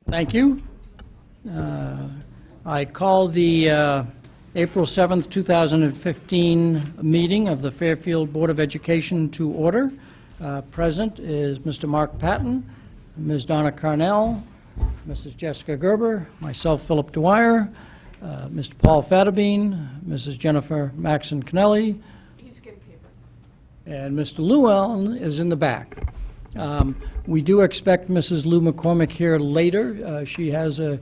Thank you. I call the April 7th, 2015 meeting of the Fairfield Board of Education to order. Present is Mr. Mark Patton, Ms. Donna Carnell, Mrs. Jessica Gerber, myself, Philip Dwyer, Mr. Paul Fatterbean, Mrs. Jennifer Maxon-Kennelly, and Mr. Llewellyn is in the back. We do expect Mrs. Lou McCormick here later. She has a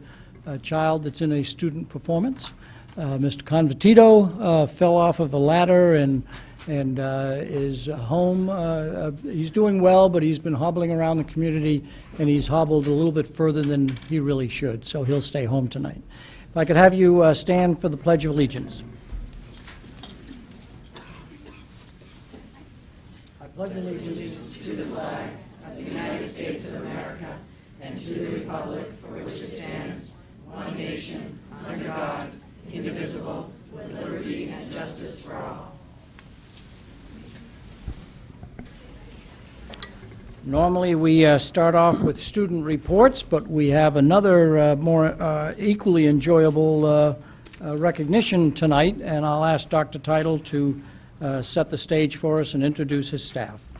child that's in a student performance. Mr. Convertito fell off of a ladder and is home. He's doing well, but he's been hobbling around the community, and he's hobbled a little bit further than he really should, so he'll stay home tonight. If I could have you stand for the Pledge of Allegiance. I pledge allegiance to the flag of the United States of America and to the republic for which it stands, one nation, under God, indivisible, with liberty and justice for all. Normally we start off with student reports, but we have another more equally enjoyable recognition tonight, and I'll ask Dr. Title to set the stage for us and introduce his staff.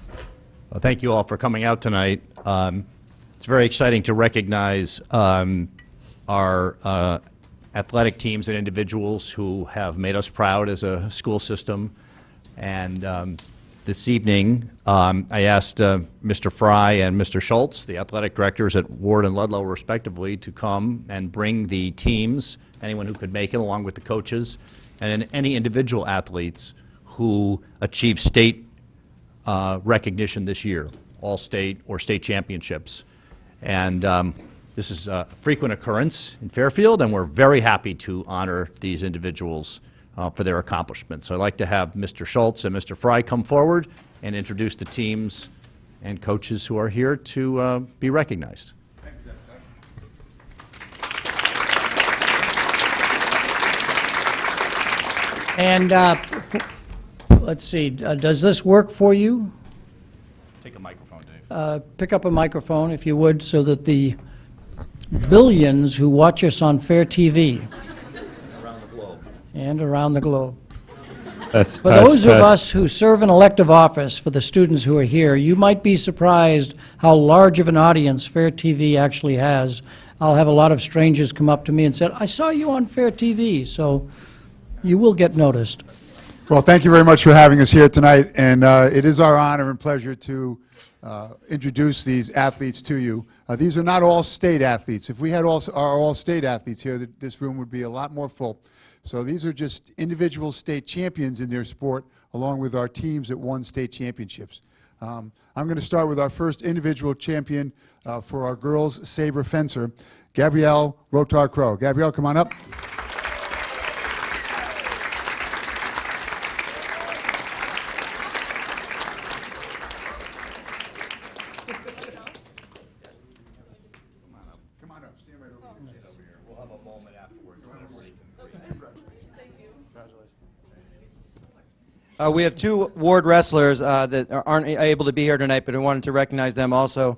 Well, thank you all for coming out tonight. It's very exciting to recognize our athletic teams and individuals who have made us proud as a school system. And this evening, I asked Mr. Fry and Mr. Schultz, the athletic directors at Ward and Ludlow respectively, to come and bring the teams, anyone who could make it, along with the coaches, and any individual athletes who achieved state recognition this year, all state or state championships. And this is a frequent occurrence in Fairfield, and we're very happy to honor these individuals for their accomplishments. So I'd like to have Mr. Schultz and Mr. Fry come forward and introduce the teams and coaches who are here to be recognized. And let's see, does this work for you? Take a microphone, Dave. Pick up a microphone, if you would, so that the billions who watch us on Fair TV Around the globe. and around the globe. Test, For those of us who serve in elective office, for the students who are here, you might be surprised how large of an audience Fair TV actually has. I'll have a lot of strangers come up to me and say, I saw you on Fair TV, so you will get noticed. Well, thank you very much for having us here tonight, and it is our honor and pleasure to introduce these athletes to you. These are not all state athletes. If we had our all state athletes here, this room would be a lot more full. So these are just individual state champions in their sport, along with our teams that won state championships. I'm going to start with our first individual champion for our girls saber fencer, Gabrielle Rotar-Crow. Gabrielle, come on up. We have two ward wrestlers that aren't able to be here tonight, but I wanted to recognize them also.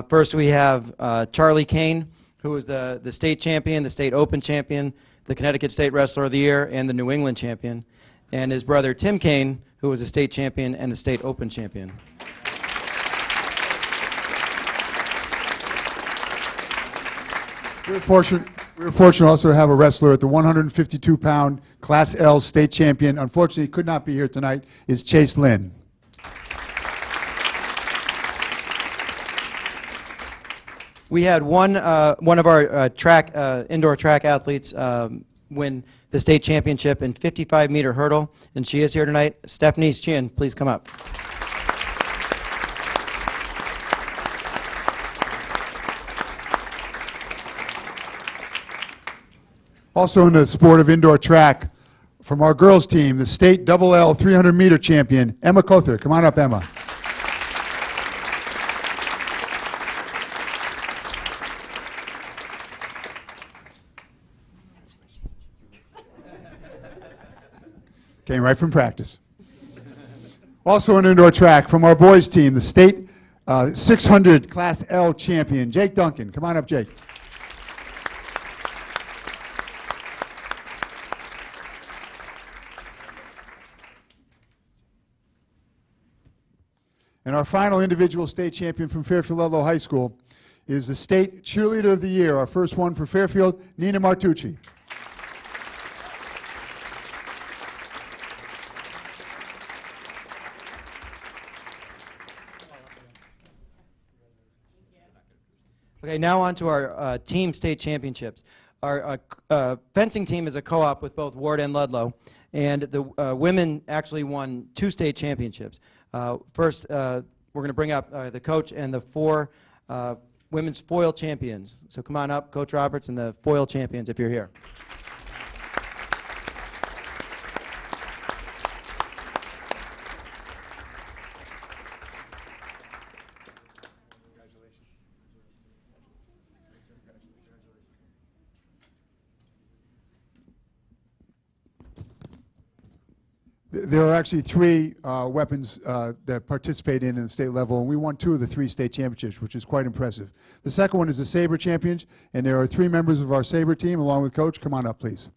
First, we have Charlie Kane, who is the state champion, the state open champion, the Connecticut State Wrestler of the Year, and the New England champion. And his brother, Tim Kane, who was a state champion and a state open champion. We're fortunate also to have a wrestler at the 152-pound Class L state champion. Unfortunately, could not be here tonight, is Chase Lynn. We had one of our indoor track athletes win the state championship in 55-meter hurdle, and she is here tonight. Stephanie Chin, please come up. Also in the sport of indoor track, from our girls team, the state double L 300-meter champion, Emma Kother. Come on up, Emma. Came right from practice. Also in indoor track, from our boys team, the state 600 Class L champion, Jake Duncan. Come on up, Jake. And our final individual state champion from Fairfield Ludlow High School is the State Cheerleader of the Year, our first one for Fairfield, Nina Martucci. Okay, now on to our team state championships. Our fencing team is a co-op with both Ward and Ludlow, and the women actually won 2 state championships. First, we're going to bring up the coach and the 4 women's foil champions. So come on up, Coach Roberts, and the foil champions if you're here. There are actually 3 weapons that participate in the state level, and we won 2 of the 3 state championships, which is quite impressive. The second one is the Sabre Champions, and there are 3 members of our Sabre team, along with Coach. Come on up, please.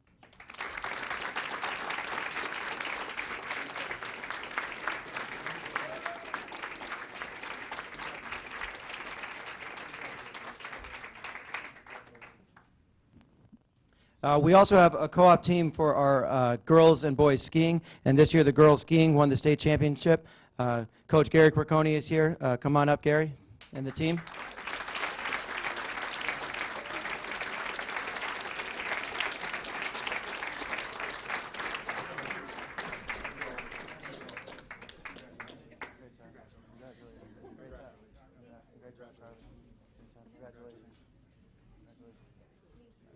We also have a co-op team for our girls and boys skiing, and this year the girls skiing won the state championship. Coach Gary Quirconi is here. Come on up, Gary, and the team.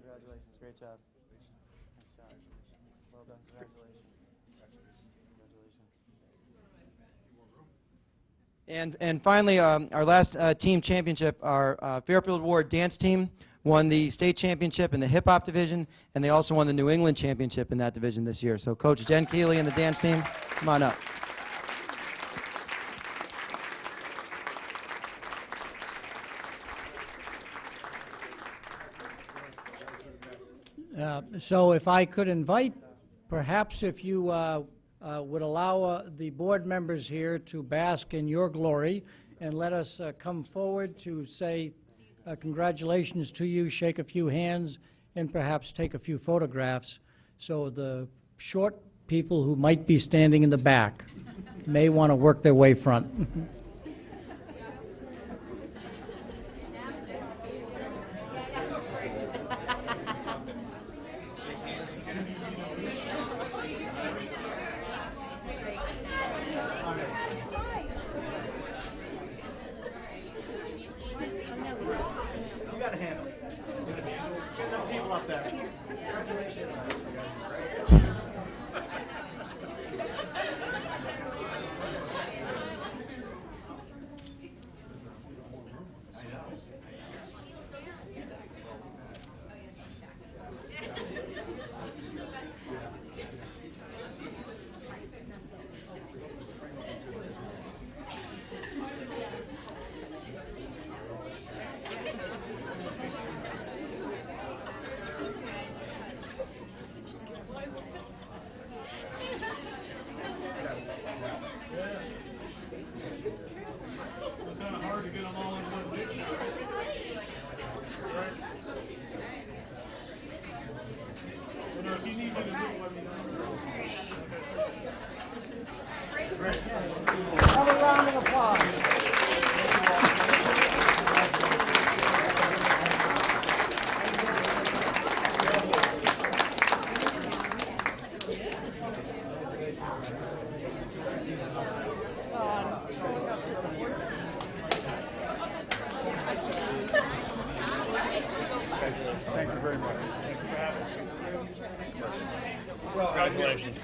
Congratulations, great job. Nice job. Well done, congratulations. And finally, our last team championship, our Fairfield Ward dance team won the state championship in the hip-hop division, and they also won the New England championship in that division this year. So Coach Jen Keeley and the dance team, come on up. So if I could invite, perhaps if you would allow the board members here to bask in your glory and let us come forward to say congratulations to you, shake a few hands, and perhaps take a few photographs, so the short people who might be standing in the back may want to work their way front. Have a round of applause. Thank you very much. Congratulations.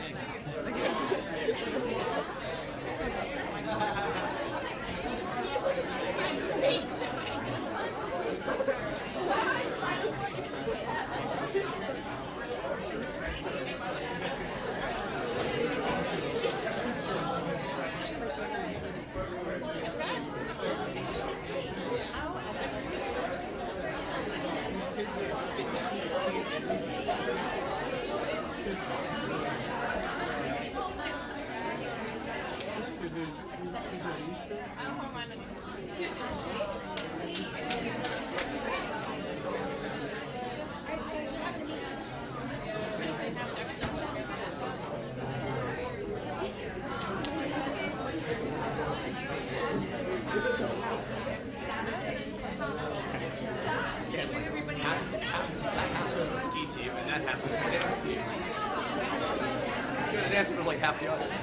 chance it was like half the audience.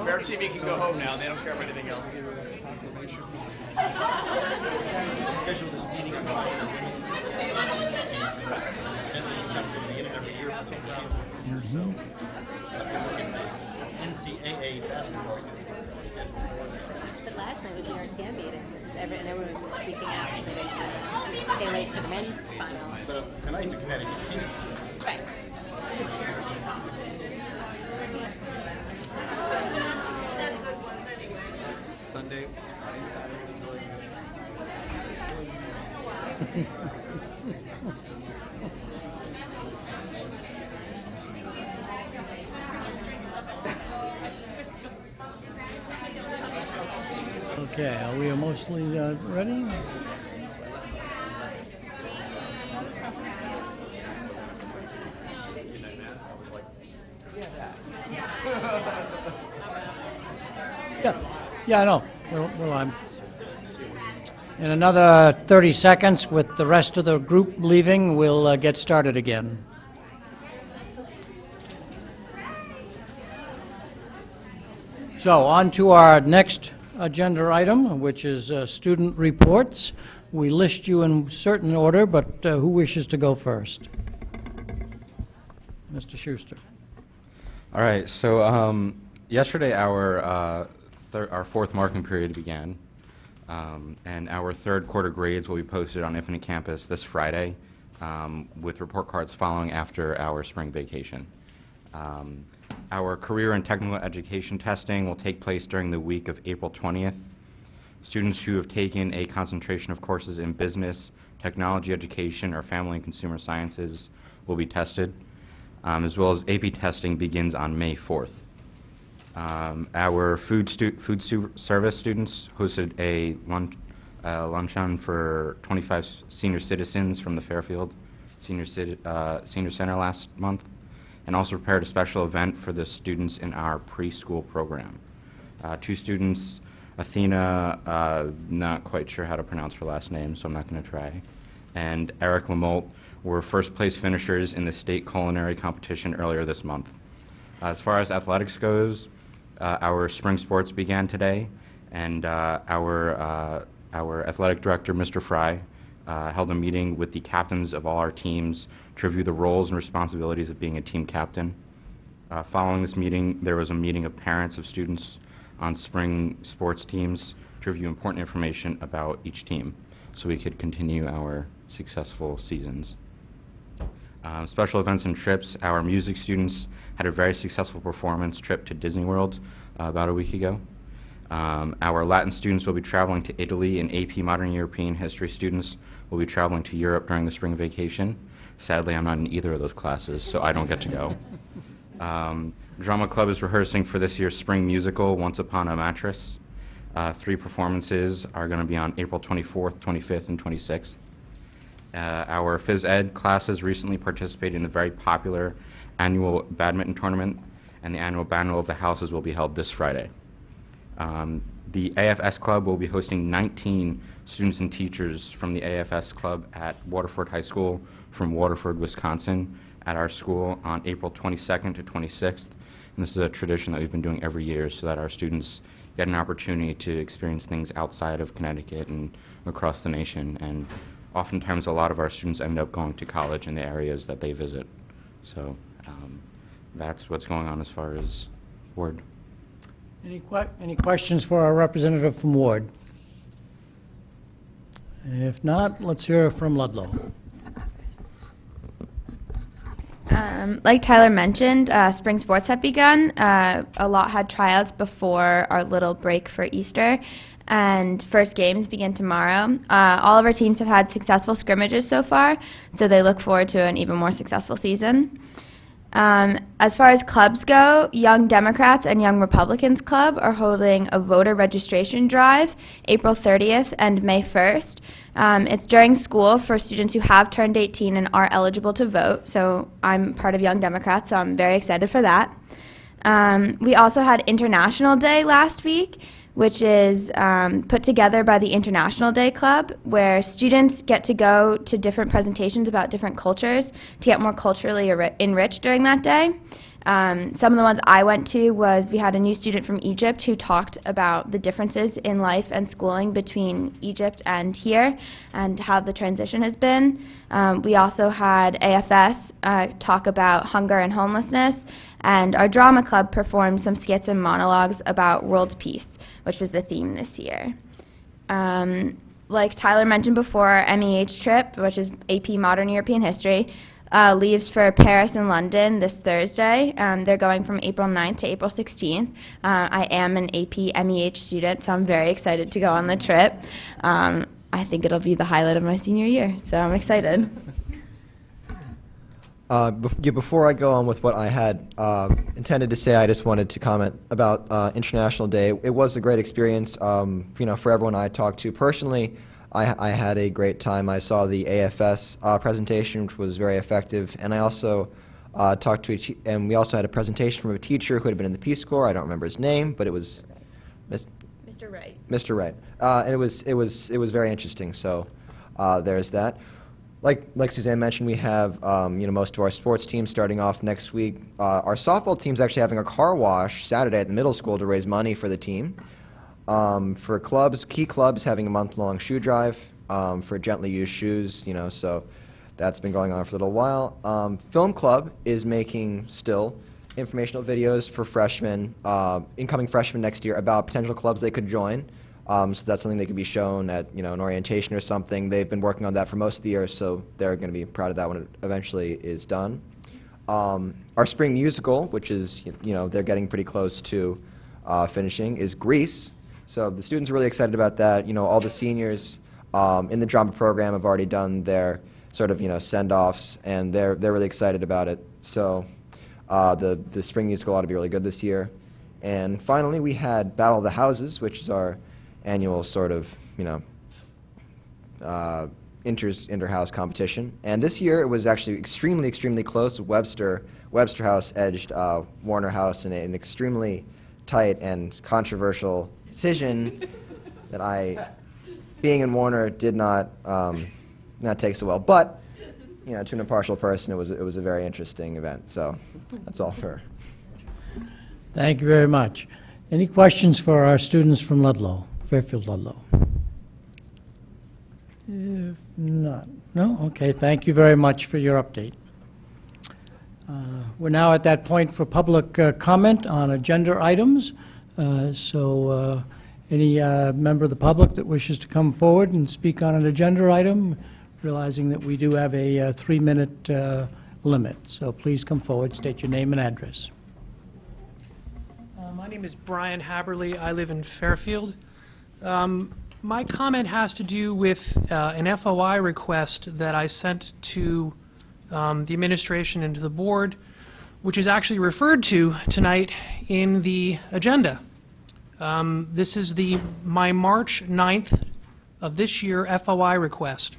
Bear TV can go home now. They don't care about anything else. NCAA basketball. But last night was the RTM meeting, and everyone was freaking out because they didn't stay late for the men's final. But tonight's a Connecticut team. Right. Sunday, Friday, Saturday. Okay, are we mostly ready? Yeah, I know. Well, I'm in another 30 seconds, with the rest of the group leaving, we'll get started again. So, on to our next agenda item, which is student reports. We list you in certain order, but who wishes to go first? Mr. Schuster. All right, so yesterday our fourth marking period began, and our third quarter grades will be posted on Infinite Campus this Friday, with report cards following after our spring vacation. Our career and technical education testing will take place during the week of April 20th. Students who have taken a concentration of courses in business, technology education, or family and consumer sciences will be tested, as well as AP testing begins on May 4th. Our food service students hosted a luncheon for 25 senior citizens from the Fairfield Senior Center last month, and also prepared a special event for the students in our preschool program. Two students, Athena, not quite sure how to pronounce her last name, so I'm not going to try, and Eric Lamolt were first place finishers in the state culinary competition earlier this month. As far as athletics goes, our spring sports began today, and our athletic director, Mr. Fry, held a meeting with the captains of all our teams to review the roles and responsibilities of being a team captain. Following this meeting, there was a meeting of parents of students on spring sports teams to review important information about each team so we could continue our successful seasons. Special events and trips, our music students had a very successful performance trip to Disney World about a week ago. Our Latin students will be traveling to Italy, and AP Modern European History students will be traveling to Europe during the spring vacation. Sadly, I'm not in either of those classes, so I don't get to go. Drama Club is rehearsing for this year's spring musical, Once Upon a Mattress. 3 performances are going to be on April 24th, 25th, and 26th. Our phys ed classes recently participated in the very popular annual badminton tournament, and the annual Battle of the Houses will be held this Friday. The AFS Club will be hosting 19 students and teachers from the AFS Club at Waterford High School from Waterford, Wisconsin, at our school on April 22nd to 26th. And this is a tradition that we've been doing every year so that our students get an opportunity to experience things outside of Connecticut and across the nation. And oftentimes a lot of our students end up going to college in the areas that they visit. So that's what's going on as far as Ward. Any questions for our representative from Ward? If not, let's hear from Ludlow. Like Tyler mentioned, spring sports have begun. A lot had tryouts before our little break for Easter, and first games begin tomorrow. All of our teams have had successful scrimmages so far, so they look forward to an even more successful season. As far as clubs go, Young Democrats and Young Republicans Club are holding a voter registration drive April 30th and May 1st. It's during school for students who have turned 18 and are eligible to vote, so I'm part of Young Democrats, so I'm very excited for that. We also had International Day last week, which is put together by the International Day Club, where students get to go to different presentations about different cultures to get more culturally enriched during that day. Some of the ones I went to was we had a new student from Egypt who talked about the differences in life and schooling between Egypt and here and how the transition has been. We also had AFS talk about hunger and homelessness, and our drama club performed some skits and monologues about world peace, which was the theme this year. Like Tyler mentioned before, our MEH trip, which is AP Modern European History, leaves for Paris and London this Thursday. They're going from April 9th to April 16th. I am an AP MEH student, so I'm very excited to go on the trip. I think it'll be the highlight of my senior year, so I'm excited. Before I go on with what I had intended to say, I just wanted to comment about International Day. It was a great experience, for everyone I talked to. Personally, I had a great time. I saw the AFS presentation, which was very effective, and I also talked to and we also had a presentation from a teacher who had been in the Peace Corps. I don't remember his name, but it was Mr. Wright. Mr. Wright, and it was very interesting. So there's that. Like Suzanne mentioned, we have most of our sports teams starting off next week. Our softball team's actually having a car wash Saturday at the middle school to raise money for the team. For clubs, key clubs having a month-long shoe drive for gently used shoes, so that's been going on for a little while. Film Club is making still informational videos for freshmen, incoming freshmen next year about potential clubs they could join. So that's something they could be shown at an orientation or something. They've been working on that for most of the year, so they're going to be proud of that when it eventually is done. Our spring musical, which is they're getting pretty close to finishing, is Grease. So the students are really excited about that. All the seniors in the drama program have already done their sort of send-offs, and they're really excited about it. So the spring musical ought to be really good this year. And finally, we had Battle of the Houses, which is our annual sort of inter-house competition. And this year it was actually extremely close. Webster House edged Warner House in an extremely tight and controversial decision that being in Warner, did not take so well. But to an impartial person, it was a very interesting event. So that's all for. Thank you very much. Any questions for our students from Ludlow, Fairfield Ludlow? If not, no? Okay, thank you very much for your update. We're now at that point for public comment on agenda items. Any member of the public that wishes to come forward and speak on an agenda item, realizing that we do have a 3-minute limit. So please come forward, state your name and address. My name is Brian Haberly. I live in Fairfield. My comment has to do with an FOI request that I sent to the administration and to the board, which is actually referred to tonight in the agenda. This is my March 9th of this year FOI request,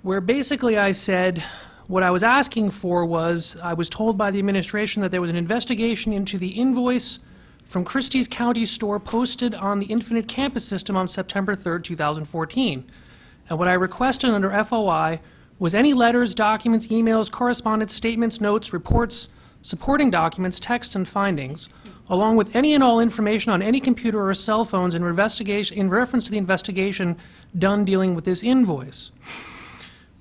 where basically I said what I was asking for was, I was told by the administration that there was an investigation into the invoice from Christie's County store posted on the Infinite Campus system on September 3rd, 2014. And what I requested under FOI was any letters, documents, emails, correspondence, statements, notes, reports, supporting documents, text, and findings, along with any and all information on any computer or cell phones in reference to the investigation done dealing with this invoice.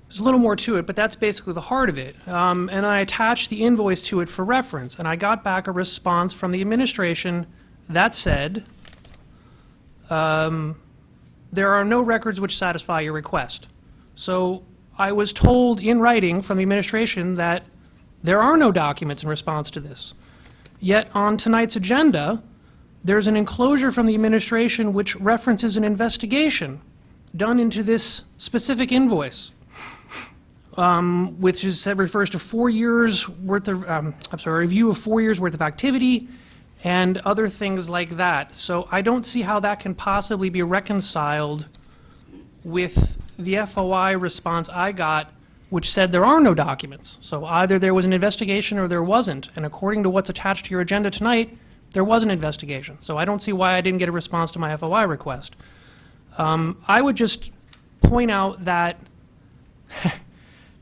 There's a little more to it, but that's basically the heart of it. And I attached the invoice to it for reference, and I got back a response from the administration that said, there are no records which satisfy your request. So I was told in writing from the administration that there are no documents in response to this. Yet on tonight's agenda, there's an enclosure from the administration which references an investigation done into this specific invoice, which refers to 4 years worth of, a review of 4 years worth of activity and other things like that. So I don't see how that can possibly be reconciled with the FOI response I got, which said there are no documents. So either there was an investigation or there wasn't. And according to what's attached to your agenda tonight, There was an investigation, so I don't see why I didn't get a response to my FOI request. I would just point out that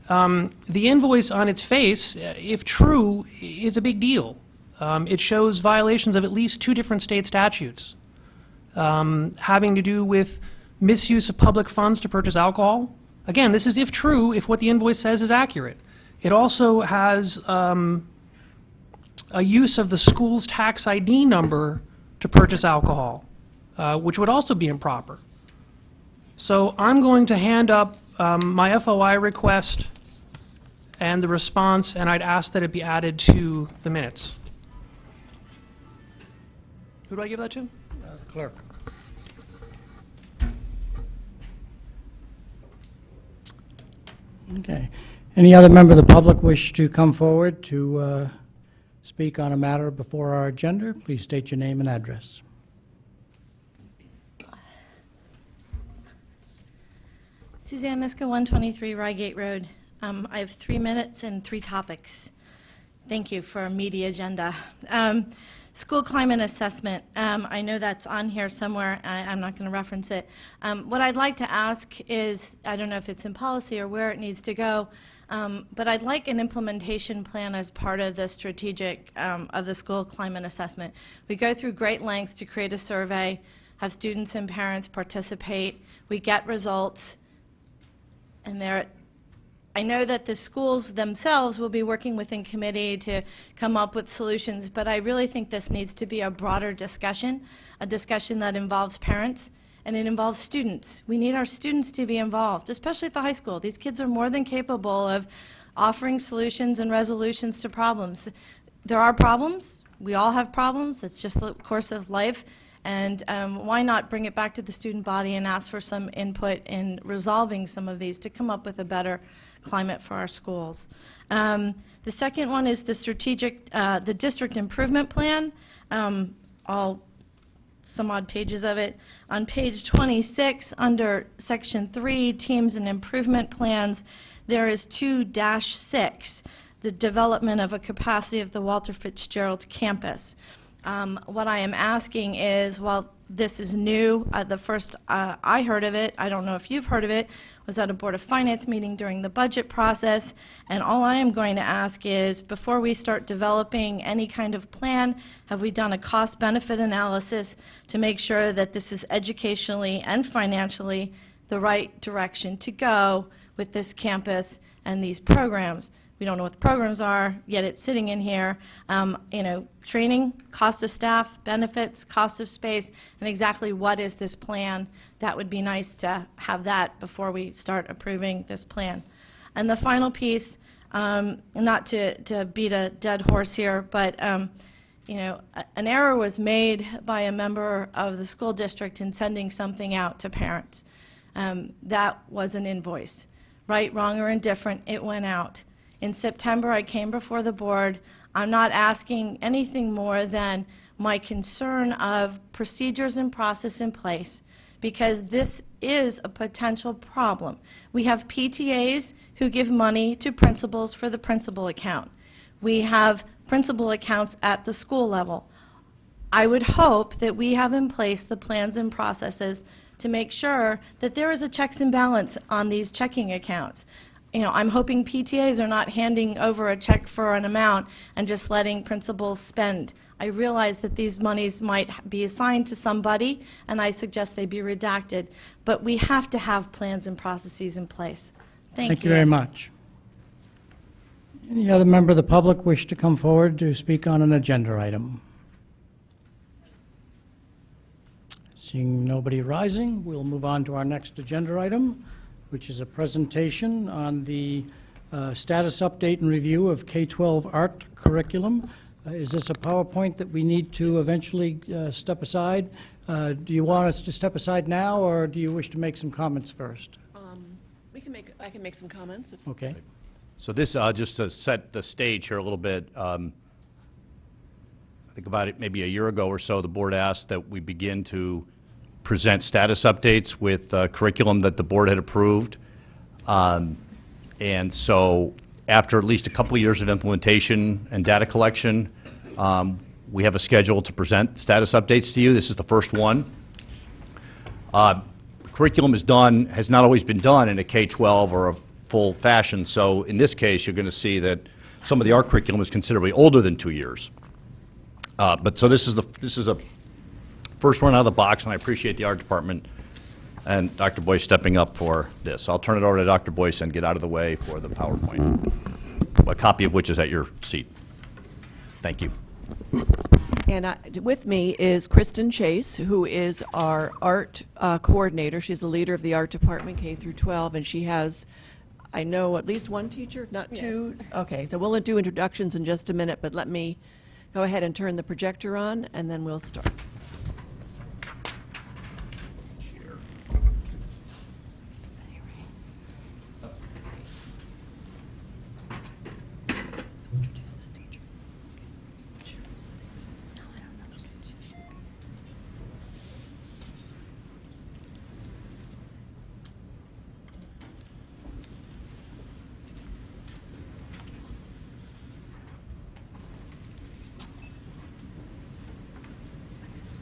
the invoice on its face, if true, is a big deal. It shows violations of at least 2 different state statutes having to do with misuse of public funds to purchase alcohol. Again, this is if true, if what the invoice says is accurate. It also has a use of the school's tax ID number to purchase alcohol, which would also be improper. So I'm going to hand up my FOI request and the response, and I'd ask that it be added to the minutes. Who do I give that to? The clerk. Okay. Any other member of the public wish to come forward to speak on a matter before our agenda? Please state your name and address. Suzanne Miska, 123 Rygate Road. I have 3 minutes and 3 topics. Thank you for a meaty agenda. School climate assessment. I know that's on here somewhere. I'm not going to reference it. What I'd like to ask is, I don't know if it's in policy or where it needs to go, but I'd like an implementation plan as part of the strategic of the school climate assessment. We go through great lengths to create a survey, have students and parents participate. We get results, and I know that the schools themselves will be working within committee to come up with solutions, but I really think this needs to be a broader discussion, a discussion that involves parents and it involves students. We need our students to be involved, especially at the high school. These kids are more than capable of offering solutions and resolutions to problems. There are problems. We all have problems. It's just the course of life. And why not bring it back to the student body and ask for some input in resolving some of these to come up with a better climate for our schools. The second one is the strategic, the district improvement plan. Some odd pages of it. On page 26, under section 3, teams and improvement plans, there is 2-6, the development of a capacity of the Walter Fitzgerald campus. What I am asking is, while this is new, the first I heard of it, I don't know if you've heard of it, was at a Board of Finance meeting during the budget process, and all I am going to ask is, before we start developing any kind of plan, have we done a cost-benefit analysis to make sure that this is educationally and financially the right direction to go with this campus and these programs? We don't know what the programs are, yet it's sitting in here. You know, training, cost of staff, benefits, cost of space, and exactly what is this plan. That would be nice to have that before we start approving this plan. And the final piece, not to beat a dead horse here, but you know, an error was made by a member of the school district in sending something out to parents. That was an invoice. Right, wrong, or indifferent, it went out. In September, I came before the board. I'm not asking anything more than my concern of procedures and process in place, because this is a potential problem. We have PTAs who give money to principals for the principal account. We have principal accounts at the school level. I would hope that we have in place the plans and processes to make sure that there is a checks and balance on these checking accounts. You know, I'm hoping PTAs are not handing over a check for an amount and just letting principals spend. I realize that these monies might be assigned to somebody, and I suggest they be redacted. But we have to have plans and processes in place. Thank you. Very much. Any other member of the public wish to come forward to speak on an agenda item? Seeing nobody rising, we'll move on to our next agenda item, which is a presentation on the status update and review of K-12 art curriculum. Is this a PowerPoint that we need to eventually step aside? Do you want us to step aside now, or do you wish to make some comments first? I can make some comments. Okay. So this, just to set the stage here a little bit, I think about it maybe a year ago or so, the board asked that we begin to present status updates with curriculum that the board had approved. And so after at least a couple of years of implementation and data collection, We have a schedule to present status updates to you. This is the first one. Curriculum has not always been done in a K-12 or a full fashion, so in this case, you're going to see that some of the art curriculum is considerably older than 2 years. So this is a first one out of the box, and I appreciate the art department and Dr. Boyce stepping up for this. I'll turn it over to Dr. Boyce and get out of the way for the PowerPoint, a copy of which is at your seat. Thank you. And with me is Kristen Chase, who is our art coordinator. She's the leader of the art department, K through 12, and she has, I know, at least one teacher, if not two. Okay, so we'll do introductions in just a minute, but let me go ahead and turn the projector on, and then we'll start.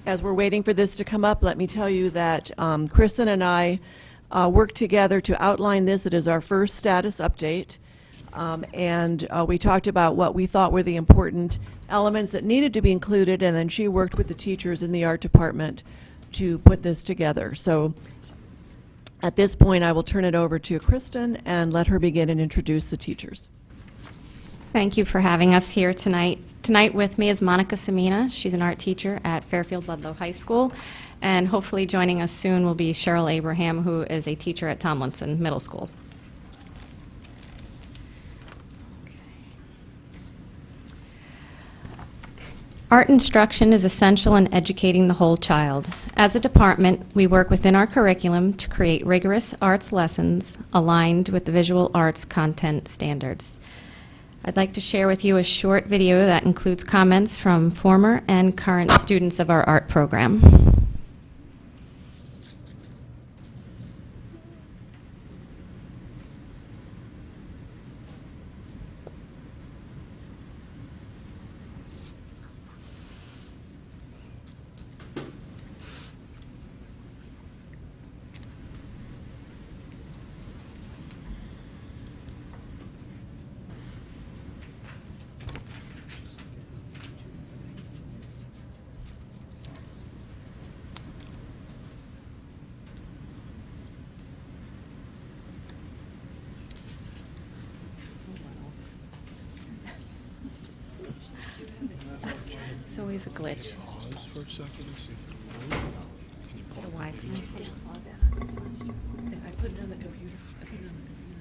As we're waiting for this to come up, let me tell you that Kristen and I worked together to outline this. It is our first status update. And we talked about what we thought were the important elements that needed to be included, and then she worked with the teachers in the art department to put this together. So at this point, I will turn it over to Kristen and let her begin and introduce the teachers. Thank you for having us here tonight. Tonight with me is Monica Samina. She's an art teacher at Fairfield Ludlow High School. And hopefully joining us soon will be Cheryl Abraham, who is a teacher at Tomlinson Middle School. Art instruction is essential in educating the whole child. As a department, we work within our curriculum to create rigorous arts lessons aligned with the visual arts content standards. I'd like to share with you a short video that includes comments from former and current students of our art program. It's always a glitch. Pause for a second and see if it'll load. Can you Is it a pause the Wi-Fi? feature? If I put it on the computer, I put it on the computer.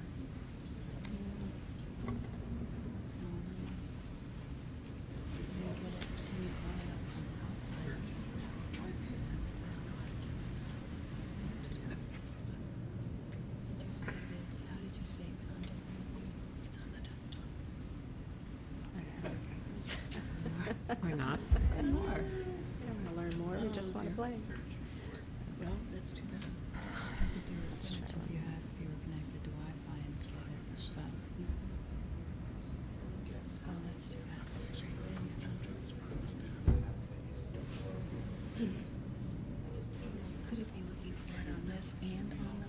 Or not. And more. We don't want to learn more, we just want to play. Well, that's too bad. Could it be looking for it on this and on the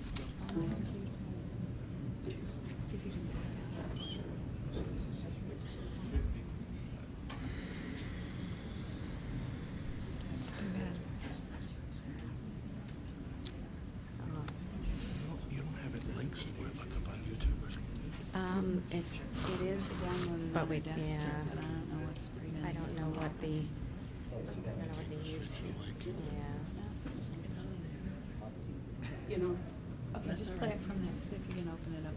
That's too bad. You don't have it linked somewhere, like up on YouTube or something? It is, but we, yeah. but I don't know what's I don't know what the, YouTube, yeah. You know, okay, just play it from there, see if you can open it up.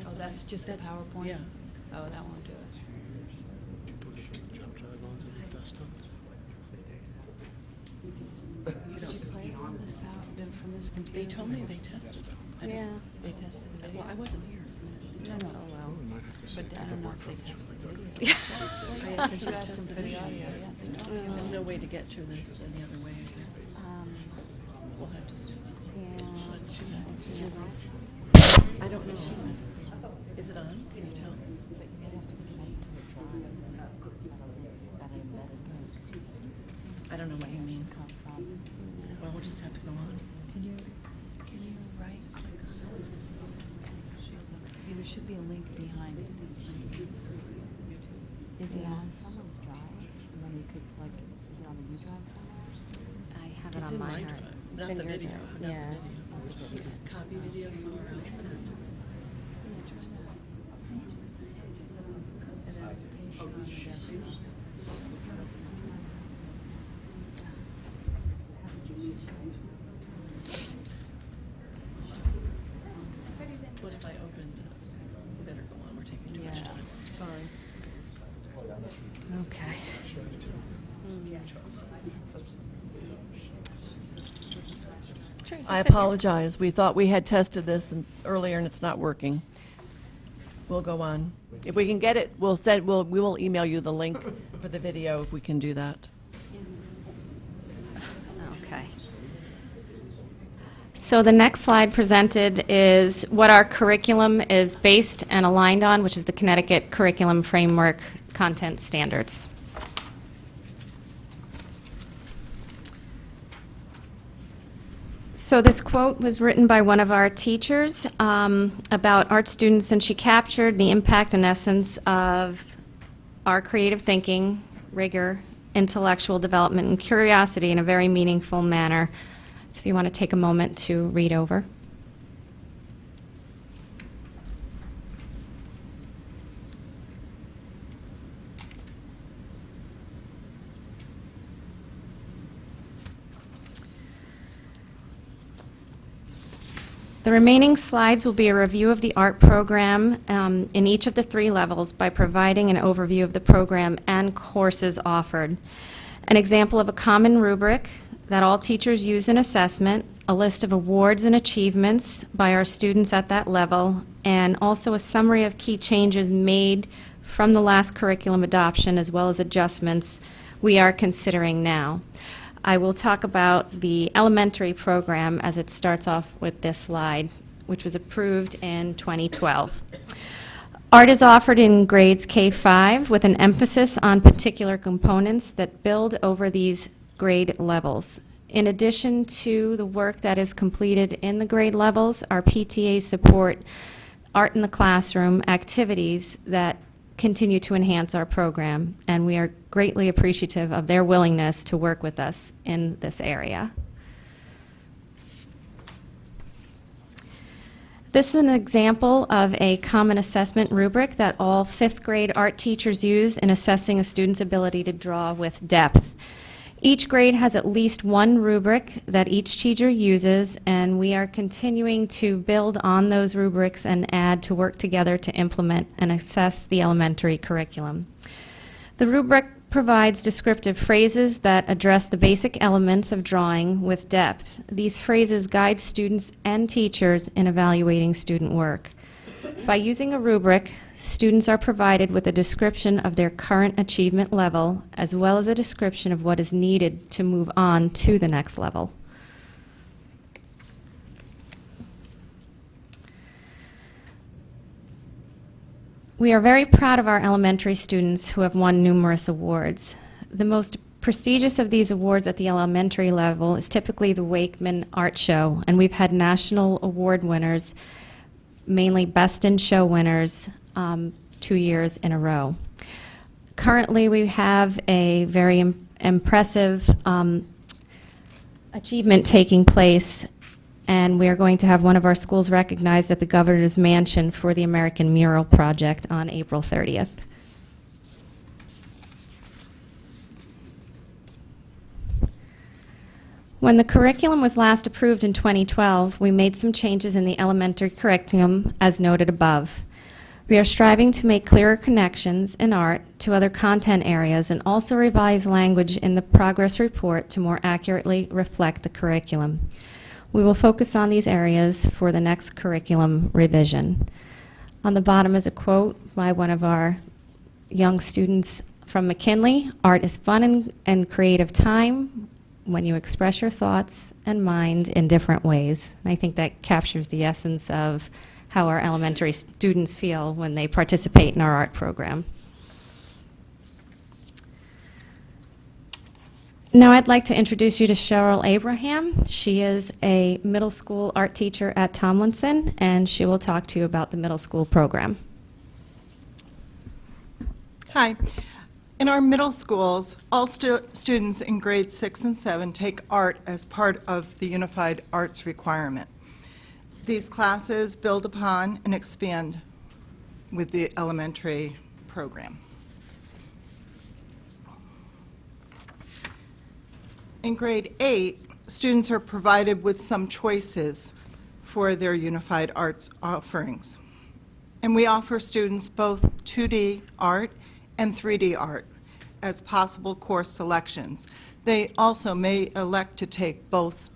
Oh, that's just the PowerPoint? Yeah. Oh, that won't do it. You push the jump drive onto the desktop? Did you play it from this from this computer? They told me they tested it. I didn't- Yeah. They tested the video? Well, I wasn't here. No, no. Oh, well. We might have to say But I don't know if they tested the video. I Because you asked them for the audio, yeah. They told me There's no way to get to this any other way, is there? We'll have to see. Let's do that. I don't know. Is it on? Can you tell? I don't know what you mean. Well, we'll just have to go on. Can you write? There should be a link behind it. Is it on someone's drive? And then you could, like, is it on the U drive somewhere? I have it It's on in my my hard. drive, It's not in the your video, drive. not Yeah. the video. Copy video URL. What if I opened, we better go on, we're taking too much time. Sorry. Okay. I apologize. We thought we had tested this earlier and it's not working. We'll go on. If we can get it, we will email you the link for the video if we can do that. Okay. So the next slide presented is what our curriculum is based and aligned on, which is the Connecticut Curriculum Framework Content Standards. So this quote was written by one of our teachers about art students, and she captured the impact and essence of our creative thinking, rigor, intellectual development, and curiosity in a very meaningful manner. So if you want to take a moment to read over. The remaining slides will be a review of the art program in each of the 3 levels by providing an overview of the program and courses offered. An example of a common rubric that all teachers use in assessment, a list of awards and achievements by our students at that level, and also a summary of key changes made from the last curriculum adoption as well as adjustments we are considering now. I will talk about the elementary program as it starts off with this slide, which was approved in 2012. Art is offered in grades K-5 with an emphasis on particular components that build over these grade levels. In addition to the work that is completed in the grade levels, our PTAs support art in the classroom activities that continue to enhance our program, and we are greatly appreciative of their willingness to work with us in this area. This is an example of a common assessment rubric that all 5th grade art teachers use in assessing a student's ability to draw with depth. Each grade has at least one rubric that each teacher uses, and we are continuing to build on those rubrics and add to work together to implement and assess the elementary curriculum. The rubric provides descriptive phrases that address the basic elements of drawing with depth. These phrases guide students and teachers in evaluating student work. By using a rubric, students are provided with a description of their current achievement level, as well as a description of what is needed to move on to the next level. We are very proud of our elementary students who have won numerous awards. The most prestigious of these awards at the elementary level is typically the Wakeman Art Show, and we've had national award winners, mainly Best in Show winners, 2 years in a row. Currently, we have a very impressive achievement taking place, and we are going to have one of our schools recognized at the Governor's Mansion for the American Mural Project on April 30th. When the curriculum was last approved in 2012, we made some changes in the elementary curriculum as noted above. We are striving to make clearer connections in art to other content areas and also revise language in the progress report to more accurately reflect the curriculum. We will focus on these areas for the next curriculum revision. On the bottom is a quote by one of our young students from McKinley: "Art is fun and creative time when you express your thoughts and mind in different ways." And I think that captures the essence of how our elementary students feel when they participate in our art program. Now I'd like to introduce you to Cheryl Abraham. She is a middle school art teacher at Tomlinson, and she will talk to you about the middle school program. Hi. In our middle schools, all students in grades 6 and 7 take art as part of the Unified Arts requirement. These classes build upon and expand with the elementary program. In grade 8, students are provided with some choices for their Unified Arts offerings. And we offer students both 2D art and 3D art as possible course selections. They also may elect to take both,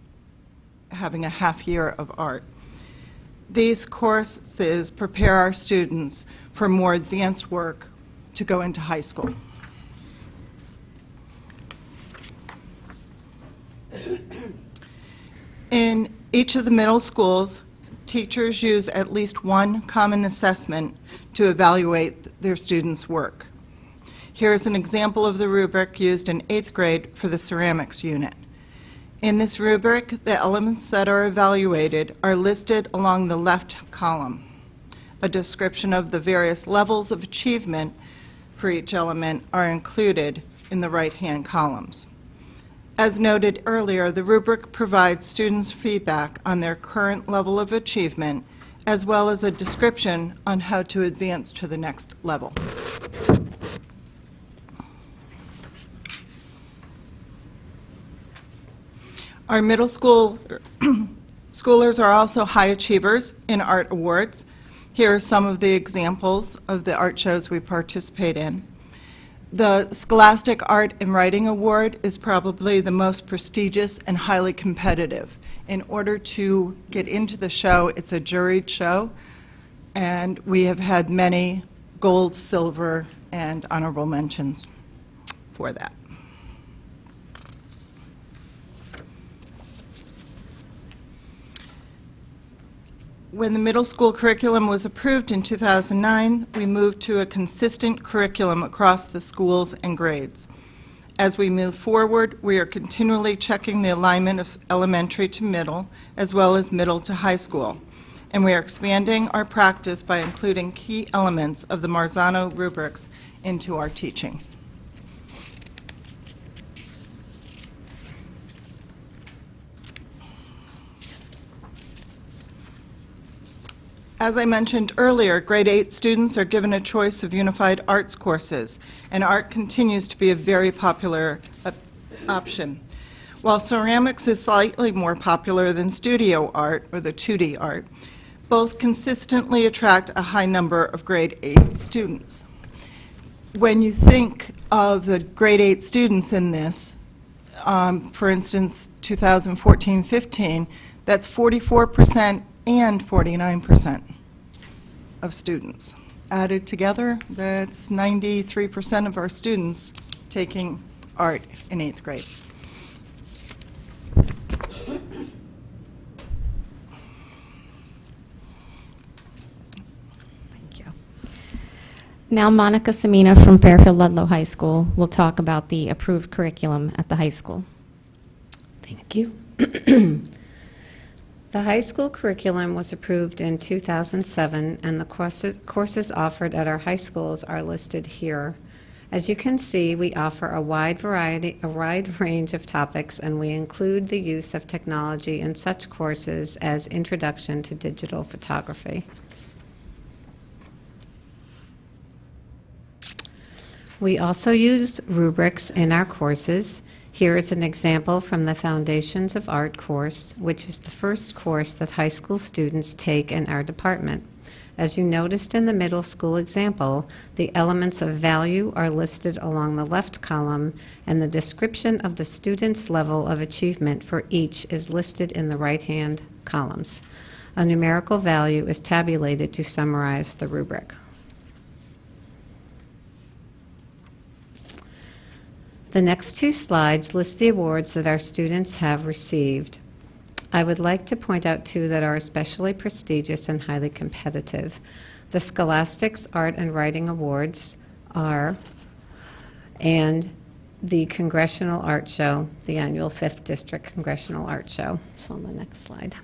having a half year of art. These courses prepare our students for more advanced work to go into high school. In each of the middle schools, teachers use at least one common assessment to evaluate their students' work. Here is an example of the rubric used in 8th grade for the ceramics unit. In this rubric, the elements that are evaluated are listed along the left column. A description of the various levels of achievement for each element are included in the right-hand columns. As noted earlier, the rubric provides students feedback on their current level of achievement, as well as a description on how to advance to the next level. Our middle school schoolers are also high achievers in art awards. Here are some of the examples of the art shows we participate in. The Scholastic Art and Writing Award is probably the most prestigious and highly competitive. In order to get into the show, it's a juried show, and we have had many gold, silver, and honorable mentions for that. When the middle school curriculum was approved in 2009, we moved to a consistent curriculum across the schools and grades. As we move forward, we are continually checking the alignment of elementary to middle, as well as middle to high school. And we are expanding our practice by including key elements of the Marzano rubrics into our teaching. As I mentioned earlier, grade 8 students are given a choice of unified arts courses, and art continues to be a very popular option. While ceramics is slightly more popular than studio art, or the 2D art, both consistently attract a high number of grade 8 students. When you think of the grade 8 students in this, for instance, 2014-15, that's 44% and 49% of students. Added together, that's 93% of our students taking art in 8th grade. Thank you. Now Monica Semina from Fairfield Ludlow High School will talk about the approved curriculum at the high school. Thank you. The high school curriculum was approved in 2007, and the courses offered at our high schools are listed here. As you can see, we offer a wide range of topics, and we include the use of technology in such courses as Introduction to Digital Photography. We also use rubrics in our courses. Here is an example from the Foundations of Art course, which is the first course that high school students take in our department. As you noticed in the middle school example, the elements of value are listed along the left column, and the description of the student's level of achievement for each is listed in the right-hand columns. A numerical value is tabulated to summarize the rubric. The next two slides list the awards that our students have received. I would like to point out two that are especially prestigious and highly competitive. The Scholastics Art and Writing Awards are, and the Congressional Art Show, the annual 5th District Congressional Art Show. So on the next slide.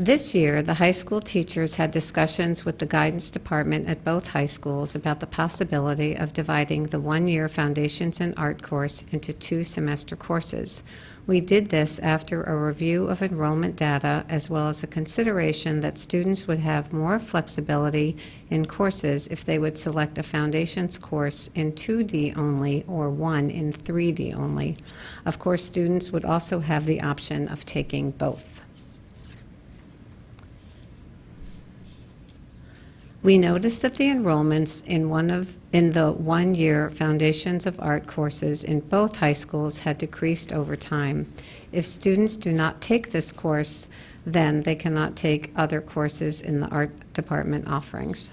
This year, the high school teachers had discussions with the guidance department at both high schools about the possibility of dividing the one-year Foundations in Art course into 2-semester courses. We did this after a review of enrollment data, as well as a consideration that students would have more flexibility in courses if they would select a Foundations course in 2D only or one in 3D only. Of course, students would also have the option of taking both. We noticed that the enrollments in the one-year Foundations of Art courses in both high schools had decreased over time. If students do not take this course, then they cannot take other courses in the art department offerings.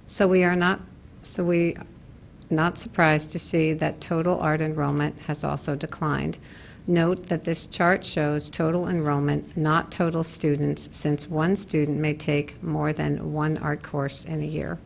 So we are not surprised to see that total art enrollment has also declined. Note that this chart shows total enrollment, not total students, since one student may take more than one art course in a year.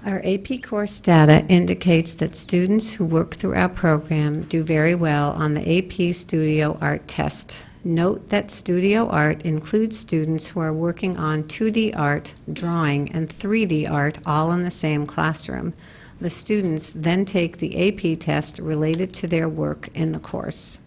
Our AP course data indicates that students who work through our program do very well on the AP Studio Art test. Note that Studio Art includes students who are working on 2D art, drawing, and 3D art all in the same classroom. The students then take the AP test related to their work in the course.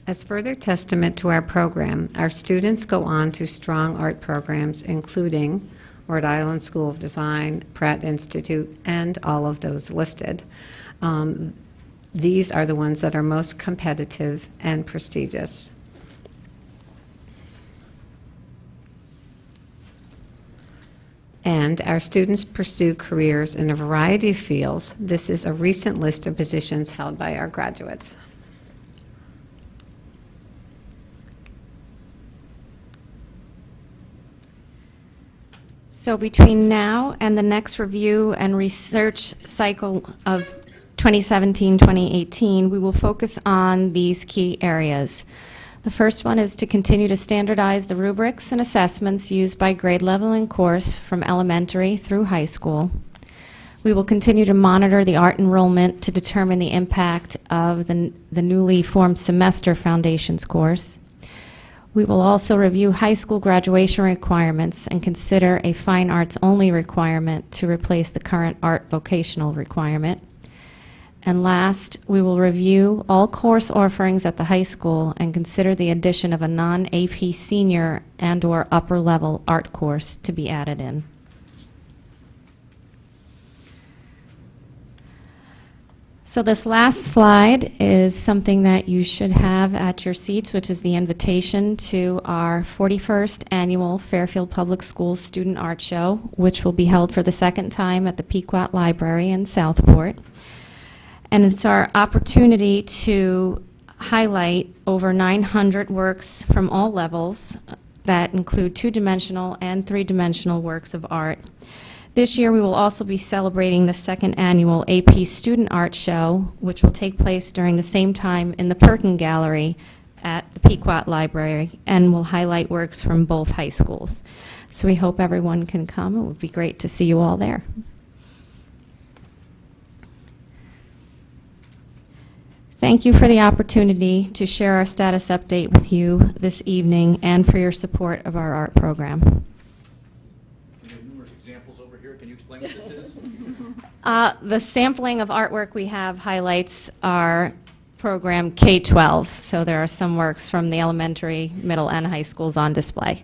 As further testament to our program, our students go on to strong art programs, including Rhode Island School of Design, Pratt Institute, and all of those listed. These are the ones that are most competitive and prestigious. And our students pursue careers in a variety of fields. This is a recent list of positions held by our graduates. So between now and the next review and research cycle of 2017-2018, we will focus on these key areas. The first one is to continue to standardize the rubrics and assessments used by grade level and course from elementary through high school. We will continue to monitor the art enrollment to determine the impact of the newly formed semester Foundations course. We will also review high school graduation requirements and consider a fine arts only requirement to replace the current art vocational requirement. And last, we will review all course offerings at the high school and consider the addition of a non-AP senior and/or upper-level art course to be added in. So this last slide is something that you should have at your seats, which is the invitation to our 41st Annual Fairfield Public Schools Student Art Show, which will be held for the second time at the Pequot Library in Southport. And it's our opportunity to highlight over 900 works from all levels that include two-dimensional and three-dimensional works of art. This year we will also be celebrating the second annual AP Student Art Show, which will take place during the same time in the Perkin Gallery at the Pequot Library, and will highlight works from both high schools. So we hope everyone can come. It would be great to see you all there. Thank you for the opportunity to share our status update with you this evening and for your support of our art program. We have numerous examples over here. Can you explain what this is? The sampling of artwork we have highlights our program K-12. So there are some works from the elementary, middle, and high schools on display.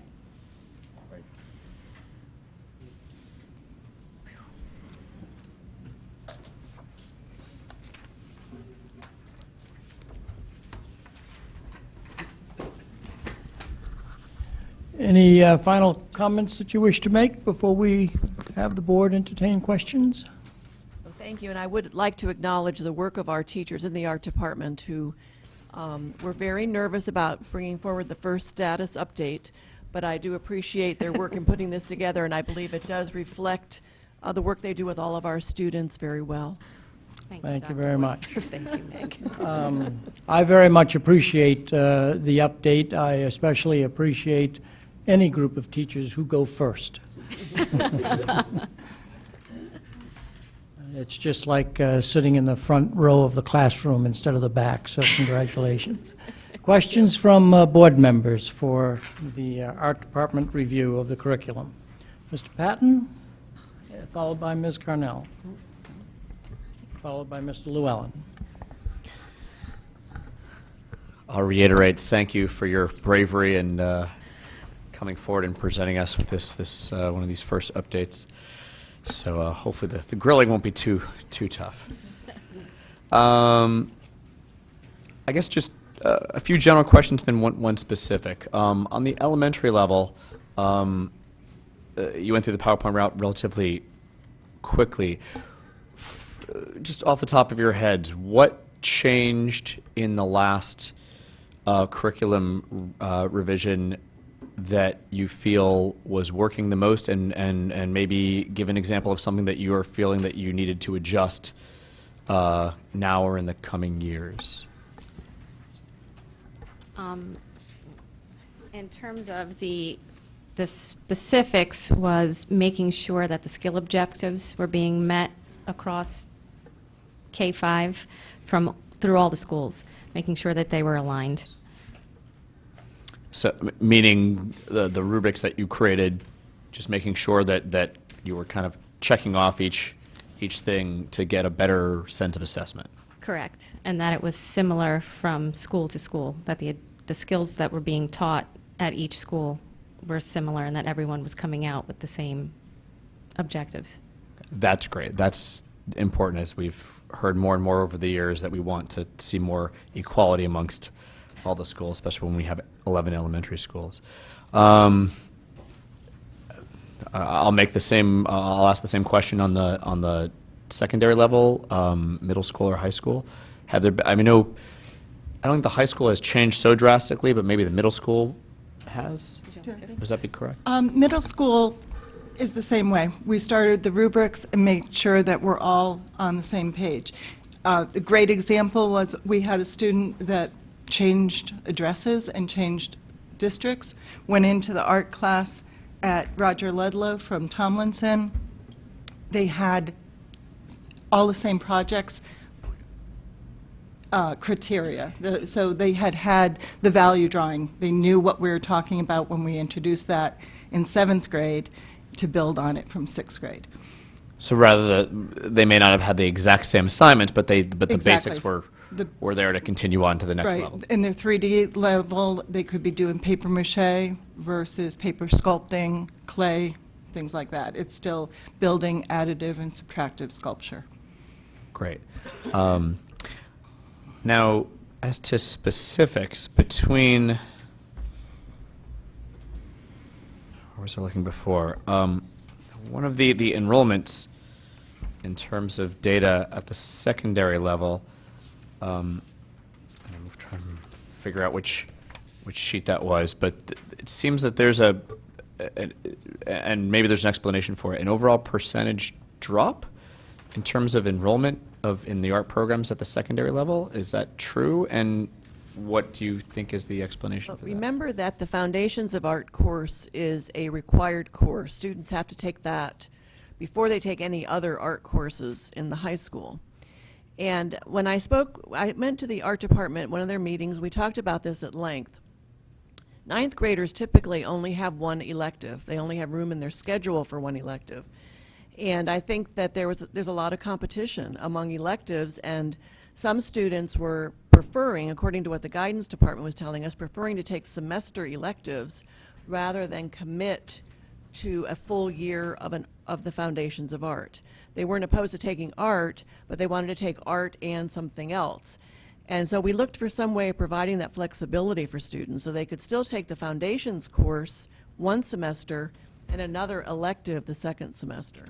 Any final comments that you wish to make before we have the board entertain questions? Thank you, and I would like to acknowledge the work of our teachers in the art department who We're very nervous about bringing forward the first status update, but I do appreciate their work in putting this together, and I believe it does reflect the work they do with all of our students very well. Thank you very much. Thank you, Meg. I very much appreciate the update. I especially appreciate any group of teachers who go first. It's just like sitting in the front row of the classroom instead of the back, so congratulations. Questions from board members for the Art Department review of the curriculum? Mr. Patton, followed by Ms. Carnell, followed by Mr. Llewellyn. I'll reiterate, thank you for your bravery and coming forward and presenting us with this one of these first updates. So hopefully the grilling won't be too tough. I guess just a few general questions, then one specific. On the elementary level, you went through the PowerPoint route relatively quickly. Just off the top of your heads, what changed in the last curriculum revision that you feel was working the most, and maybe give an example of something that you are feeling that you needed to adjust now or in the coming years? In terms of the specifics, was making sure that the skill objectives were being met across K-5 through all the schools, making sure that they were aligned. So, meaning the rubrics that you created, just making sure that you were kind of checking off each thing to get a better sense of assessment. Correct, and that it was similar from school to school, that the skills that were being taught at each school were similar, and that everyone was coming out with the same objectives. That's great. That's important, as we've heard more and more over the years, that we want to see more equality amongst all the schools, especially when we have 11 elementary schools. I'll ask the same question on the secondary level, middle school or high school. Have there been, I don't think the high school has changed so drastically, but maybe the middle school has? Does that be correct? Middle school is the same way. We started the rubrics and made sure that we're all on the same page. A great example was we had a student that changed addresses and changed districts, went into the art class at Roger Ludlow from Tomlinson. They had all the same projects, criteria. So they had the value drawing. They knew what we were talking about when we introduced that in 7th grade to build on it from 6th grade. So rather, they may not have had the exact same assignments, but the Exactly. basics were there to continue on to the next Right. level. In their 3D level, they could be doing paper mache versus paper sculpting, clay, things like that. It's still building additive and subtractive sculpture. Great. Now, as to specifics between, where was I looking before? One of the enrollments in terms of data at the secondary level, I'm trying to figure out which sheet that was, but it seems that there's and maybe there's an explanation for it, an overall percentage drop in terms of enrollment in the art programs at the secondary level. Is that true? And what do you think is the explanation for that? Remember that the Foundations of Art course is a required course. Students have to take that before they take any other art courses in the high school. And when I went to the art department, one of their meetings, we talked about this at length. 9th graders typically only have one elective. They only have room in their schedule for one elective. And I think that there's a lot of competition among electives, and some students were preferring, according to what the guidance department was telling us, preferring to take semester electives rather than commit to a full year of the Foundations of Art. They weren't opposed to taking art, but they wanted to take art and something else. And so we looked for some way of providing that flexibility for students so they could still take the Foundations course one semester and another elective the second semester.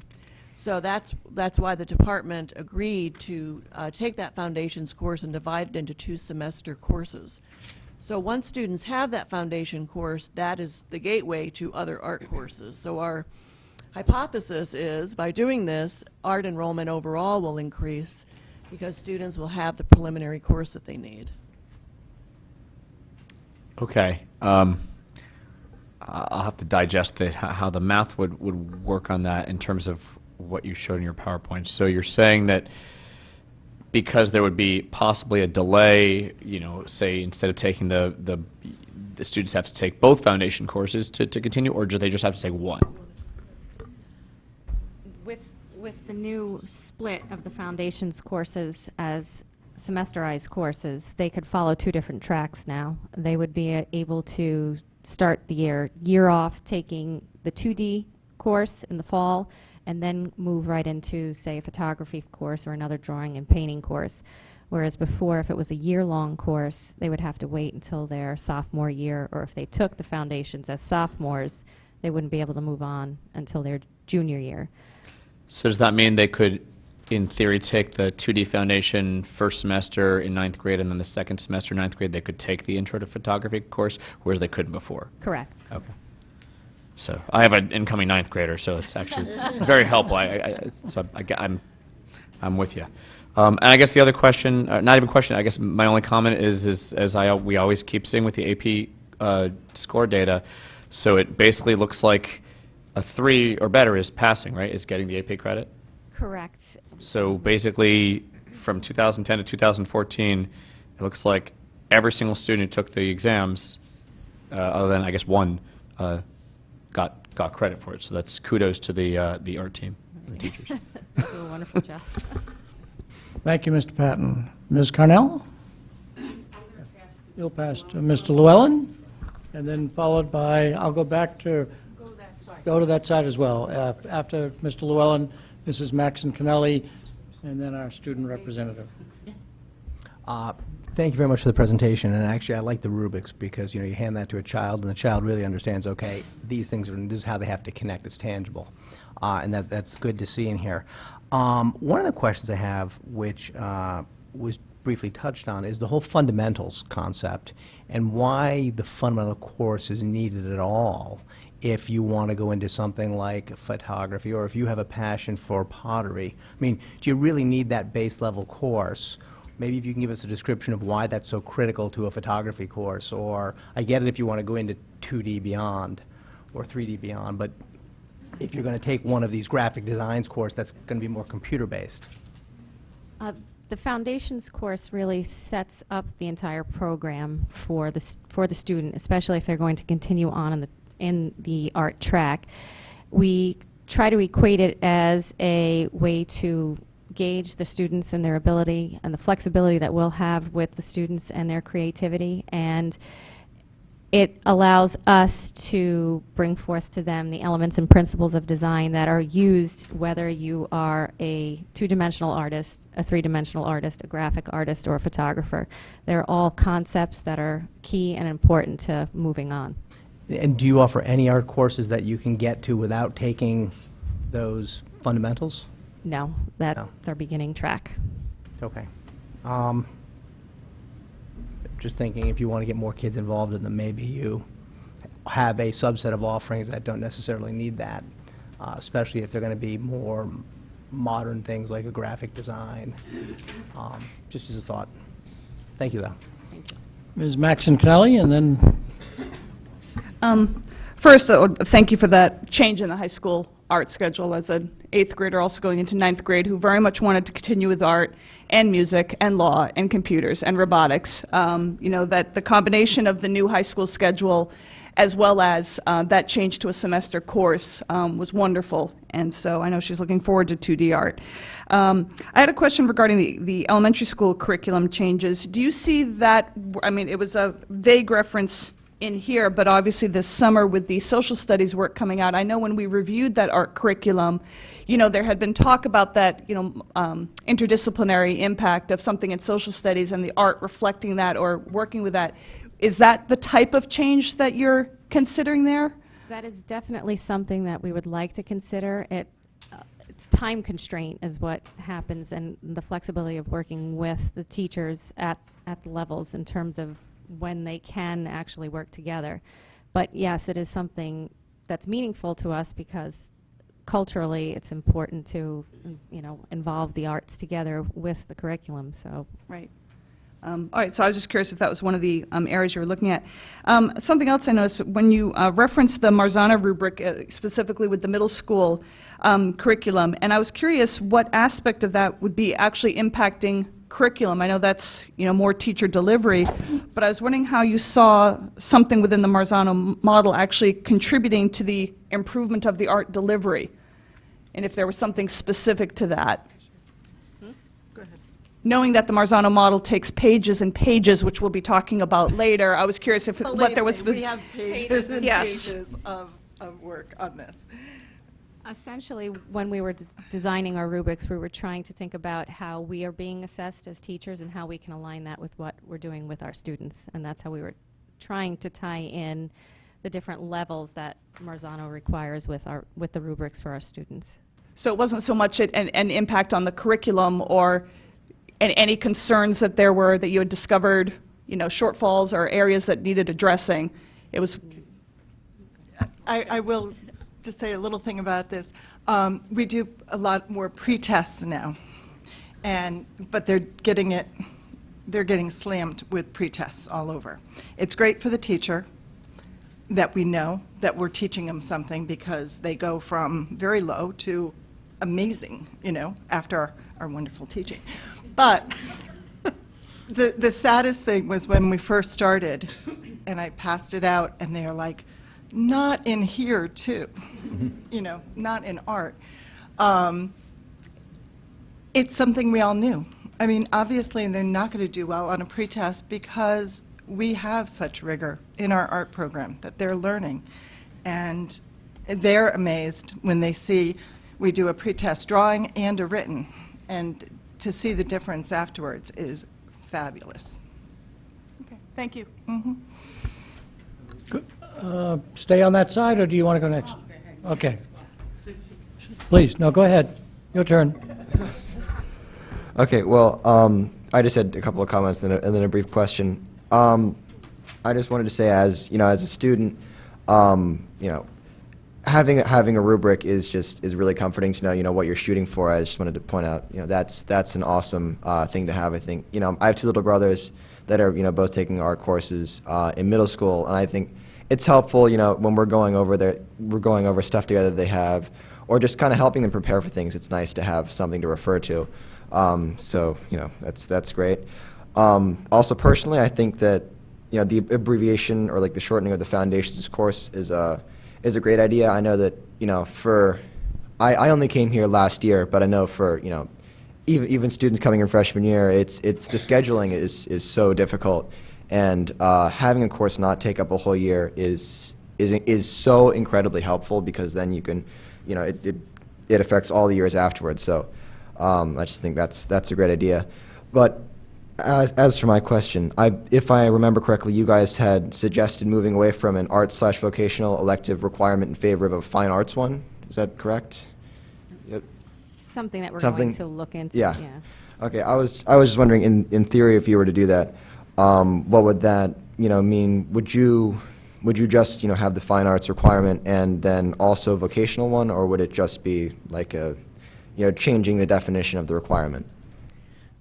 So that's why the department agreed to take that foundations course and divide it into 2-semester courses. So once students have that foundation course, that is the gateway to other art courses. So our hypothesis is, by doing this, art enrollment overall will increase because students will have the preliminary course that they need. Okay. I'll have to digest how the math would work on that in terms of what you showed in your PowerPoint. So you're saying that because there would be possibly a delay, you know, say instead of taking the students have to take both foundation courses to continue, or do they just have to take one? With the new split of the foundations courses as semesterized courses, they could follow 2 different tracks now. They would be able to start the year off taking the 2D course in the fall and then move right into, say, a photography course or another drawing and painting course. Whereas before, if it was a year-long course, they would have to wait until their sophomore year, or if they took the foundations as sophomores, they wouldn't be able to move on until their junior year. So does that mean they could, in theory, take the 2D foundation first semester in 9th grade, and then the second semester, 9th grade, they could take the intro to photography course, whereas they couldn't before? Correct. Okay. So I have an incoming 9th grader, so it's very helpful. I'm with you. And I guess the other question, not even question, I guess my only comment is as we always keep seeing with the AP score data, so it basically looks like a 3 or better is passing, right? Is getting the AP credit? Correct. So basically, from 2010 to 2014, it looks like every single student who took the exams, other than I guess one, got credit for it. So that's kudos to the art team and the teachers. They do a wonderful job. Thank you, Mr. Patton. Ms. Carnell? You'll pass to Mr. Llewellyn, and then followed by, I'll go back to, go to that side as well. After Mr. Llewellyn, Mrs. Maxon Kennelly, and then our student representative. Thank you very much for the presentation, and actually I like the rubrics because, you know, you hand that to a child and the child really understands, okay, these things are, this is how they have to connect, it's tangible, and that's good to see in here. One of the questions I have, which was briefly touched on, is the whole fundamentals concept and why the fundamental course is needed at all if you want to go into something like photography or if you have a passion for pottery. I mean, do you really need that base level course? Maybe if you can give us a description of why that's so critical to a photography course, or I get it if you want to go into 2D beyond or 3D beyond, but if you're going to take one of these graphic designs course, that's going to be more computer based. The foundations course really sets up the entire program for the student, especially if they're going to continue on in the art track. We try to equate it as a way to gauge the students and their ability and the flexibility that we'll have with the students and their creativity, and it allows us to bring forth to them the elements and principles of design that are used whether you are a 2-dimensional artist, a 3-dimensional artist, a graphic artist, or a photographer. They're all concepts that are key and important to moving on. And do you offer any art courses that you can get to without taking those fundamentals? No, that's our beginning track. Okay. Just thinking if you want to get more kids involved in them, maybe you have a subset of offerings that don't necessarily need that, especially if they're going to be more modern things like a graphic design. Just as a thought. Thank you, though. Thank you. Ms. Maxon Kennelly, and then First, thank you for that change in the high school art schedule as an 8th grader also going into 9th grade who very much wanted to continue with art and music and law and computers and robotics. You know, that the combination of the new high school schedule as well as that change to a semester course was wonderful. And so I know she's looking forward to 2D art. I had a question regarding the elementary school curriculum changes. Do you see that, I mean, it was a vague reference in here, but obviously this summer with the social studies work coming out, I know when we reviewed that art curriculum, you know, there had been talk about that, you know, interdisciplinary impact of something in social studies and the art reflecting that or working with that. Is that the type of change that you're considering there? That is definitely something that we would like to consider. it's time constraint is what happens, and the flexibility of working with the teachers at the levels in terms of when they can actually work together. But yes, it is something that's meaningful to us because culturally it's important to, involve the arts together with the curriculum. So Right. All right, so I was just curious if that was one of the areas you were looking at. Something else I noticed, when you referenced the Marzano Rubric, specifically with the middle school curriculum, and I was curious what aspect of that would be actually impacting curriculum. I know that's, more teacher delivery, but I was wondering how you saw something within the Marzano model actually contributing to the improvement of the art delivery, and if there was something specific to that. Knowing that the Marzano model takes pages and pages, which we'll be talking about later, I was curious if what there was. We have pages and Yes. pages of work on this. essentially, when we were designing our rubrics, we were trying to think about how we are being assessed as teachers and how we can align that with what we're doing with our students. And that's how we were trying to tie in the different levels that Marzano requires with the rubrics for our students. So it wasn't so much an impact on the curriculum or any concerns that there were that you had discovered, shortfalls or areas that needed addressing. It was. I will just say a little thing about this. We do a lot more pre-tests now, but they're getting slammed with pre-tests all over. It's great for the teacher that we know that we're teaching them something because they go from very low to amazing, after our wonderful teaching. But the saddest thing was when we first started, and I passed it out, and they're like, not in here, too, not in art. It's something we all knew. I mean, obviously, they're not going to do well on a pretest because we have such rigor in our art program that they're learning. And they're amazed when they see we do a pretest drawing and a written. And to see the difference afterwards is fabulous. Okay, thank you. Stay on that side, or do you want to go next? Okay. Please, no, go ahead. Your turn. Okay, well, I just had a couple of comments and then a brief question. I just wanted to say, as a student, having a rubric is really comforting to know what you're shooting for. I just wanted to point out that's an awesome thing to have. I think I have two little brothers that are both taking art courses in middle school, and I think it's helpful when we're going over stuff together that they have, or just kind of helping them prepare for things. It's nice to have something to refer to. So that's great. Also, personally, I think that the abbreviation or like the shortening of the foundations course is a great idea. I know that I only came here last year, but I know for even students coming in freshman year, it's the scheduling is so difficult, and having a course not take up a whole year is so incredibly helpful, because then you can it affects all the years afterwards. So I just think that's a great idea. But as for my question, if I remember correctly, you guys had suggested moving away from an art/vocational elective requirement in favor of a fine arts one. Is that correct? Yep. Something that we're going to look into. Yeah. Okay. I was just wondering, in theory, if you were to do that, what would that mean? Would you just have the fine arts requirement and then also vocational one, or would it just be like changing the definition of the requirement?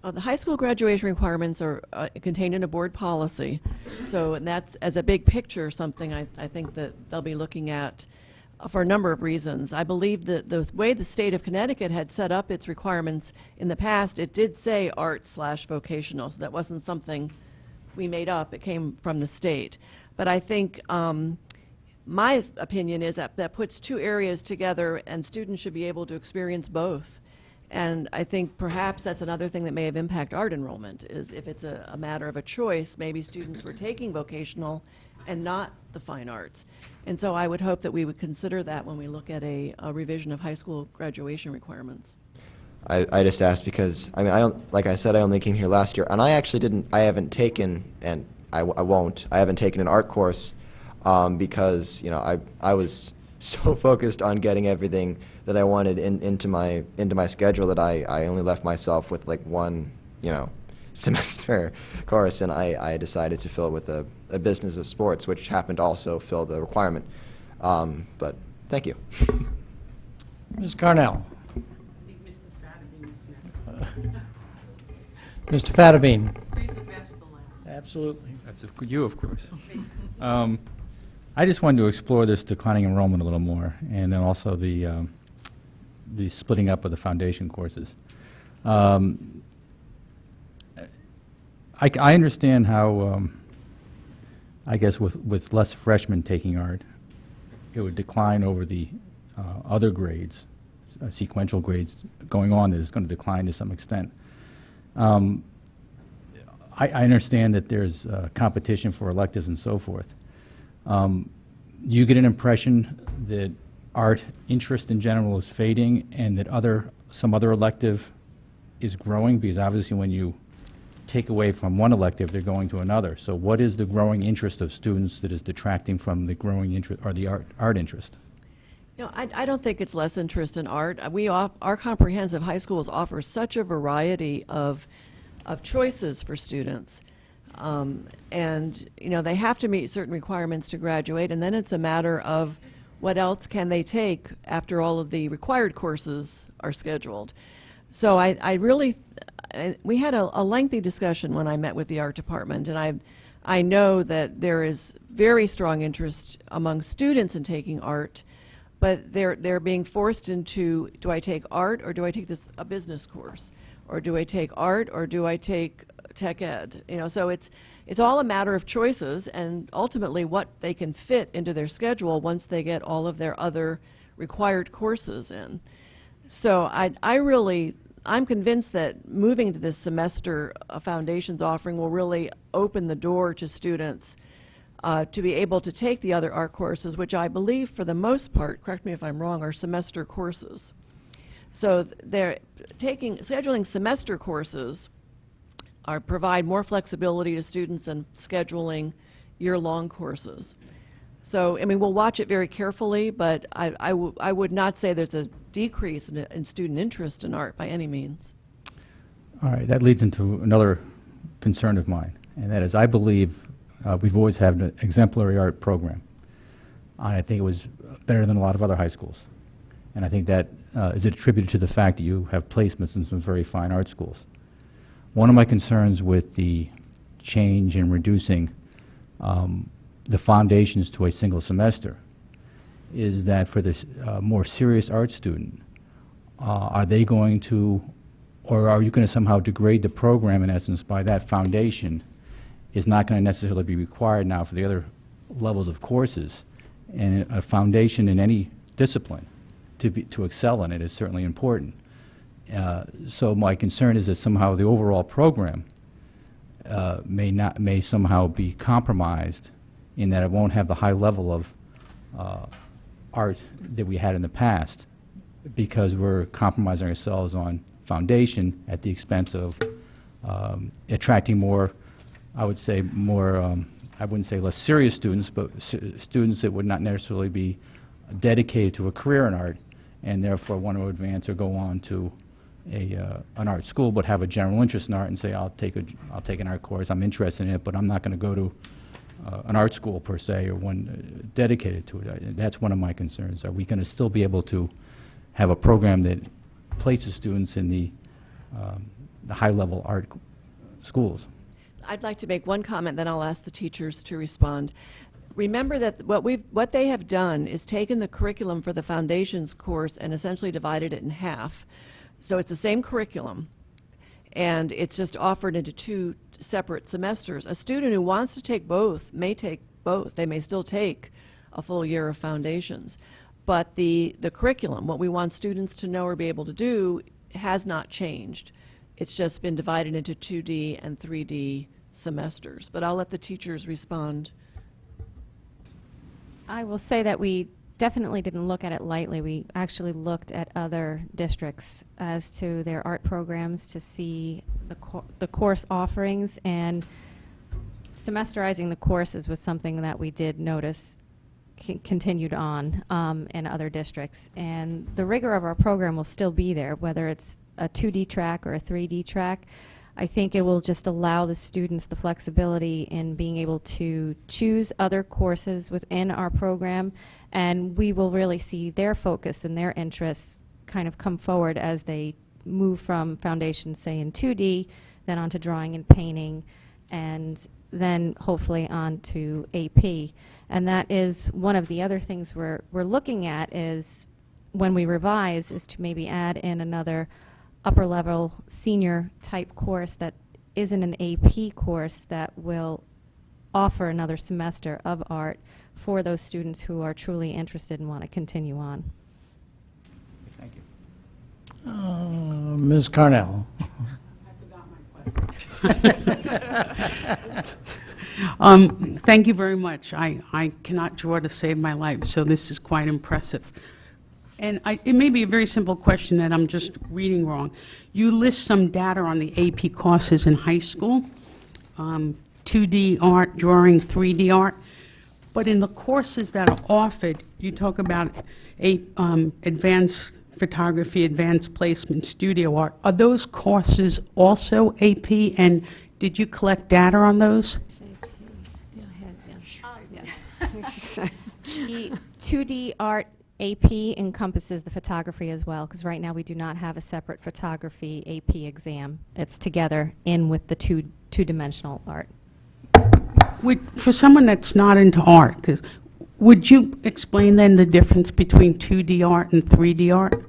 The high school graduation requirements are contained in a board policy, so that's, as a big picture, something I think that they'll be looking at for a number of reasons. I believe that the way the state of Connecticut had set up its requirements in the past, it did say art/vocational, so that wasn't something we made up. It came from the state. But I think my opinion is that puts two areas together, and students should be able to experience both. And I think perhaps that's another thing that may have impacted art enrollment, is if it's a matter of a choice, maybe students were taking vocational and not the fine arts. And so I would hope that we would consider that when we look at a revision of high school graduation requirements. I just asked because, like I said, I only came here last year, and I haven't taken, and I won't, I haven't taken an art course because, I was so focused on getting everything that I wanted into my schedule that I only left myself with like one, semester course, and I decided to fill it with a business of sports, which happened to also fill the requirement. But thank you. Ms. Carnell. Mr. Fattabine. Absolutely. That's you, of course. I just wanted to explore this declining enrollment a little more, and then also the splitting up of the foundation courses. I understand how, I guess, with less freshmen taking art, it would decline over the other grades, sequential grades going on, that it's going to decline to some extent. I understand that there's competition for electives and so forth. Do you get an impression that art interest in general is fading and that some other elective is growing? Because obviously when you take away from one elective, they're going to another. So what is the growing interest of students that is detracting from the growing interest, or the art interest? I don't think it's less interest in art. Our comprehensive high schools offer such a variety of choices for students. And, they have to meet certain requirements to graduate, and then it's a matter of what else can they take after all of the required courses are scheduled. So we had a lengthy discussion when I met with the art department, and I know that there is very strong interest among students in taking art, but they're being forced into, do I take art or do I take a business course? Or do I take art or do I take tech ed? So it's all a matter of choices and ultimately what they can fit into their schedule once they get all of their other required courses in. So I'm convinced that moving to this semester foundations offering will really open the door to students to be able to take the other art courses, which I believe for the most part, correct me if I'm wrong, are semester courses. So they're scheduling semester courses provide more flexibility to students in scheduling year-long courses. So, we'll watch it very carefully, but I would not say there's a decrease in student interest in art by any means. All right, that leads into another concern of mine, and that is I believe we've always had an exemplary art program. I think it was better than a lot of other high schools. And I think that is attributed to the fact that you have placements in some very fine art schools. One of my concerns with the change in reducing the foundations to a single semester is that for this more serious art student, are they going to, or are you going to somehow degrade the program in essence by that foundation is not going to necessarily be required now for the other levels of courses? And a foundation in any discipline to excel in it is certainly important. So my concern is that somehow the overall program may somehow be compromised in that it won't have the high level of art that we had in the past because we're compromising ourselves on foundation at the expense of attracting more, I would say more, I wouldn't say less serious students, but students that would not necessarily be dedicated to a career in art and therefore want to advance or go on to an art school but have a general interest in art and say, I'll take an art course, I'm interested in it, but I'm not going to go to an art school per se or one dedicated to it. That's one of my concerns. Are we going to still be able to have a program that places students in the high-level art schools? I'd like to make one comment, then I'll ask the teachers to respond. Remember that what they have done is taken the curriculum for the foundations course and essentially divided it in half. So it's the same curriculum, and it's just offered into two separate semesters. A student who wants to take both may take both. They may still take a full year of foundations. But the curriculum, what we want students to know or be able to do, has not changed. It's just been divided into 2D and 3D semesters. But I'll let the teachers respond. I will say that we definitely didn't look at it lightly. We actually looked at other districts as to their art programs to see the course offerings, and semesterizing the courses was something that we did notice continued on in other districts. And the rigor of our program will still be there, whether it's a 2D track or a 3D track. I think it will just allow the students the flexibility in being able to choose other courses within our program, and we will really see their focus and their interests kind of come forward as they move from foundations, say, in 2D, then on to drawing and painting, and then hopefully on to AP. And that is one of the other things we're looking at is when we revise is to maybe add in another upper level senior type course that isn't an AP course that will offer another semester of art for those students who are truly interested and want to continue on. Thank you. Ms. Carnell. Thank you very much. I cannot draw to save my life, so this is quite impressive. And it may be a very simple question that I'm just reading wrong. You list some data on the AP courses in high school, 2D art, drawing, 3D art. But in the courses that are offered, you talk about advanced photography, advanced placement, studio art. Are those courses also AP, and did you collect data on those? Yes. The 2D art AP encompasses the photography as well, because right now we do not have a separate photography AP exam. It's together in with the two-dimensional art. For someone that's not into art, would you explain then the difference between 2D art and 3D art?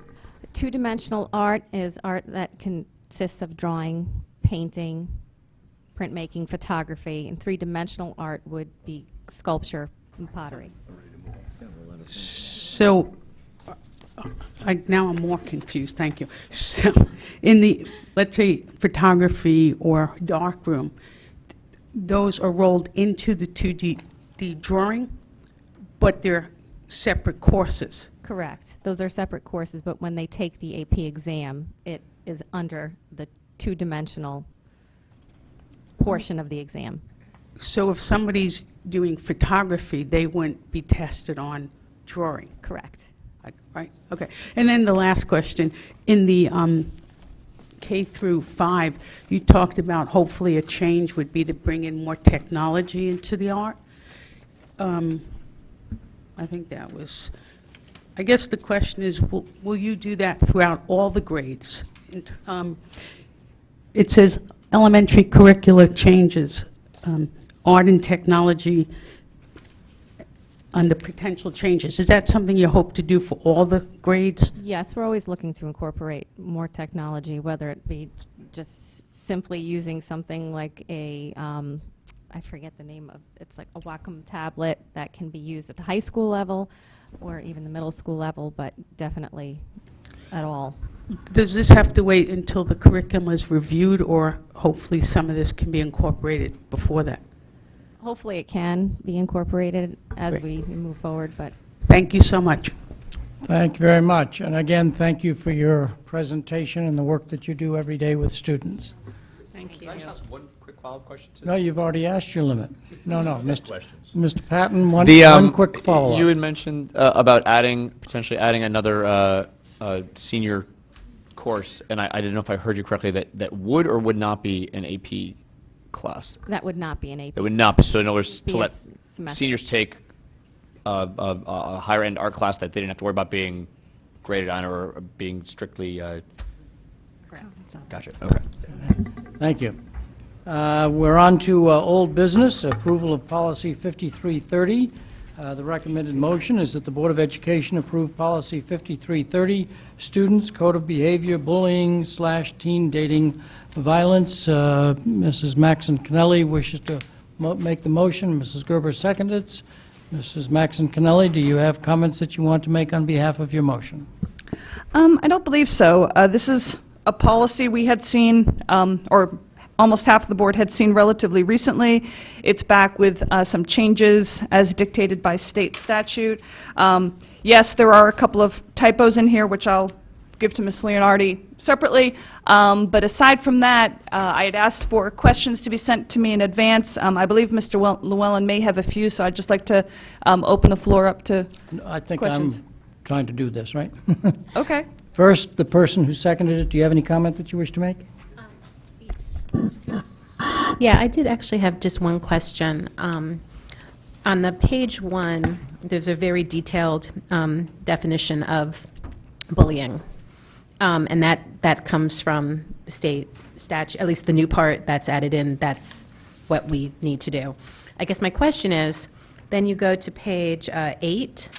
Two-dimensional art is art that consists of drawing, painting, printmaking, photography, and three-dimensional art would be sculpture and pottery. So, now I'm more confused, thank you. So, in the, let's say, photography or darkroom, those are rolled into the 2D drawing, but they're separate courses. Correct. Those are separate courses, but when they take the AP exam, it is under the two-dimensional portion of the exam. So if somebody's doing photography, they wouldn't be tested on drawing? Correct. Right, okay. And then the last question, in the K through 5, you talked about hopefully a change would be to bring in more technology into the art. I think that was, I guess the question is, will you do that throughout all the grades? It says elementary curricular changes, art and technology under potential changes. Is that something you hope to do for all the grades? Yes, we're always looking to incorporate more technology, whether it be just simply using something like a, I forget the name of, it's like a Wacom tablet that can be used at the high school level or even the middle school level, but definitely at all. Does this have to wait until the curriculum is reviewed, or hopefully some of this can be incorporated before that? Hopefully it can be incorporated as we move forward, but. Thank you so much. Thank you very much. And again, thank you for your presentation and the work that you do every day with students. Thank you. Can I just ask one quick follow-up question? No, you've already asked your limit. No, Mr. Questions. Mr. Patton, one quick follow-up. You had mentioned about potentially adding another senior course, and I didn't know if I heard you correctly, that would or would not be an AP class. That would not be an AP. It would not be. So in other words, to Be a let semester. seniors take a higher-end art class that they didn't have to worry about being graded on or being strictly. Correct. Gotcha. Okay. Thank you. We're on to old business, approval of policy 5330. The recommended motion is that the Board of Education approve policy 5330, students, code of behavior, bullying / teen dating violence. Mrs. Maxon Kennelly wishes to make the motion. Mrs. Gerber seconded. Mrs. Maxon Kennelly, do you have comments that you want to make on behalf of your motion? I don't believe so. This is a policy we had seen, or almost half of the board had seen relatively recently. It's back with some changes as dictated by state statute. Yes, there are a couple of typos in here, which I'll give to Ms. Leonardi separately. But aside from that, I had asked for questions to be sent to me in advance. I believe Mr. Llewellyn may have a few, so I'd just like to open the floor up to I think questions. I'm trying to do this, right? Okay. First, the person who seconded it, do you have any comment that you wish to make? Yeah, I did actually have just one question. On the page 1, there's a very detailed definition of bullying, and that comes from state statute, at least the new part that's added in, that's what we need to do. I guess my question is, then you go to page 8,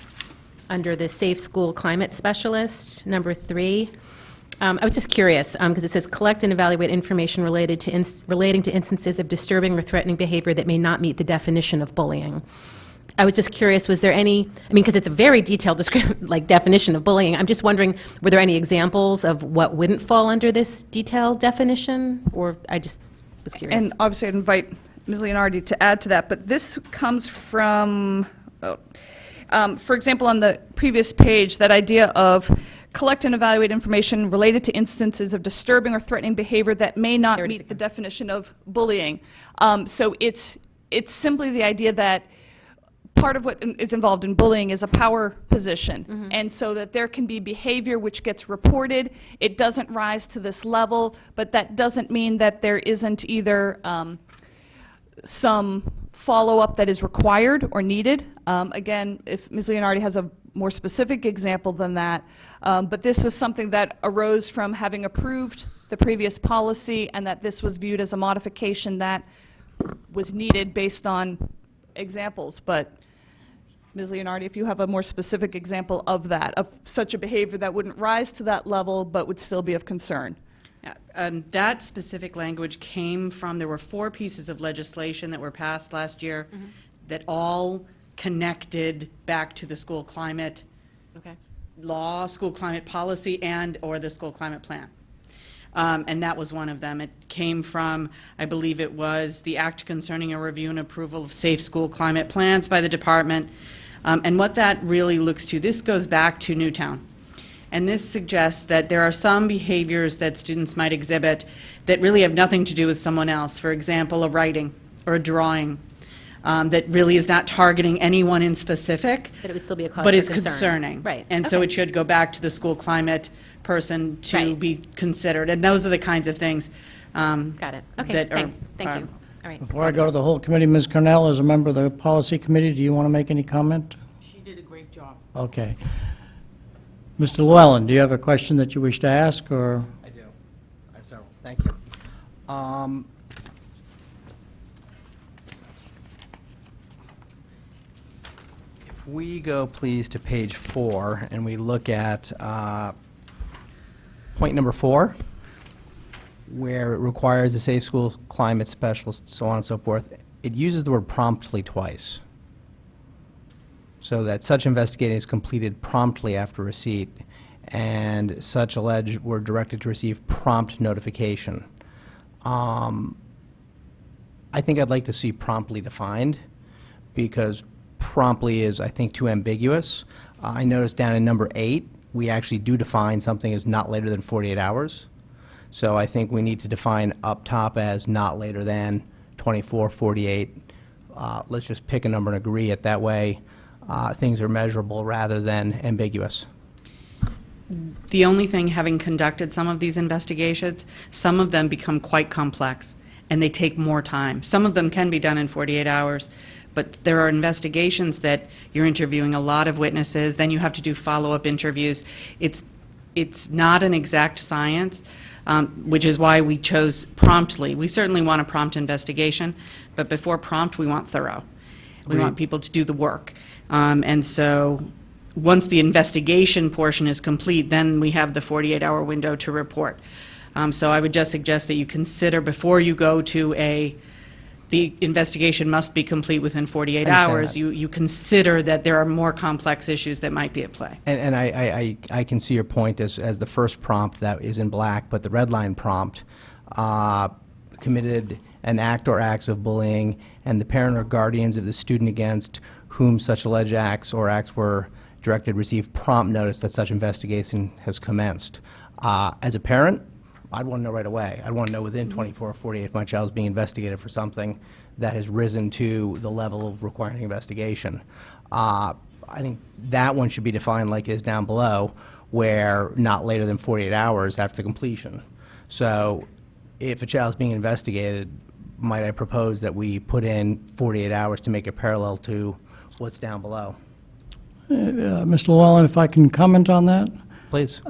under the Safe School Climate Specialist, number 3. I was just curious, because it says collect and evaluate information relating to instances of disturbing or threatening behavior that may not meet the definition of bullying. I was just curious, was there any, because it's a very detailed definition of bullying, I'm just wondering, were there any examples of what wouldn't fall under this detailed definition? Or I just was curious. And obviously, I'd invite Ms. Leonardi to add to that, but this comes from, for example, on the previous page, that idea of collect and evaluate information related to instances of disturbing or threatening behavior that may not meet the definition of bullying. So it's simply the idea that part of what is involved in bullying is a power position, and so that there can be behavior which gets reported. It doesn't rise to this level, but that doesn't mean that there isn't either some follow-up that is required or needed. Again, if Ms. Leonardi has a more specific example than that, but this is something that arose from having approved the previous policy, and that this was viewed as a modification that was needed based on examples. But Ms. Leonardi, if you have a more specific example of that, of such a behavior that wouldn't rise to that level but would still be of concern. Yeah, that specific language came from, there were 4 pieces of legislation that were passed last year that all connected back to the school climate law, school climate policy, and or the school climate plan. And that was one of them. It came from, I believe it was the Act Concerning a Review and Approval of Safe School Climate Plans by the department. And what that really looks to, this goes back to Newtown. And this suggests that there are some behaviors that students might exhibit that really have nothing to do with someone else. For example, a writing or a drawing that really is not targeting anyone in specific, But it would still be a cause but for is concern. concerning. Right. And so Okay. it should go back to the school climate person to be considered. And those are the kinds of things Got it. Okay, that thank are you. All right. Before I go to the whole committee, Ms. Cornell, as a member of the policy committee, do you want to make any comment? She did a great job. Okay. Mr. Llewellyn, do you have a question that you wish to ask, or? I do. I have several. Thank you. If we go, please, to page 4, and we look at point number 4, where it requires a safe school climate specialist, so on and so forth, it uses the word promptly twice. So that such investigating is completed promptly after receipt, and such alleged were directed to receive prompt notification. I think I'd like to see promptly defined, because promptly is, I think, too ambiguous. I noticed down in number 8, we actually do define something as not later than 48 hours. So I think we need to define up top as not later than 24, 48. Let's just pick a number and agree it. That way, things are measurable rather than ambiguous. The only thing, having conducted some of these investigations, some of them become quite complex, and they take more time. Some of them can be done in 48 hours, but there are investigations that you're interviewing a lot of witnesses, then you have to do follow-up interviews. It's not an exact science, which is why we chose promptly. We certainly want a prompt investigation, but before prompt, we want thorough. We want people to do the work. And so once the investigation portion is complete, then we have the 48-hour window to report. So I would just suggest that you consider, before you go to the investigation must be complete within 48 hours, you consider that there are more complex issues that might be at play. And I can see your point as the first prompt that is in black, but the red line prompt, committed an act or acts of bullying, and the parent or guardians of the student against whom such alleged acts or acts were directed receive prompt notice that such investigation has commenced. As a parent, I'd want to know right away. I'd want to know within 24 or 48 if my child's being investigated for something that has risen to the level of requiring investigation. I think that one should be defined like is down below, where not later than 48 hours after the completion. So if a child's being investigated, might I propose that we put in 48 hours to make it parallel to what's down below? Mr. Llewellyn, if I can comment on that? Please.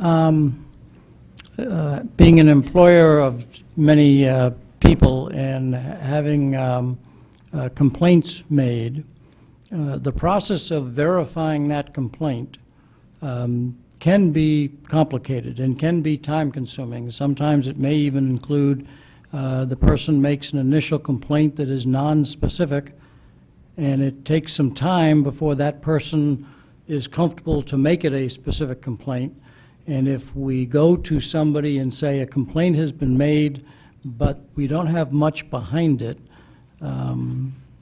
Being an employer of many people and having complaints made, the process of verifying that complaint can be complicated and can be time-consuming. Sometimes it may even include the person makes an initial complaint that is non-specific, and it takes some time before that person is comfortable to make it a specific complaint. And if we go to somebody and say a complaint has been made, but we don't have much behind it,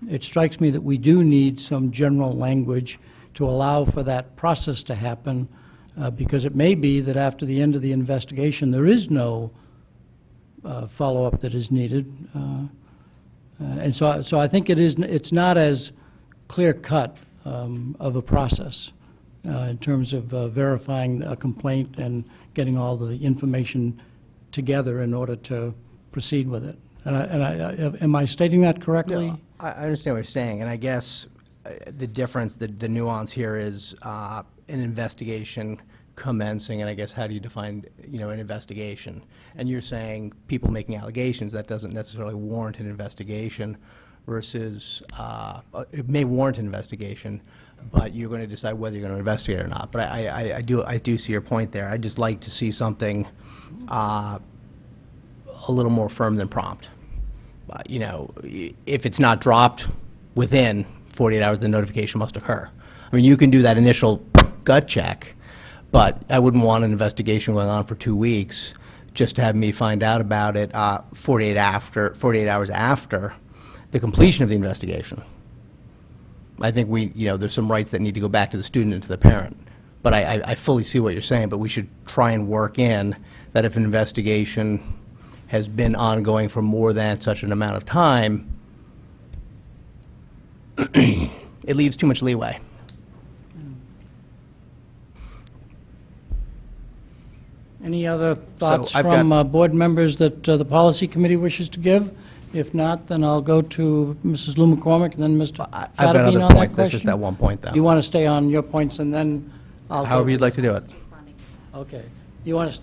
it strikes me that we do need some general language to allow for that process to happen, because it may be that after the end of the investigation, there is no follow-up that is needed. And so I think it's not as clear-cut of a process in terms of verifying a complaint and getting all the information together in order to proceed with it. Am I stating that correctly? No, I understand what you're saying, and I guess the difference, the nuance here is an investigation commencing, and I guess how do you define, an investigation? And you're saying people making allegations, that doesn't necessarily warrant an investigation versus, it may warrant an investigation, but you're going to decide whether you're going to investigate or not. But I do see your point there. I'd just like to see something a little more firm than prompt. If it's not dropped within 48 hours, the notification must occur. I mean, you can do that initial gut check, but I wouldn't want an investigation going on for 2 weeks just to have me find out about it 48 hours after the completion of the investigation. I think there's some rights that need to go back to the student and to the parent. But I fully see what you're saying, but we should try and work in that if an investigation has been ongoing for more than such an amount of time, it leaves too much leeway. Any other thoughts I've from board members that the policy committee wishes to give? If not, then I'll go to Mrs. Lou McCormick and then Mr. I've got Fattabine other on that points. question. That's just that one point, though. You want to stay on your points and then I'll go However to- you'd like to do it. Okay. You want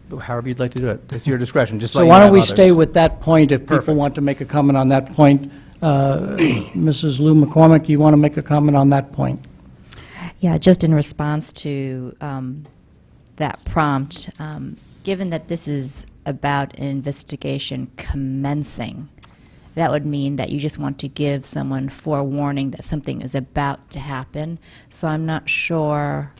to, However you'd like to do it. It's your discretion, just so like why you don't have we others. stay with that point if people Perfect. want to make a comment on that point? Mrs. Lou McCormick, you want to make a comment on that point? Yeah, just in response to that prompt, given that this is about an investigation commencing, that would mean that you just want to give someone forewarning that something is about to happen. So I'm not sure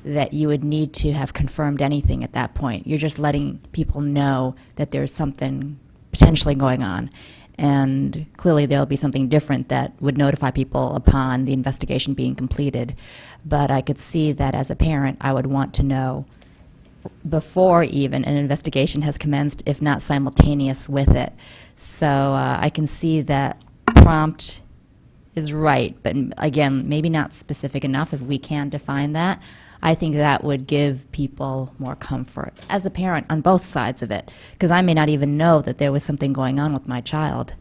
that you would need to have confirmed anything at that point. You're just letting people know that there's something potentially going on. And clearly there'll be something different that would notify people upon the investigation being completed. But I could see that as a parent, I would want to know before even an investigation has commenced, if not simultaneous with it. So I can see that prompt is right, but again, maybe not specific enough. If we can define that, I think that would give people more comfort as a parent on both sides of it, because I may not even know that there was something going on with my child.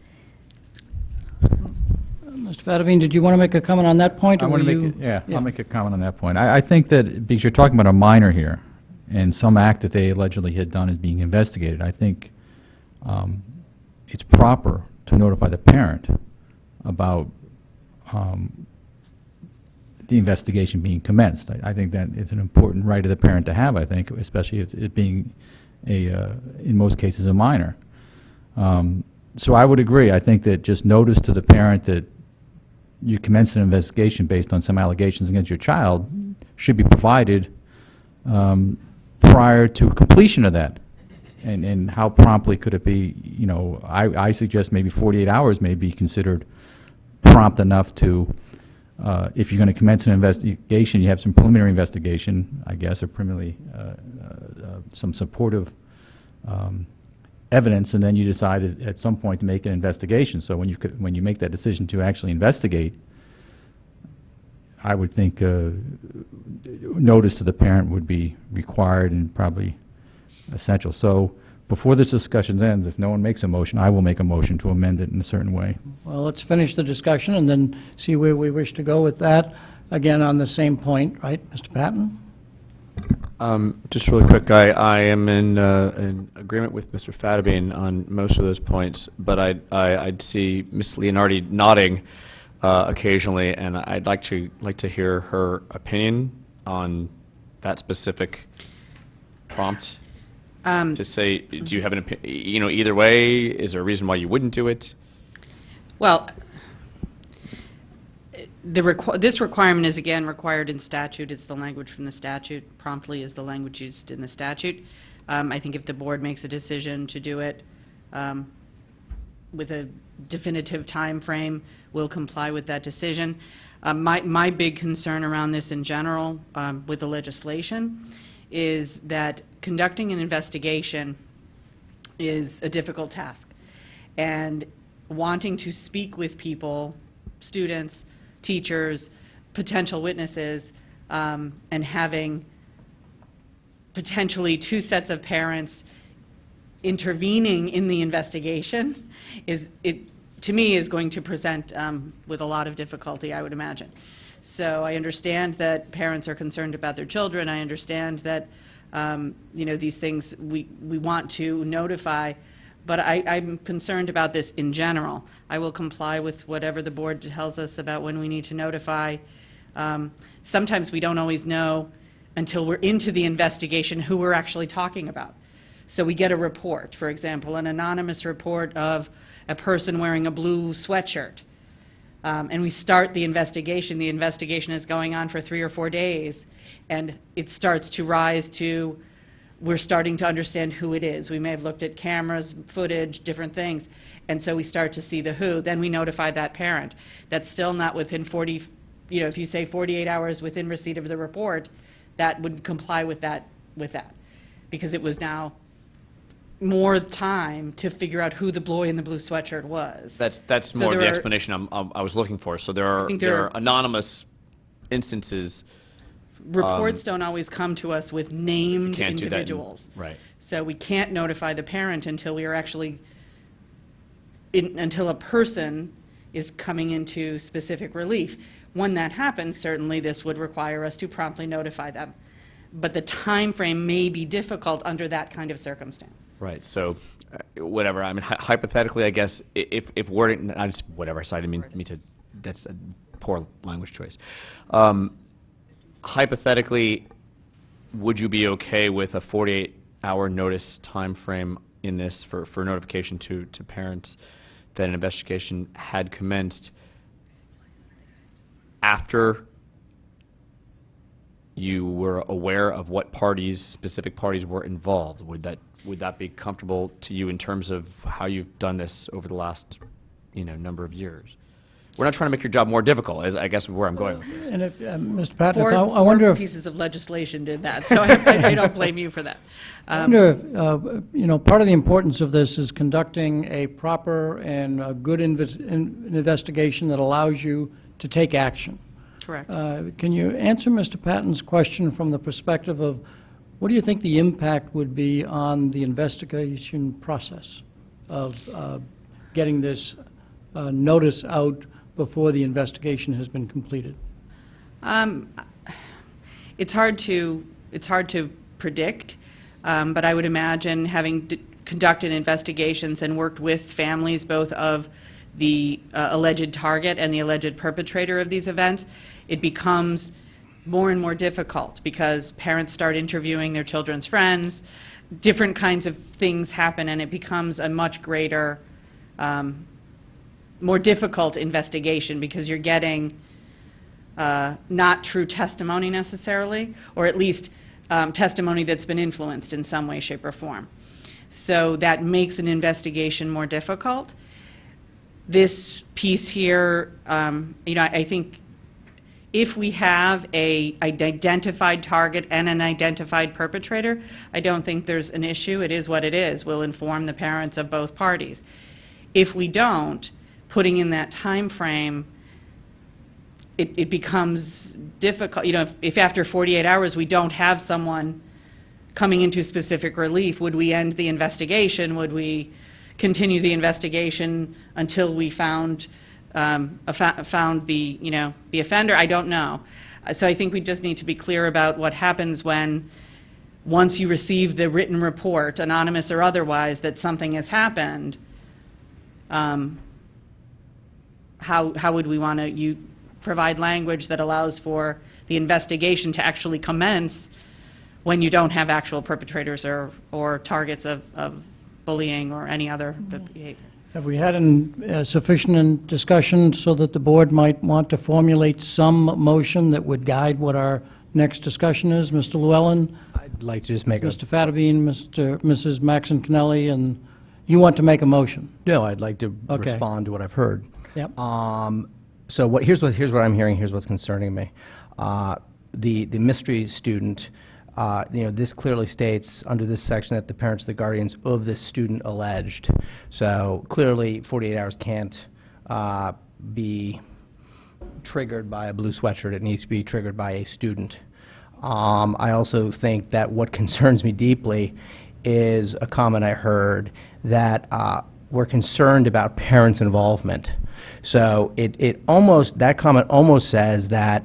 Mr. Fattabine, did you want to make a comment on that point? I or want were to you- make, I'll make a comment on that point. I think that because you're talking about a minor here, and some act that they allegedly had done is being investigated, I think it's proper to notify the parent about the investigation being commenced. I think that is an important right of the parent to have, I think, especially if it being in most cases, a minor. So I would agree. I think that just notice to the parent that you commenced an investigation based on some allegations against your child should be provided prior to completion of that. And how promptly could it be? You know, I suggest maybe 48 hours may be considered prompt enough to if you're going to commence an investigation, you have some preliminary investigation, I guess, or preliminary, some supportive evidence, and then you decide at some point to make an investigation. So when you make that decision to actually investigate, I would think notice to the parent would be required and probably essential. So before this discussion ends, if no one makes a motion, I will make a motion to amend it in a certain way. Well, let's finish the discussion and then see where we wish to go with that. Again, on the same point, right, Mr. Patton? Just really quick, I am in agreement with Mr. Fatabine on most of those points, but I'd see Ms. Leonardi nodding occasionally, and I'd like to hear her opinion on that specific prompt. To say, do you have an opinion? Either way, is there a reason why you wouldn't do it? Well, this requirement is, again, required in statute. It's the language from the statute. Promptly is the language used in the statute. I think if the board makes a decision to do it with a definitive time frame, we'll comply with that decision. My big concern around this in general with the legislation is that conducting an investigation is a difficult task. And wanting to speak with people, students, teachers, potential witnesses, and having potentially two sets of parents intervening in the investigation to me is going to present with a lot of difficulty, I would imagine. So I understand that parents are concerned about their children. I understand that these things we want to notify, but I'm concerned about this in general. I will comply with whatever the board tells us about when we need to notify. Sometimes we don't always know until we're into the investigation who we're actually talking about. So we get a report, for example, an anonymous report of a person wearing a blue sweatshirt. And we start the investigation. The investigation is going on for 3 or 4 days, and it starts to rise to, we're starting to understand who it is. We may have looked at cameras, footage, different things, and so we start to see the who. Then we notify that parent. That's still not within 40, if you say 48 hours within receipt of the report, that would comply with that, because it was now more time to figure out who the boy in the blue sweatshirt was. That's So more there the are- explanation I was looking for. So there think are there are- anonymous instances. Reports don't always come to us with named can't do that in- individuals. right. So we can't notify the parent until we are actually, until a person is coming into specific relief. When that happens, certainly this would require us to promptly notify them. But the time frame may be difficult under that kind of circumstance. Right. So, whatever. I mean, hypothetically, I guess if wording, I just whatever. So I didn't mean to. That's a poor language choice. Hypothetically, would you be okay with a 48-hour notice time frame in this for notification to parents that an investigation had commenced after you were aware of what specific parties were involved? Would that be comfortable to you in terms of how you've done this over the last, number of years? We're not trying to make your job more difficult, is I guess where I'm going with this. And if, Mr. Patton, Four I wonder if... pieces of legislation did that, so I don't blame you for that. I wonder if, part of the importance of this is conducting a proper and a good investigation that allows you to take action. Correct. Can you answer Mr. Patton's question from the perspective of what do you think the impact would be on the investigation process of getting this notice out before the investigation has been completed? It's hard to predict, but I would imagine having conducted investigations and worked with families both of the alleged target and the alleged perpetrator of these events, it becomes more and more difficult because parents start interviewing their children's friends, different kinds of things happen, and it becomes a much greater, more difficult investigation because you're getting not true testimony necessarily, or at least testimony that's been influenced in some way, shape, or form. So that makes an investigation more difficult. This piece here, I think If we have an identified target and an identified perpetrator, I don't think there's an issue. It is what it is. We'll inform the parents of both parties. If we don't, putting in that time frame, it becomes difficult. You know, if after 48 hours we don't have someone coming into specific relief, would we end the investigation? Would we continue the investigation until we found the, you know, the offender? I don't know. So I think we just need to be clear about what happens when, once you receive the written report, anonymous or otherwise, that something has happened. How would we want to provide language that allows for the investigation to actually commence when you don't have actual perpetrators or targets of bullying or any other behavior? Have we had sufficient discussion so that the board might want to formulate some motion that would guide what our next discussion is? Mr. Llewellyn? I'd like to just make Mr. Fattabine, Mrs. Maxon Cannelli, and you want to make a motion? No, I'd like to respond to what I've heard. Yep. So here's what I'm hearing. Here's what's concerning me. The mystery student. This clearly states under this section that the parents or the guardians of this student alleged. So clearly 48 hours can't be triggered by a blue sweatshirt. It needs to be triggered by a student. I also think that what concerns me deeply is a comment I heard that we're concerned about parents' involvement. So that comment almost says that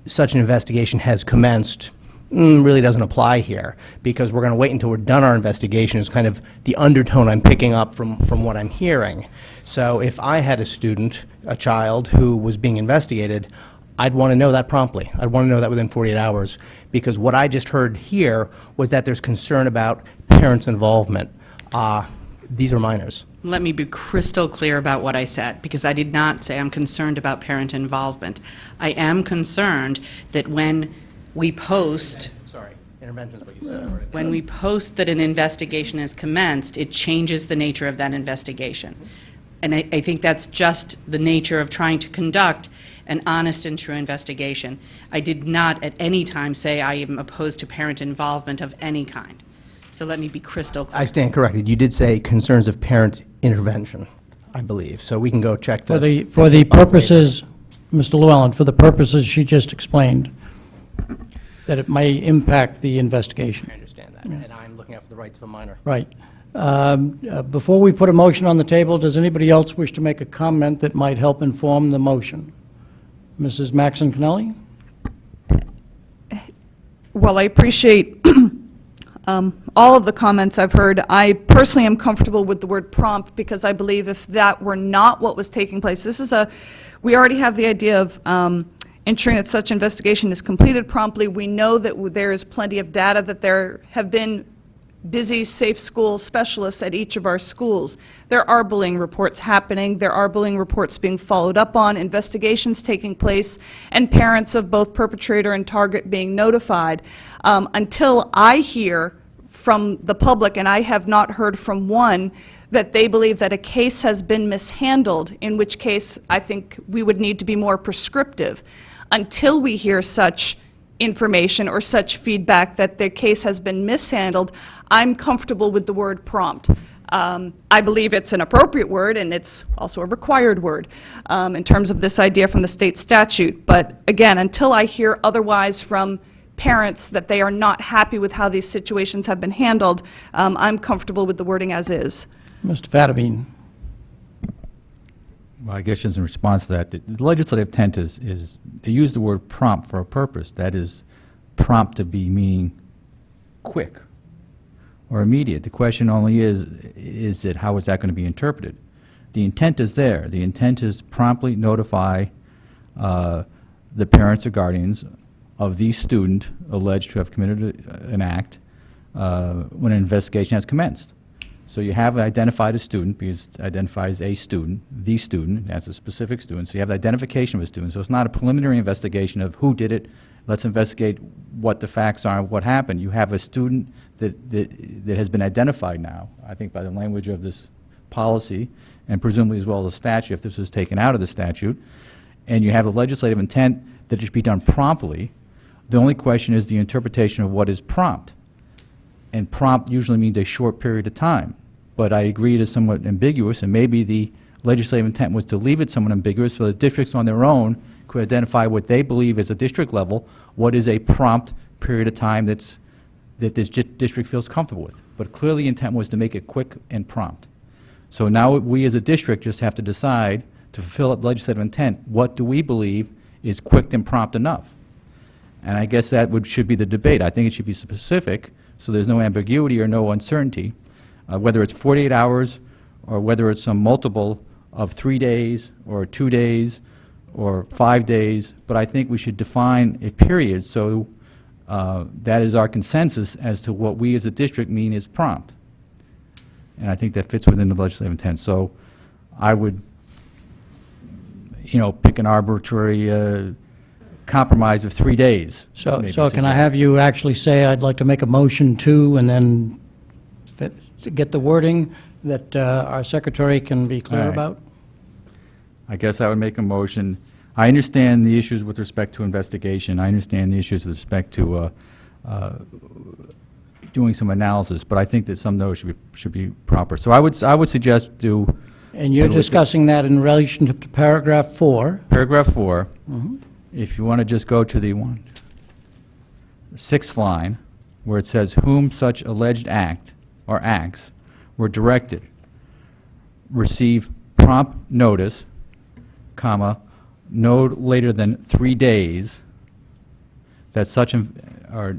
such an investigation has commenced really doesn't apply here, because we're going to wait until we're done our investigation is kind of the undertone I'm picking up from what I'm hearing. So if I had a child who was being investigated, I'd want to know that promptly. I'd want to know that within 48 hours, because what I just heard here was that there's concern about parents' involvement. These are minors. Let me be crystal clear about what I said, because I did not say I'm concerned about parent involvement. I am concerned that when we post... Intervention is what you said. When we post that an investigation has commenced, it changes the nature of that investigation. And I think that's just the nature of trying to conduct an honest and true investigation. I did not at any time say I am opposed to parent involvement of any kind. So let me be crystal clear. I stand corrected. You did say concerns of parent intervention, I believe. So we can go check the... For the purposes, Mr. Llewellyn, for the purposes she just explained, that it may impact the investigation. I understand that. And I'm looking out for the rights of a minor. Right. Before we put a motion on the table, does anybody else wish to make a comment that might help inform the motion? Mrs. Maxon Cannelli? Well, I appreciate all of the comments I've heard. I personally am comfortable with the word prompt, because I believe if that were not what was taking place, we already have the idea of ensuring that such investigation is completed promptly. We know that there is plenty of data that there have been busy safe school specialists at each of our schools. There are bullying reports happening. There are bullying reports being followed up on, investigations taking place, and parents of both perpetrator and target being notified. Until I hear from the public, and I have not heard from one, that they believe that a case has been mishandled, in which case I think we would need to be more prescriptive. Until we hear such information or such feedback that the case has been mishandled, I'm comfortable with the word prompt. I believe it's an appropriate word, and it's also a required word in terms of this idea from the state statute. But again, until I hear otherwise from parents that they are not happy with how these situations have been handled, I'm comfortable with the wording as is. Mr. Fattabine. Well, I guess just in response to that, the legislative intent is they use the word prompt for a purpose. That is, prompt to be meaning quick or immediate. The question only is that how is that going to be interpreted? The intent is there. The intent is promptly notify the parents or guardians of the student alleged to have committed an act when an investigation has commenced. So you have identified a student, because it identifies a student, the student, as a specific student. So you have the identification of a student. So it's not a preliminary investigation of who did it. Let's investigate what the facts are, what happened. You have a student that has been identified now, I think by the language of this policy, and presumably as well as the statute, if this was taken out of the statute. and you have a legislative intent that it should be done promptly. The only question is the interpretation of what is prompt. And prompt usually means a short period of time. But I agree it is somewhat ambiguous, and maybe the legislative intent was to leave it somewhat ambiguous so the districts on their own could identify what they believe as a district level, what is a prompt period of time that this district feels comfortable with. But clearly the intent was to make it quick and prompt. So now we as a district just have to decide, to fulfill that legislative intent, what do we believe is quick and prompt enough? And I guess that should be the debate. I think it should be specific, so there's no ambiguity or no uncertainty, whether it's 48 hours or whether it's some multiple of 3 days or 2 days or 5 days. But I think we should define a period so that is our consensus as to what we as a district mean is prompt. And I think that fits within the legislative intent. So I would, pick an arbitrary compromise of 3 days. So maybe can I suggest. have you actually say, I'd like to make a motion to, and then get the wording that our secretary can be clear All right. about? I guess I would make a motion. I understand the issues with respect to investigation. I understand the issues with respect to doing some analysis, but I think that some of those should be proper. So I would suggest to. And you're discussing that in relation to paragraph 4. Paragraph 4. Mhm. If you want to just go to the 6th line, where it says, whom such alleged act or acts were directed, receive prompt notice, comma, no later than 3 days, that such or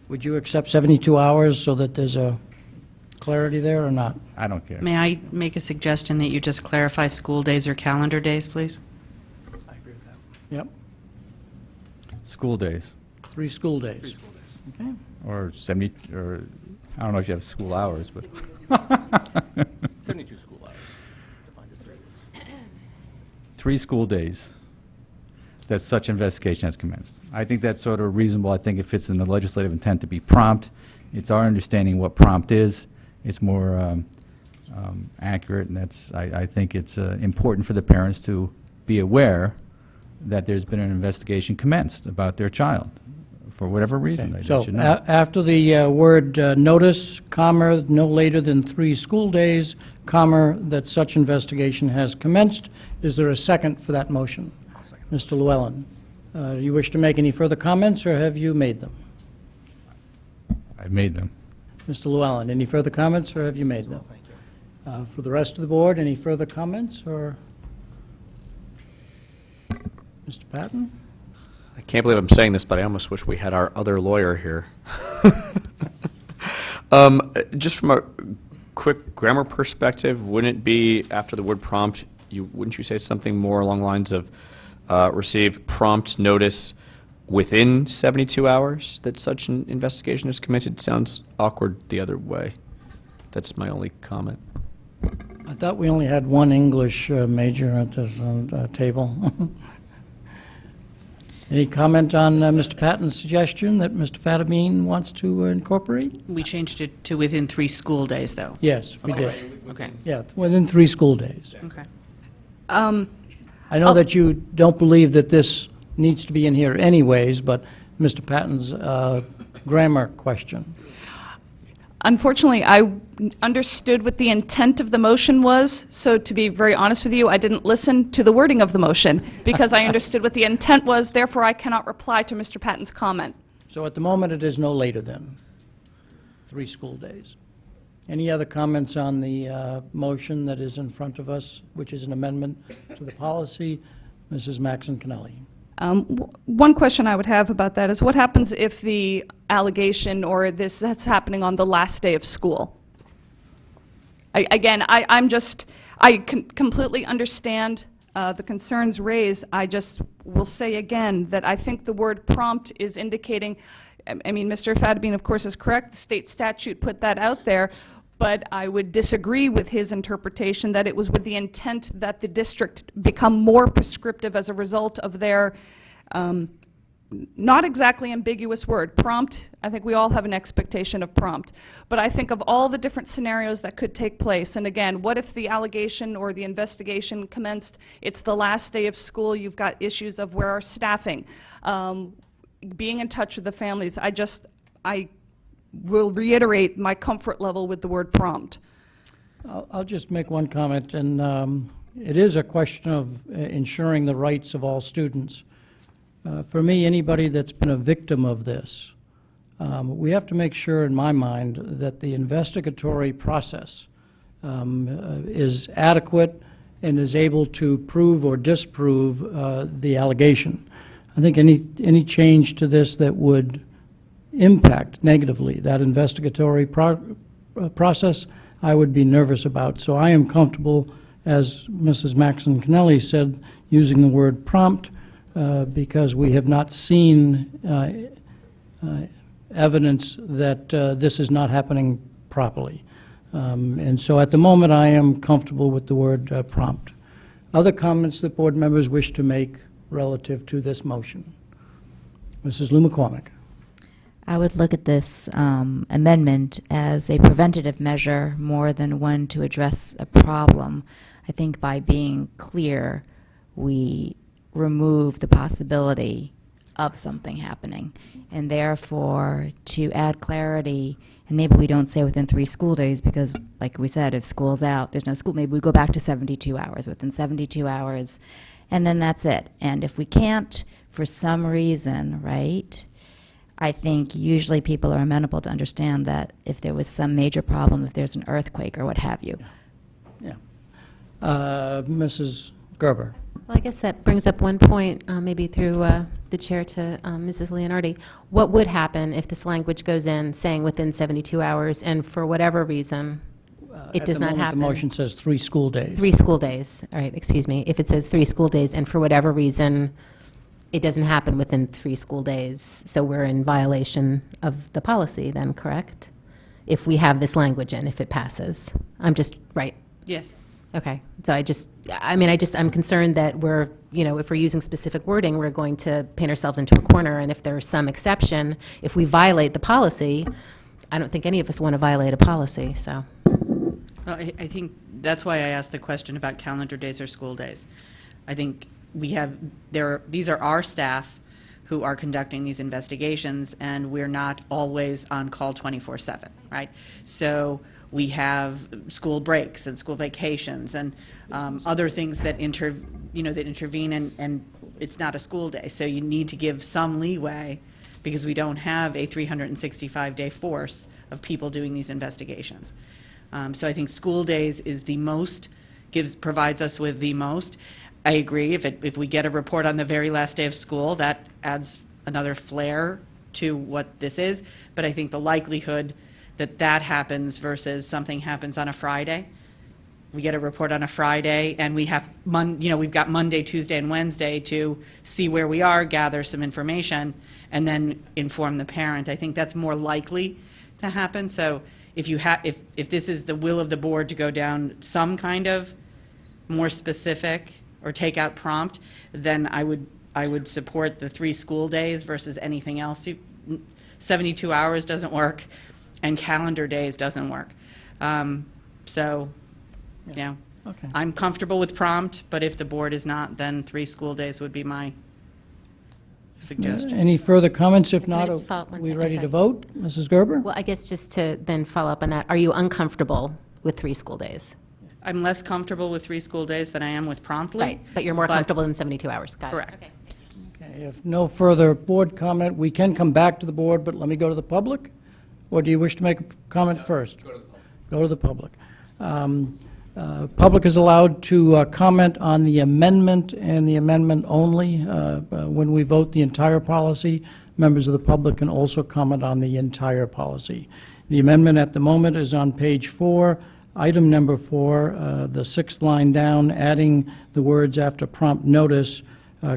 Would you accept 72 hours so that there's a clarity there or not? I don't care. May I make a suggestion that you just clarify school days or calendar days, please? Yep, School days, 3 school days. Okay. or 70, or I don't know if you have school hours, but 72 school hours, defined as 3 days. 3 school days that such investigation has commenced. I think that's sort of reasonable. I think it fits in the legislative intent to be prompt. It's our understanding what prompt is. It's more accurate, and I think it's important for the parents to be aware that there's been an investigation commenced about their child, for whatever reason. They So should know. after the word notice, comma, no later than 3 school days, comma, that such investigation has commenced. Is there a second for that motion? Mr. Llewellyn, do you wish to make any further comments, or have you made them? I've made them. Mr. Llewellyn, any further comments, or have you made them? For the rest of the board, any further comments, or? Mr. Patton? I can't believe I'm saying this, but I almost wish we had our other lawyer here. Just from a quick grammar perspective, wouldn't it be, after the word prompt, wouldn't you say something more along the lines of receive prompt notice within 72 hours that such an investigation is committed? Sounds awkward the other way. That's my only comment. I thought we only had one English major at this table. Any comment on Mr. Patton's suggestion that Mr. Fatabeen wants to incorporate? We changed it to within 3 school days, though. Yes, we did. Okay. Yeah, within 3 school days. Okay. I know that you don't believe that this needs to be in here anyways, but Mr. Patton's grammar question. Unfortunately, I understood what the intent of the motion was, so to be very honest with you, I didn't listen to the wording of the motion because I understood what the intent was, therefore I cannot reply to Mr. Patton's comment. So at the moment, it is no later than 3 school days. Any other comments on the motion that is in front of us, which is an amendment to the policy? Mrs. Maxon Kennelly. One question I would have about that is what happens if the allegation or that's happening on the last day of school? I completely understand the concerns raised. I just will say again that I think the word prompt is indicating, I mean, Mr. Fatabeen, of course, is correct. The state statute put that out there. But I would disagree with his interpretation that it was with the intent that the district become more prescriptive as a result of their not exactly ambiguous word. Prompt, I think we all have an expectation of prompt. But I think of all the different scenarios that could take place. And again, what if the allegation or the investigation commenced, it's the last day of school, you've got issues of where are staffing, being in touch with the families. I will reiterate my comfort level with the word prompt. I'll just make one comment, and it is a question of ensuring the rights of all students. For me, anybody that's been a victim of this, we have to make sure, in my mind, that the investigatory process is adequate and is able to prove or disprove the allegation. I think any change to this that would impact negatively that investigatory process, I would be nervous about. So I am comfortable, as Mrs. Maxon Kennelly said, using the word prompt, because we have not seen evidence that this is not happening properly. And so at the moment, I am comfortable with the word prompt. Other comments that board members wish to make relative to this motion? Mrs. Lou McCormick. I would look at this amendment as a preventative measure more than one to address a problem. I think by being clear, we remove the possibility of something happening. And therefore, to add clarity, and maybe we don't say within 3 school days, because like we said, if school's out, there's no school, maybe we go back to 72 hours, within 72 hours, and then that's it. And if we can't, for some reason, right, I think usually people are amenable to understand that if there was some major problem, if there's an earthquake or what have you. Yeah. Mrs. Gerber. Well, I guess that brings up one point, maybe through the chair to Mrs. Leonardi. What would happen if this language goes in saying within 72 hours and for whatever reason it does not happen? The motion says 3 school days. 3 school days. All right, excuse me. If it says 3 school days and for whatever reason it doesn't happen within 3 school days, so we're in violation of the policy then, correct? If we have this language in, if it passes. I'm just, right? Yes. Okay, so I'm concerned that we're, if we're using specific wording, we're going to paint ourselves into a corner, and if there's some exception, if we violate the policy, I don't think any of us want to violate a policy, so. Well, I think that's why I asked the question about calendar days or school days. I think these are our staff who are conducting these investigations, and we're not always on call 24/7, right? So we have school breaks and school vacations and other things that intervene, and it's not a school day. So you need to give some leeway because we don't have a 365-day force of people doing these investigations. So I think school days is the most, provides us with the most. I agree, if we get a report on the very last day of school, that adds another flair to what this is. But I think the likelihood that happens versus something happens on a Friday. We get a report on a Friday, and we have we've got Monday, Tuesday, and Wednesday to see where we are, gather some information, and then inform the parent. I think that's more likely to happen. So if this is the will of the board to go down some kind of more specific or take out prompt, then I would support the 3 school days versus anything else. 72 hours doesn't work, and calendar days doesn't work. Okay. I'm comfortable with prompt, but if the board is not, then 3 school days would be my suggestion. Any further comments? If Can I not, just follow up one are we second? ready I'm to sorry. vote? Mrs. Gerber? Well, I guess just to then follow up on that, are you uncomfortable with 3 school days? I'm less comfortable with 3 school days than I am with promptly. Right, but you're more comfortable than 72 hours. Got it. Correct. Okay. Okay, if no further board comment, we can come back to the board, but let me go to the public. Or do you wish to make a comment first? Go to the public. Public is allowed to comment on the amendment and the amendment only. When we vote the entire policy, members of the public can also comment on the entire policy. The amendment at the moment is on page 4, item number 4, the 6th line down, adding the words after prompt notice,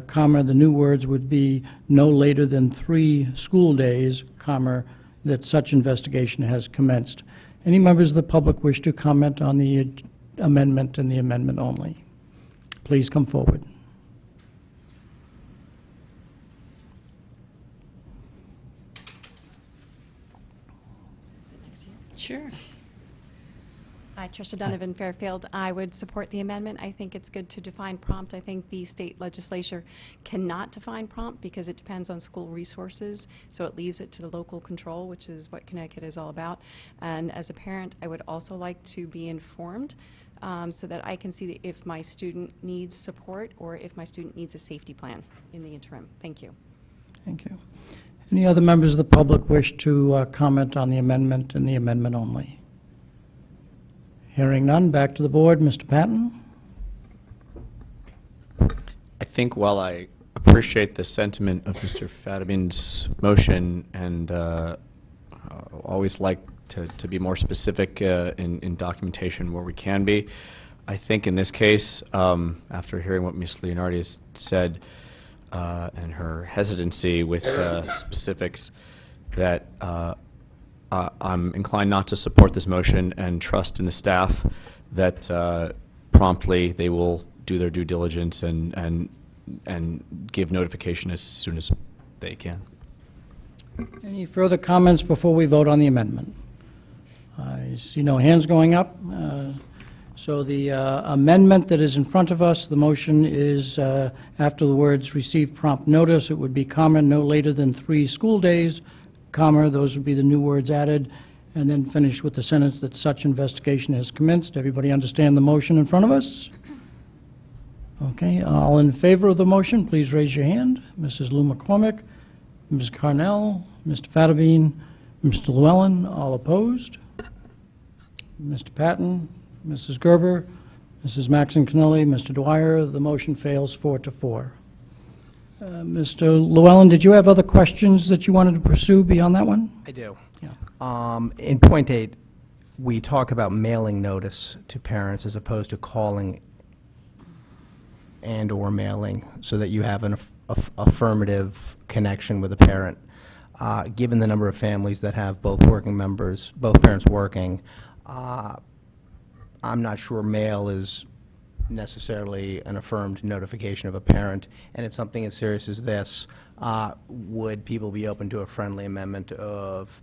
comma, the new words would be no later than 3 school days, comma, that such investigation has commenced. Any members of the public wish to comment on the amendment and the amendment only? Please come forward. Sure. Hi, Tricia Donovan, Fairfield. I would support the amendment. I think it's good to define prompt. I think the state legislature cannot define prompt because it depends on school resources, so it leaves it to the local control, which is what Connecticut is all about. And as a parent, I would also like to be informed so that I can see if my student needs support or if my student needs a safety plan in the interim. Thank you. Thank you. Any other members of the public wish to comment on the amendment and the amendment only? Hearing none, back to the board. Mr. Patton? I think while I appreciate the sentiment of Mr. Fadim's motion and always like to be more specific in documentation where we can be, I think in this case, after hearing what Ms. Leonardi has said and her hesitancy with specifics, that I'm inclined not to support this motion and trust in the staff that promptly they will do their due diligence and give notification as soon as they can. Any further comments before we vote on the amendment? I see no hands going up. So the amendment that is in front of us, the motion is after the words receive prompt notice, it would be comma no later than 3 school days, comma, those would be the new words added, and then finish with the sentence that such investigation has commenced. Everybody understand the motion in front of us? Okay, all in favor of the motion, please raise your hand. Mrs. Lou McCormick, Ms. Carnell, Mr. Fadabine, Mr. Llewellyn, all opposed? Mr. Patton, Mrs. Gerber, Mrs. Maxon Cannelli, Mr. Dwyer, the motion fails 4-4. Mr. Llewellyn, did you have other questions that you wanted to pursue beyond that one? I do. Yeah. In point 8, we talk about mailing notice to parents as opposed to calling and/or mailing, so that you have an affirmative connection with a parent. Given the number of families that have both working members, both parents working, I'm not sure mail is necessarily an affirmed notification of a parent, and it's something as serious as this. Would people be open to a friendly amendment of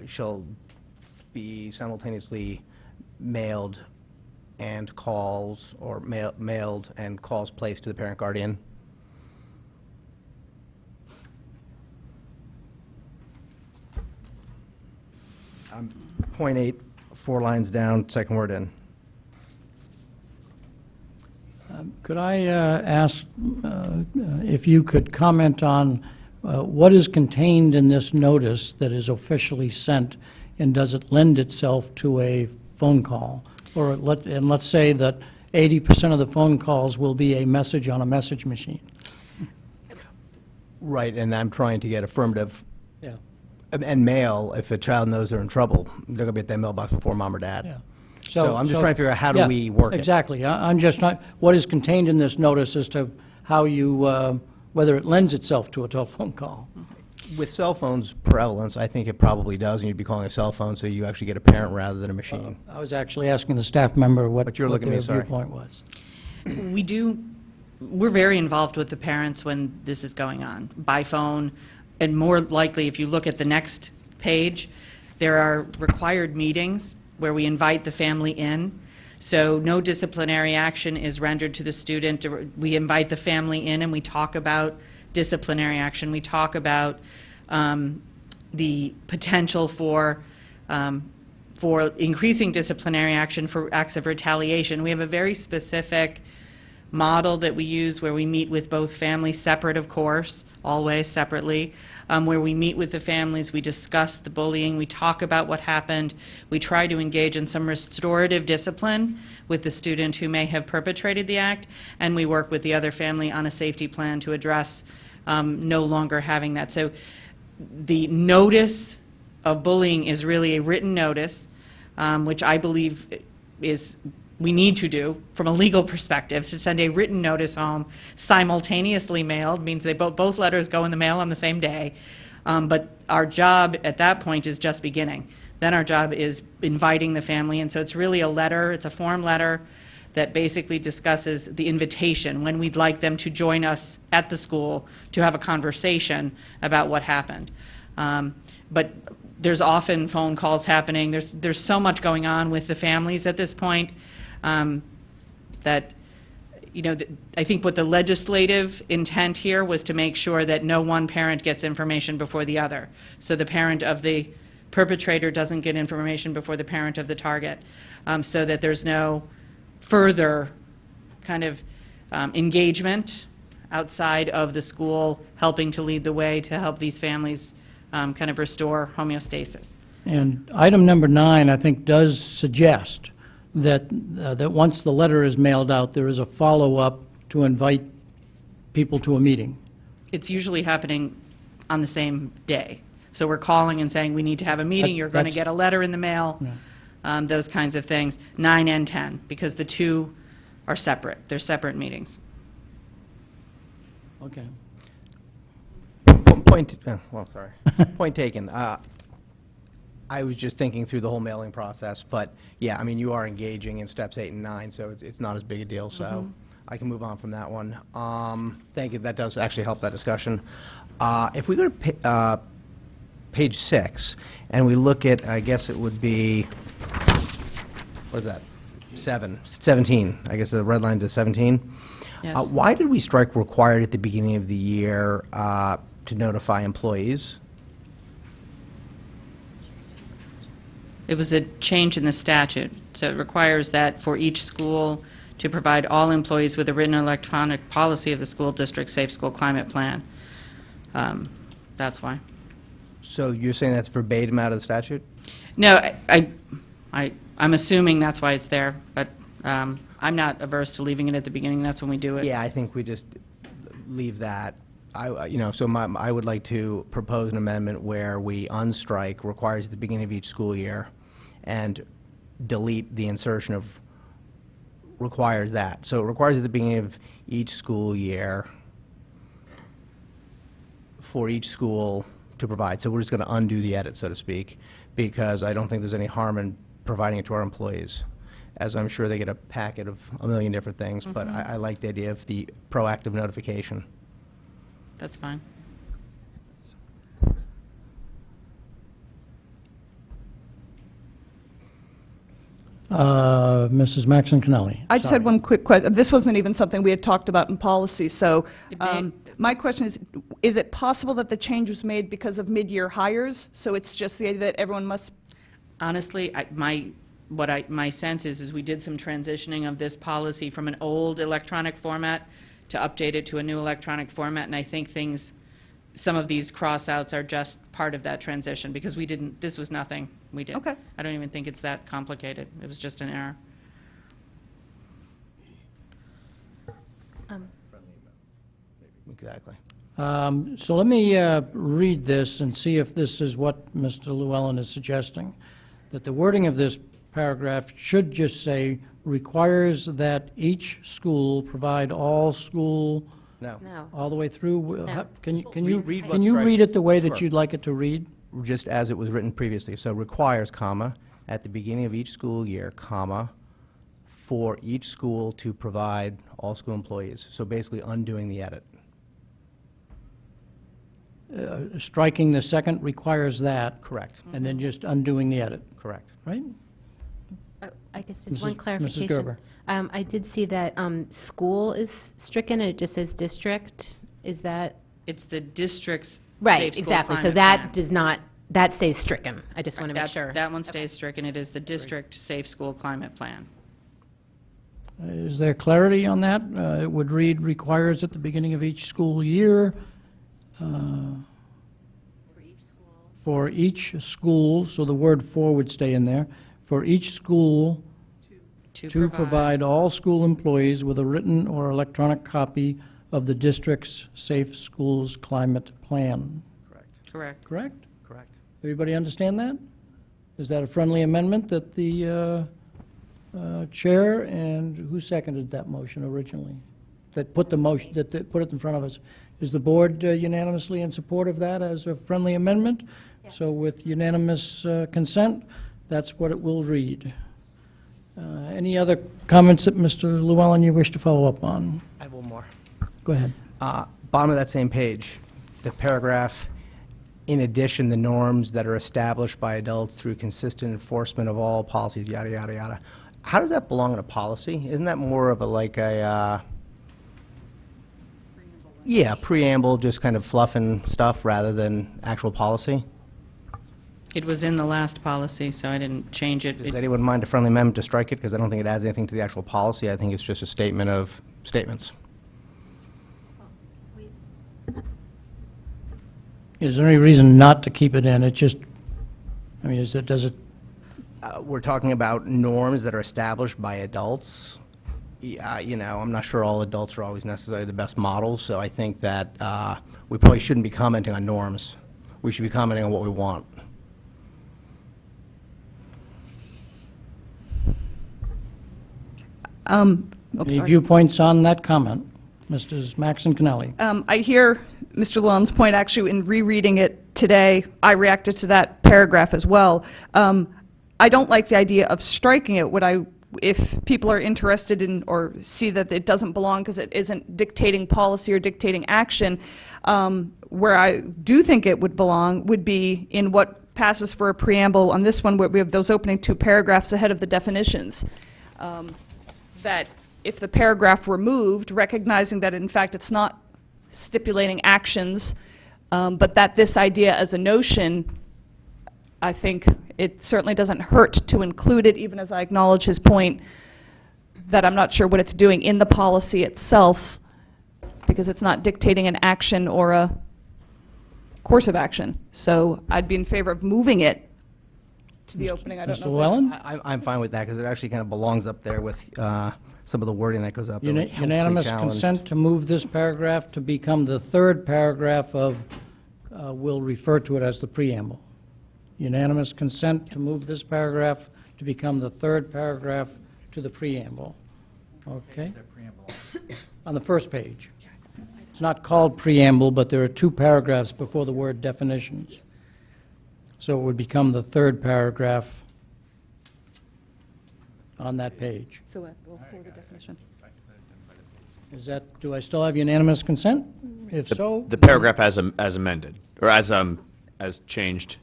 shall be simultaneously mailed and calls, or mailed and calls placed to the parent guardian? Point 8, 4 lines down, second word in. Could I ask if you could comment on what is contained in this notice that is officially sent, and does it lend itself to a phone call? Or let's say that 80% of the phone calls will be a message on a message machine. Right, and I'm trying to get affirmative. Yeah. And mail, if a child knows they're in trouble, they're going to be at that mailbox before mom or dad. Yeah. So I'm just trying to figure out how do we work it. Exactly. I'm just not, what is contained in this notice as to how you, whether it lends itself to a telephone call. With cell phones' prevalence, I think it probably does, and you'd be calling a cell phone, so you actually get a parent rather than a machine. I was actually asking the staff member what But you're looking at their me, sorry. viewpoint was. We're very involved with the parents when this is going on, by phone, and more likely, if you look at the next page, there are required meetings where we invite the family in. So no disciplinary action is rendered to the student. We invite the family in and we talk about disciplinary action. We talk about the potential for increasing disciplinary action for acts of retaliation. We have a very specific model that we use where we meet with both families, separate of course, always separately, where we meet with the families, we discuss the bullying, we talk about what happened, we try to engage in some restorative discipline with the student who may have perpetrated the act, and we work with the other family on a safety plan to address no longer having that. So the notice of bullying is really a written notice, which I believe is we need to do from a legal perspective, to send a written notice home simultaneously mailed, means they both letters go in the mail on the same day. But our job at that point is just beginning. Then our job is inviting the family, and so it's really a letter, it's a form letter that basically discusses the invitation, when we'd like them to join us at the school to have a conversation about what happened. But there's often phone calls happening. There's so much going on with the families at this point that, you know, I think what the legislative intent here was to make sure that no one parent gets information before the other. So the parent of the perpetrator doesn't get information before the parent of the target, so that there's no further kind of engagement outside of the school helping to lead the way to help these families kind of restore homeostasis. And item number 9, I think, does suggest that, that once the letter is mailed out, there is a follow-up to invite people to a meeting. It's usually happening on the same day. So we're calling and saying, we need to have a meeting, you're going to get a letter in the mail, those kinds of things, 9 and 10, because the two are separate. They're separate meetings. Okay. Point taken. I was just thinking through the whole mailing process, but yeah, I mean, you are engaging in steps 8 and 9, so it's not as big a deal, so I can move on from that one. Thank you, that does actually help that discussion. If we go to page 6, and we look at, I guess it would be, what is that? 17, I guess the red line to 17. Yes. Why did we strike required at the beginning of the year to notify employees? It was a change in the statute, so it requires that for each school to provide all employees with a written electronic policy of the school district safe school climate plan. That's why. So you're saying that's verbatim out of the statute? No, I'm assuming that's why it's there, but I'm not averse to leaving it at the beginning. That's when we do it. Yeah, I think we just leave that. So I would like to propose an amendment where we unstrike requires at the beginning of each school year and delete the insertion of requires that. So it requires at the beginning of each school year for each school to provide. So we're just going to undo the edit, so to speak, because I don't think there's any harm in providing it to our employees, as I'm sure they get a packet of a million different things, but I like the idea of the proactive notification. That's fine. Mrs. Maxon Connelly. I just had one quick question. This wasn't even something we had talked about in policy, so my question is it possible that the change was made because of mid-year hires? So it's just the idea that everyone must... Honestly, my sense is we did some transitioning of this policy from an old electronic format to update it to a new electronic format, and I think some of these cross-outs are just part of that transition, because this was nothing we did. Okay. I don't even think it's that complicated. It was just an error. Exactly. So let me read this and see if this is what Mr. Llewellyn is suggesting, that the wording of this paragraph should just say, requires that each school provide all school, No. No. all the way through. No. Can Read you what's read right. it the way that Sure. you'd like it to read? Just as it was written previously. So requires, comma, at the beginning of each school year, comma, for each school to provide all school employees. So basically undoing the edit. Striking the second requires that, Correct. and then just undoing the edit, Correct. right? I guess just one Mrs. clarification. Gerber. I did see that school is stricken, and it just says district. Is that? It's the district's Right, safe school exactly. So climate that plan. does not, that stays stricken. I just want to make That's- sure. That one stays stricken. It is the district safe school climate plan. Is there clarity on that? It would read, requires at the beginning of each school year. For each school, so the word "for" would stay in there, for each school to provide all school employees with a written or electronic copy of the district's Safe Schools Climate Plan. Correct. Correct? Correct. Everybody understand that? Is that a friendly amendment that the chair, and who seconded that motion originally? That put the motion, that put it in front of us. Is the board unanimously in support of that as a friendly amendment? Yes. So with unanimous consent, that's what it will read. Any other comments that Mr. Llewellyn you wish to follow up on? I have one more. Go ahead. Bottom of that same page, the paragraph in addition, the norms that are established by adults through consistent enforcement of all policies, yada, yada, yada. How does that belong in a policy? Isn't that more of a, like a, yeah, preamble, just kind of fluffing stuff rather than actual policy? It was in the last policy, so I didn't change it. Does anyone mind a friendly amendment to strike it? Because I don't think it adds anything to the actual policy. I think it's just a statement of statements. Is there any reason not to keep it in? It just, I mean, is it, does it, We're talking about norms that are established by adults. Yeah, you know, I'm not sure all adults are always necessarily the best models, so I think that we probably shouldn't be commenting on norms. We should be commenting on what we want. any viewpoints on that comment? Mrs. Maxon Kennelly. I hear Mr. Llewellyn's point. Actually, in rereading it today, I reacted to that paragraph as well. I don't like the idea of striking it. If people are interested in or see that it doesn't belong because it isn't dictating policy or dictating action, where I do think it would belong would be in what passes for a preamble on this one, where we have those opening 2 paragraphs ahead of the definitions. That if the paragraph were moved, recognizing that in fact it's not stipulating actions, but that this idea as a notion, I think it certainly doesn't hurt to include it, even as I acknowledge his point that I'm not sure what it's doing in the policy itself, because it's not dictating an action or a course of action. So I'd be in favor of moving it to the opening. I don't Mr. know. Llewellyn? I'm fine with that because it actually kind of belongs up there with some of the wording that goes up there. like helpfully Unanimous challenged. consent to move this paragraph to become the 3rd paragraph of, we'll refer to it as the preamble. Unanimous consent to move this paragraph to become the 3rd paragraph to the preamble. Okay? On the first page. It's not called preamble, but there are 2 paragraphs before the word definitions. So it would become the 3rd paragraph on that page. So we'll hold the definition. Is that, do I still have unanimous consent? If so? The paragraph as amended, or as changed.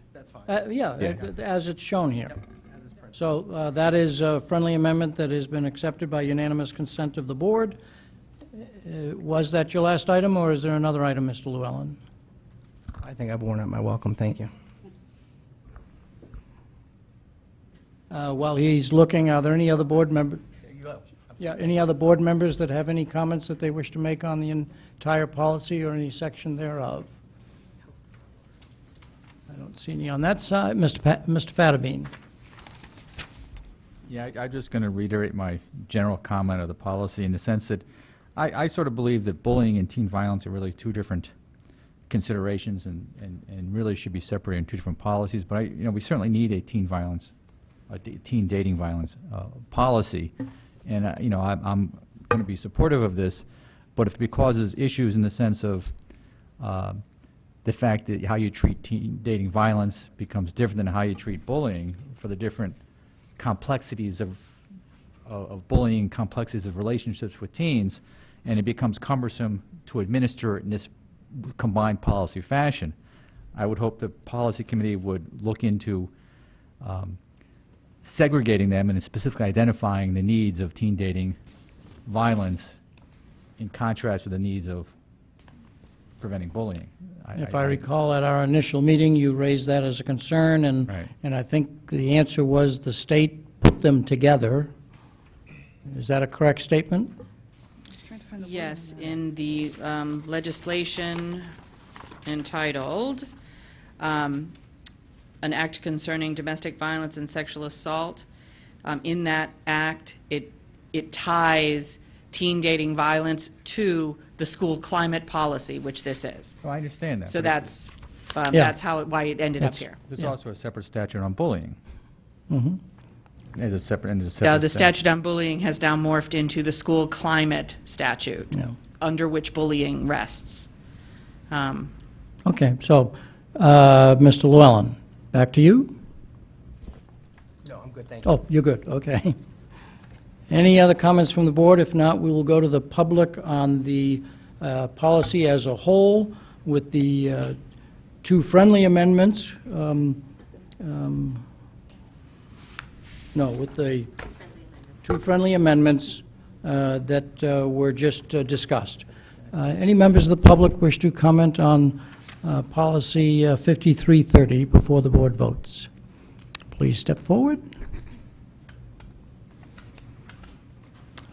Yeah, as it's shown here. So that is a friendly amendment that has been accepted by unanimous consent of the board. Was that your last item, or is there another item, Mr. Llewellyn? I think I've worn out my welcome. Thank you. While he's looking, are there any other board members? Yeah, any other board members that have any comments that they wish to make on the entire policy or any section thereof? I don't see any on that side. Mr. Fattabine. Yeah, I'm just going to reiterate my general comment of the policy in the sense that I sort of believe that bullying and teen violence are really 2 different considerations and really should be separated in 2 different policies. But we certainly need a teen dating violence policy, and I'm going to be supportive of this. But if it causes issues in the sense of the fact that how you treat teen dating violence becomes different than how you treat bullying for the different complexities of bullying, complexities of relationships with teens, and it becomes cumbersome to administer it in this combined policy fashion. I would hope the policy committee would look into segregating them and specifically identifying the needs of teen dating violence in contrast with the needs of preventing bullying. If I recall, at our initial meeting, you raised that as a concern, and Right. and I think the answer was the state put them together. Is that a correct statement? Yes, in the legislation entitled, An Act Concerning Domestic Violence and Sexual Assault, in that act, it ties teen dating violence to the school climate policy, which this is. Well, I understand that. So but it's- that's why it ended up It's- here. There's also a separate statute on bullying. Mm-hmm. There's a separate No, the statute on bullying has now morphed into the school climate statute, Yeah. under which bullying rests. Okay, so, Mr. Llewellyn, back to you? No, I'm good. Thank you. Oh, you're good, okay. Any other comments from the board? If not, we will go to the public on the policy as a whole with the two friendly amendments. No, with the two friendly amendments that were just discussed. Any members of the public wish to comment on policy 5330 before the board votes? Please step forward.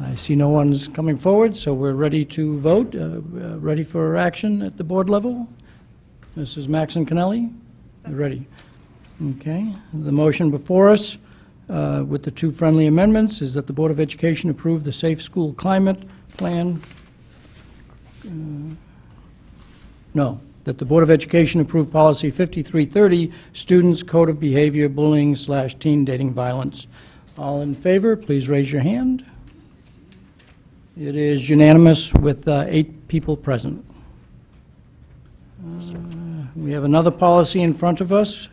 I see no one's coming forward, so we're ready to vote. Ready for action at the board level? Mrs. Maxon Connelly? Ready. Okay. The motion before us with the two friendly amendments is that the Board of Education approve the Safe School Climate Plan. No, that the Board of Education approve policy 5330, Students' Code of Behavior, Bullying/Teen Dating Violence. All in favor, please raise your hand. It is unanimous with 8 people present. We have another policy in front of us,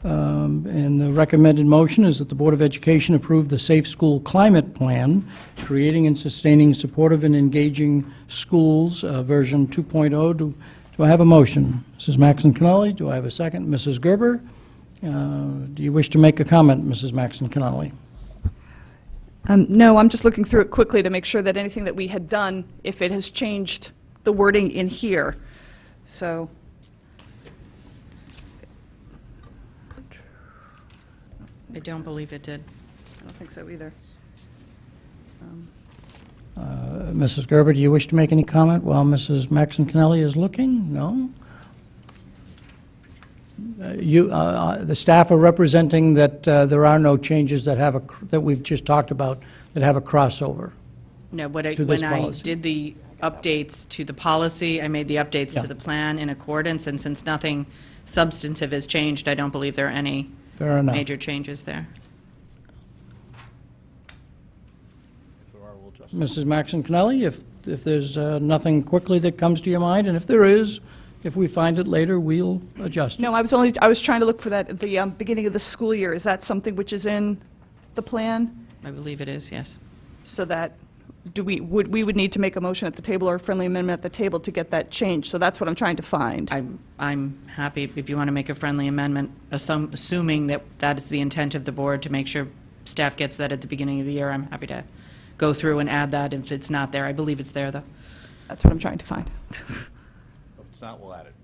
and the recommended motion is that the Board of Education approve the Safe School Climate Plan, creating and sustaining supportive and engaging schools, version 2.0. Do I have a motion? Mrs. Maxon Connolly, do I have a second? Mrs. Gerber, do you wish to make a comment, Mrs. Maxon Connolly? No, I'm just looking through it quickly to make sure that anything that we had done, if it has changed the wording in here. So, I don't believe it did. I don't think so either. Mrs. Gerber, do you wish to make any comment while Mrs. Maxon Connelly is looking? No? The staff are representing that there are no changes that have that we've just talked about that have a crossover. No, to this when I policy. did the updates to the policy, I made the updates to the plan in accordance, and since nothing substantive has changed, I don't believe there are any Fair enough. major changes there. Mrs. Maxon Connelly, if there's nothing quickly that comes to your mind, and if there is, if we find it later, we'll adjust it. No, I was trying to look for that at the beginning of the school year. Is that something which is in the plan? I believe it is, yes. So that, we would need to make a motion at the table or a friendly amendment at the table to get that changed. So that's what I'm trying to find. I'm happy if you want to make a friendly amendment, assuming that that is the intent of the board, to make sure staff gets that at the beginning of the year. I'm happy to go through and add that if it's not there. I believe it's there, though. That's what I'm trying to find. If it's not, we'll add it.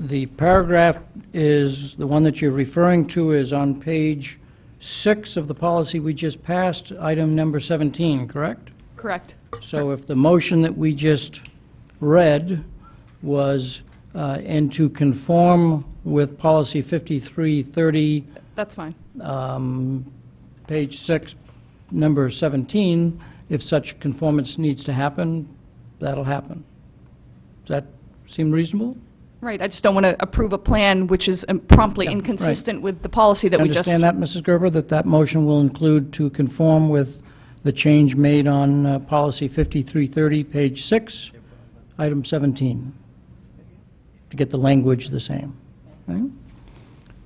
The paragraph is, the one that you're referring to is on page 6 of the policy we just passed, item number 17, correct? Correct. So if the motion that we just read was, and to conform with policy 5330, That's fine. page 6, number 17, if such conformance needs to happen, that'll happen. Does that seem reasonable? Right, I just don't want to approve a plan which is promptly Yeah, right. inconsistent with the policy that we just... Understand that, Mrs. Gerber, that motion will include to conform with the change made on policy 5330, page 6, item 17, to get the language the same. Right?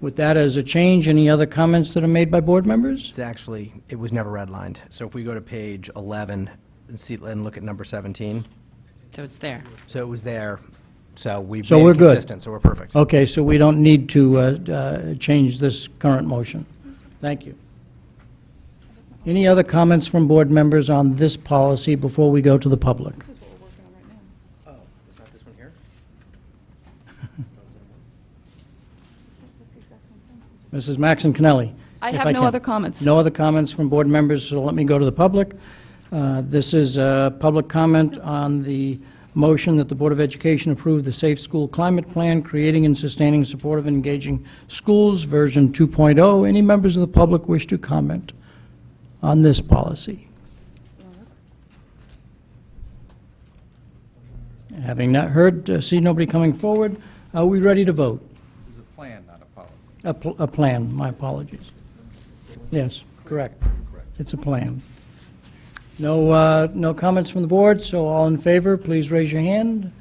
With that as a change, any other comments that are made by board members? It's actually, it was never redlined. So if we go to page 11 and look at number 17. So it's there. So it was there. So we've So made we're it good. consistent, so we're perfect. Okay, so we don't need to change this current motion. Thank you. Any other comments from board members on this policy before we go to the public? Oh, it's not this one here? Mrs. Maxon Connelly. I if have no can. other comments. No other comments from board members, so let me go to the public. This is a public comment on the motion that the Board of Education approve the Safe School Climate Plan, creating and sustaining supportive and engaging schools, version 2.0. Any members of the public wish to comment on this policy? Having not heard, see nobody coming forward, are we ready to vote? This is a plan, not a policy. A plan, my apologies. Yes, correct. It's a plan. No comments from the board, so all in favor, please raise your hand.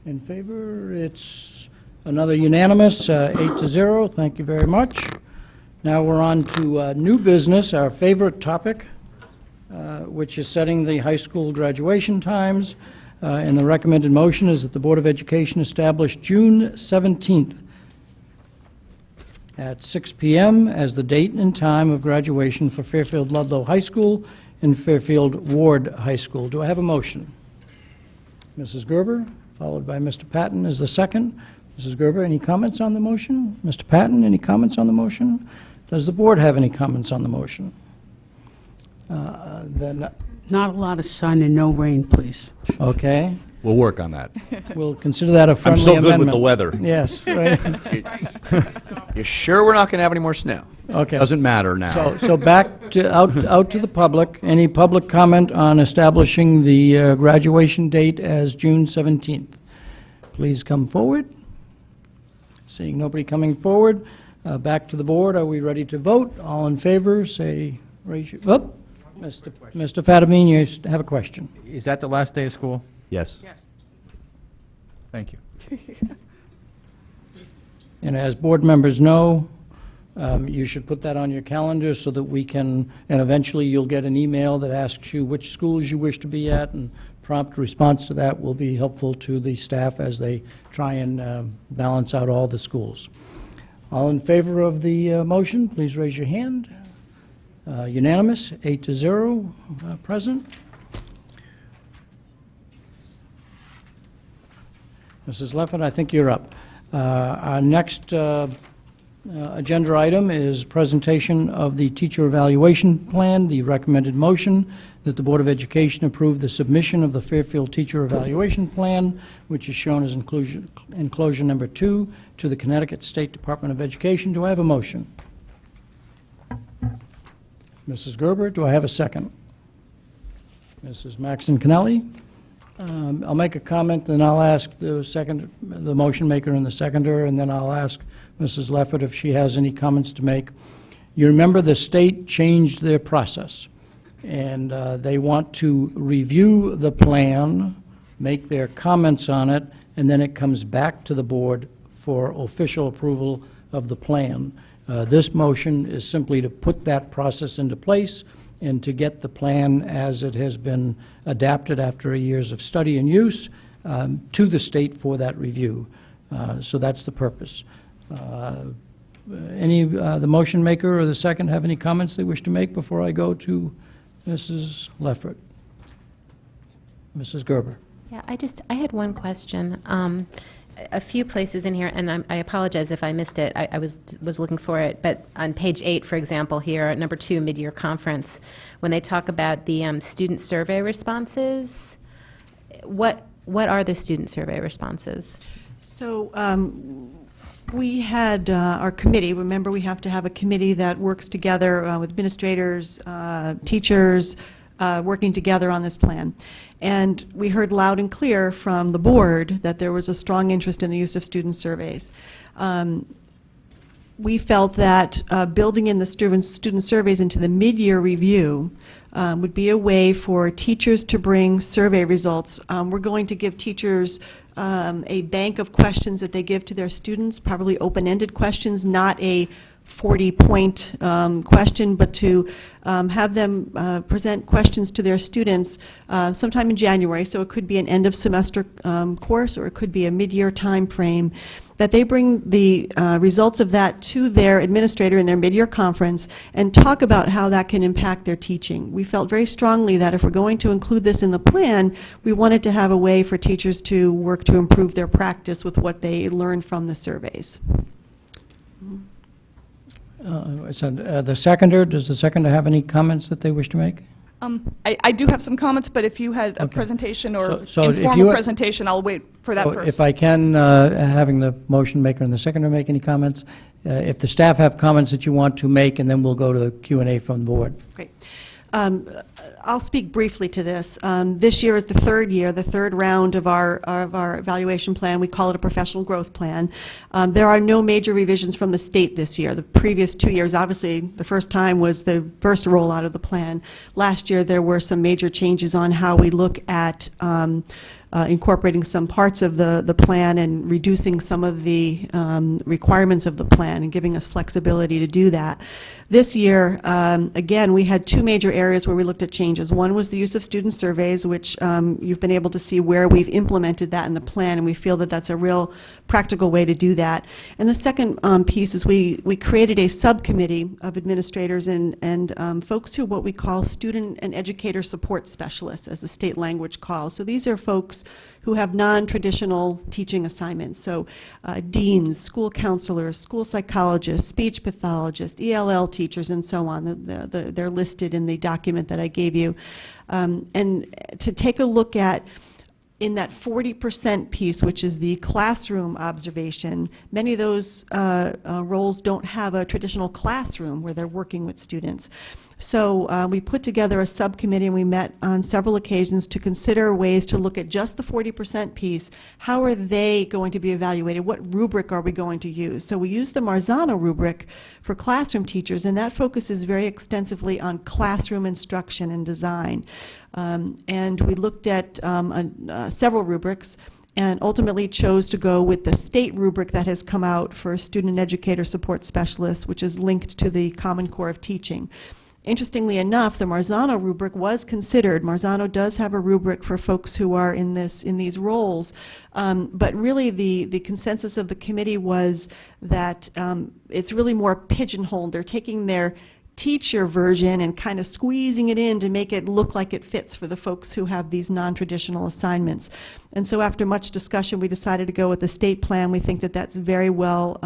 In favor, it's another unanimous, 8-0. Thank you very much. Now we're on to new business, our favorite topic, which is setting the high school graduation times. And the recommended motion is that the Board of Education establish June 17th at 6 p.m. as the date and time of graduation for Fairfield Ludlow High School and Fairfield Ward High School. Do I have a motion? Mrs. Gerber, followed by Mr. Patton is the second. Mrs. Gerber, any comments on the motion? Mr. Patton, any comments on the motion? Does the board have any comments on the motion? Then, Not a lot of sun and no rain, please. okay. We'll work on that. We'll consider that a I'm friendly so amendment. good with the weather. Yes, right. You sure we're not going to have any more snow? Okay. Doesn't matter now. So back to, out to the public. Any public comment on establishing the graduation date as June 17th? Please come forward. Seeing nobody coming forward, back to the board. Are we ready to vote? All in favor, say, raise your, oh, Mr. Fatamine, you have a question. Is that the last day of school? Yes. Thank you. And as board members know, you should put that on your calendar so that we can, and eventually you'll get an email that asks you which schools you wish to be at, and prompt response to that will be helpful to the staff as they try and balance out all the schools. All in favor of the motion, please raise your hand. Unanimous, 8-0 present. Mrs. Leffert, I think you're up. Our next agenda item is presentation of the teacher evaluation plan. The recommended motion that the Board of Education approve the submission of the Fairfield Teacher Evaluation Plan, which is shown as enclosure number 2 to the Connecticut State Department of Education. Do I have a motion? Mrs. Gerber, do I have a second? Mrs. Maxon Cannelli? I'll make a comment, then I'll ask the motion maker and the seconder, and then I'll ask Mrs. Leffert if she has any comments to make. You remember the state changed their process, and they want to review the plan, make their comments on it, and then it comes back to the board for official approval of the plan. This motion is simply to put that process into place and to get the plan as it has been adapted after years of study and use to the state for that review. So that's the purpose. The motion maker or the second have any comments they wish to make before I go to Mrs. Leffert? Mrs. Gerber. Yeah, I had one question. A few places in here, and I apologize if I missed it. I was looking for it, but on page 8, for example, here at number 2, mid-year conference, when they talk about the student survey responses, what are the student survey responses? So we had our committee. Remember, we have to have a committee that works together with administrators, teachers, working together on this plan. And we heard loud and clear from the board that there was a strong interest in the use of student surveys. We felt that building in the student surveys into the mid-year review would be a way for teachers to bring survey results. We're going to give teachers a bank of questions that they give to their students, probably open-ended questions, not a 40-point question, but to have them present questions to their students sometime in January. So it could be an end-of-semester course, or it could be a mid-year time frame, that they bring the results of that to their administrator in their mid-year conference and talk about how that can impact their teaching. We felt very strongly that if we're going to include this in the plan, we wanted to have a way for teachers to work to improve their practice with what they learned from the surveys. The seconder, does the seconder have any comments that they wish to make? I do have some comments, but if you had a presentation or So if informal you- presentation, I'll wait for that So first. if I can, having the motion maker and the seconder make any comments, if the staff have comments that you want to make, and then we'll go to the Q&A from the board. Great. I'll speak briefly to this. This year is the third round of our evaluation plan. We call it a professional growth plan. There are no major revisions from the state this year. The previous 2 years, obviously, the first time was the first rollout of the plan. Last year, there were some major changes on how we look at incorporating some parts of the plan and reducing some of the requirements of the plan and giving us flexibility to do that. This year, again, we had two major areas where we looked at changes. One was the use of student surveys, which you've been able to see where we've implemented that in the plan, and we feel that that's a real practical way to do that. And the second piece is we created a subcommittee of administrators and folks who what we call student and educator support specialists, as the state language calls. So these are folks who have non-traditional teaching assignments. So deans, school counselors, school psychologists, speech pathologists, ELL teachers, and so on. They're listed in the document that I gave you. And to take a look at in that 40% piece, which is the classroom observation, many of those roles don't have a traditional classroom where they're working with students. So we put together a subcommittee, and we met on several occasions to consider ways to look at just the 40% piece. How are they going to be evaluated? What rubric are we going to use? So we used the Marzano Rubric for classroom teachers, and that focuses very extensively on classroom instruction and design. And we looked at several rubrics and ultimately chose to go with the state rubric that has come out for student and educator support specialists, which is linked to the Common Core of Teaching. Interestingly enough, the Marzano rubric was considered. Marzano does have a rubric for folks who are in these roles, but really the consensus of the committee was that it's really more pigeonholed. They're taking their teacher version and kind of squeezing it in to make it look like it fits for the folks who have these non-traditional assignments. And so after much discussion, we decided to go with the state plan. We think that that's very well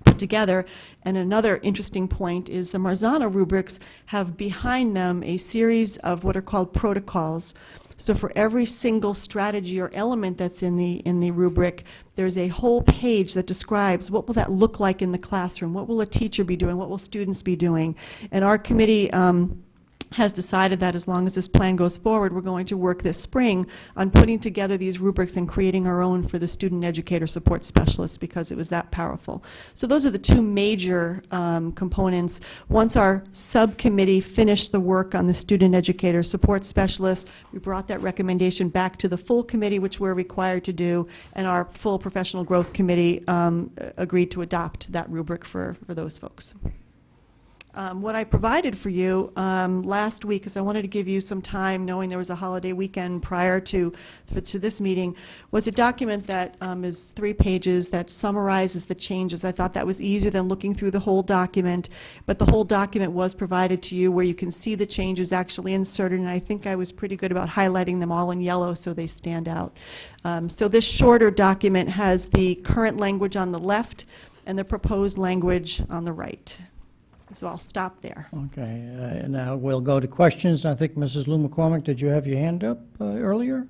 put together. And another interesting point is the Marzano rubrics have behind them a series of what are called protocols. So for every single strategy or element that's in the rubric, there's a whole page that describes what will that look like in the classroom, what will a teacher be doing, what will students be doing. And our committee has decided that as long as this plan goes forward, we're going to work this spring on putting together these rubrics and creating our own for the student educator support specialists, because it was that powerful. So those are the two major components. Once our subcommittee finished the work on the student educator support specialist, we brought that recommendation back to the full committee, which we're required to do, and our full professional growth committee agreed to adopt that rubric for those folks. What I provided for you last week, because I wanted to give you some time, knowing there was a holiday weekend prior to this meeting, was a document that is 3 pages that summarizes the changes. I thought that was easier than looking through the whole document, but the whole document was provided to you where you can see the changes actually inserted, and I think I was pretty good about highlighting them all in yellow so they stand out. So this shorter document has the current language on the left and the proposed language on the right. So I'll stop there. Okay, now we'll go to questions. I think Mrs. Lou McCormick, did you have your hand up earlier?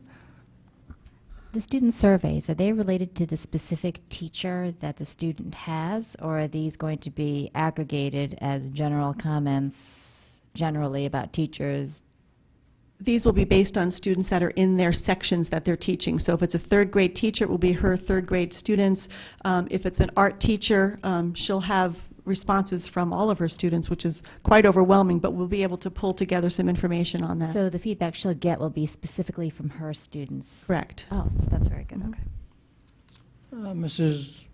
The student surveys, are they related to the specific teacher that the student has, or are these going to be aggregated as general comments generally about teachers? These will be based on students that are in their sections that they're teaching. So if it's a 3rd grade teacher, it will be her 3rd grade students. If it's an art teacher, she'll have responses from all of her students, which is quite overwhelming, but we'll be able to pull together some information on that. So the feedback she'll get will be specifically from her students? Correct. Oh, so that's very good, okay. Mrs.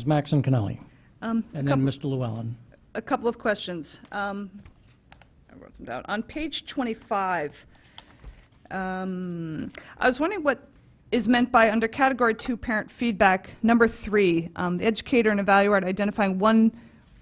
Maxon Connelly. And then Mr. Llewellyn. A couple of questions. I wrote them down. On page 25, I was wondering what is meant by, under Category 2 Parent Feedback, number 3, the educator and evaluator identifying one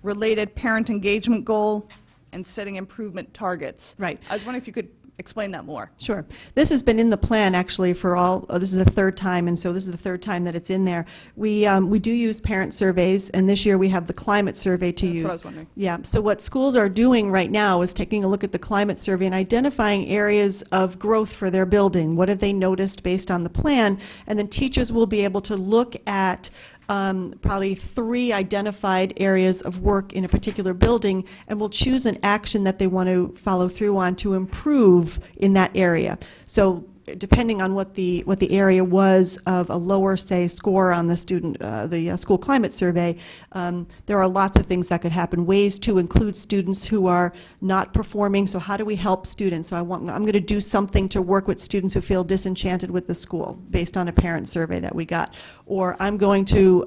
related parent engagement goal and setting improvement targets. Right. I was wondering if you could explain that more. Sure. This has been in the plan actually for all, this is the 3rd time, and so this is the 3rd time that it's in there. We do use parent surveys, and this year we have the climate survey to use. That's what I was wondering. Yeah, so what schools are doing right now is taking a look at the climate survey and identifying areas of growth for their building. What have they noticed based on the plan? And then teachers will be able to look at probably 3 identified areas of work in a particular building, and will choose an action that they want to follow through on to improve in that area. So depending on what the area was of a lower, say, score on the school climate survey, there are lots of things that could happen. Ways to include students who are not performing. So how do we help students? So I'm going to do something to work with students who feel disenchanted with the school based on a parent survey that we got. Or I'm going to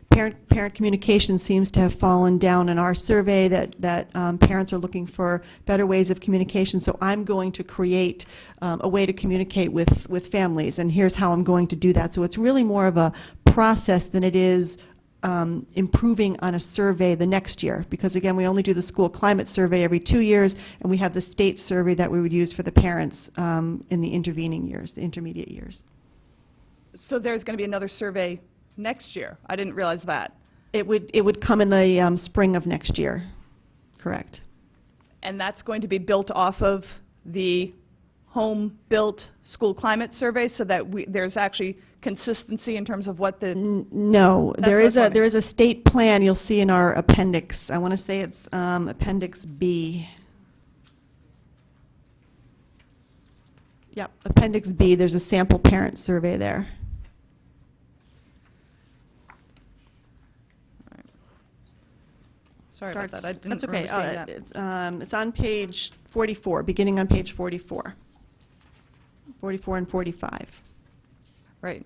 parent communication seems to have fallen down in our survey that parents are looking for better ways of communication. So I'm going to create a way to communicate with families, and here's how I'm going to do that. So it's really more of a process than it is improving on a survey the next year, because again, we only do the school climate survey every 2 years, and we have the state survey that we would use for the parents in the intervening years, the intermediate years. So there's going to be another survey next year. I didn't realize that. It would come in the spring of next year, correct. And that's going to be built off of the home-built school climate survey, so that there's actually consistency in terms of what the... No, there is a state plan you'll see in our appendix. I want to say it's Appendix B. Yep, Appendix B, there's a sample parent survey there. Sorry about that. I didn't That's okay. remember seeing that. It's on page 44, beginning on page 44. 44 and 45. Right.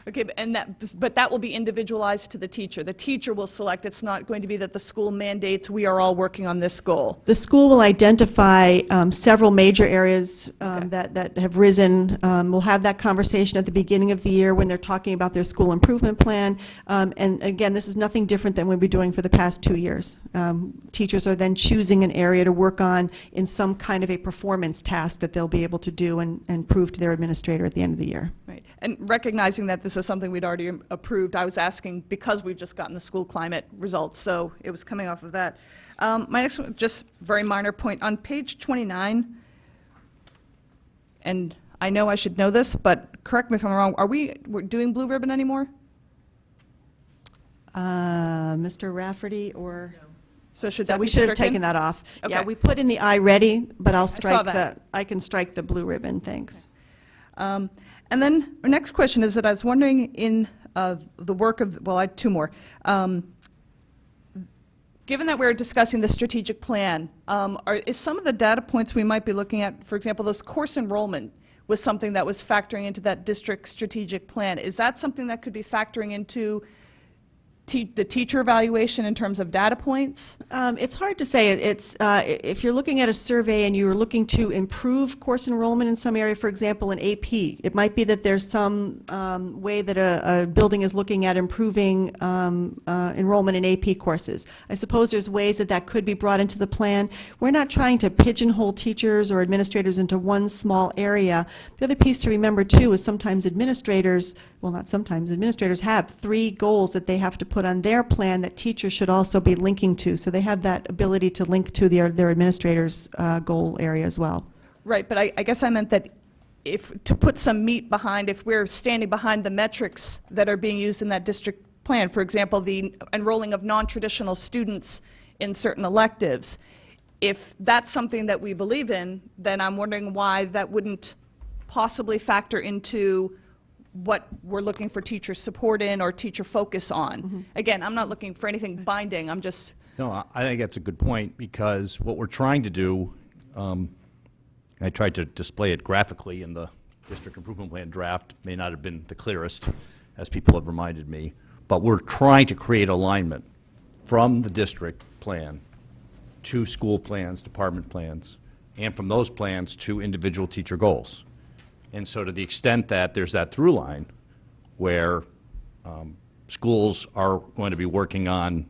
Okay, but that will be individualized to the teacher. The teacher will select. It's not going to be that the school mandates, we are all working on this goal. The school will identify several major areas that have risen. We'll have that conversation at the beginning of the year when they're talking about their school improvement plan. And again, this is nothing different than we've been doing for the past 2 years. Teachers are then choosing an area to work on in some kind of a performance task that they'll be able to do and prove to their administrator at the end of the year. Right. And recognizing that this is something we'd already approved, I was asking because we've just gotten the school climate results, so it was coming off of that. My next one, just very minor point, on page 29, and I know I should know this, but correct me if I'm wrong, we're doing Blue Ribbon anymore? Mr. Rafferty or... No. So should So that we be should have stricken? taken that off. Okay. Yeah, we put in the I ready, but I'll strike that. I can strike the blue ribbon, thanks. And then our next question is that I was wondering in the work of, well, I had two more. Given that we're discussing the strategic plan, is some of the data points we might be looking at, for example, those course enrollment was something that was factoring into that district strategic plan. Is that something that could be factoring into the teacher evaluation in terms of data points? It's hard to say. If you're looking at a survey and you're looking to improve course enrollment in some area, for example, in AP, it might be that there's some way that a building is looking at improving enrollment in AP courses. I suppose there's ways that could be brought into the plan. We're not trying to pigeonhole teachers or administrators into one small area. The other piece to remember, too, is sometimes administrators, well, not sometimes, administrators have 3 goals that they have to put on their plan that teachers should also be linking to. So they have that ability to link to their administrator's goal area as well. Right, but I guess I meant that to put some meat behind, if we're standing behind the metrics that are being used in that district plan, for example, the enrolling of non-traditional students in certain electives, if that's something that we believe in, then I'm wondering why that wouldn't possibly factor into what we're looking for teacher support in or teacher focus on. Mm-hmm. Again, I'm not looking for anything binding, I'm just... No, I think that's a good point, because what we're trying to do, I tried to display it graphically in the district improvement plan draft, may not have been the clearest, as people have reminded me, but we're trying to create alignment from the district plan to school plans, department plans, and from those plans to individual teacher goals. And so to the extent that there's that through line where schools are going to be working on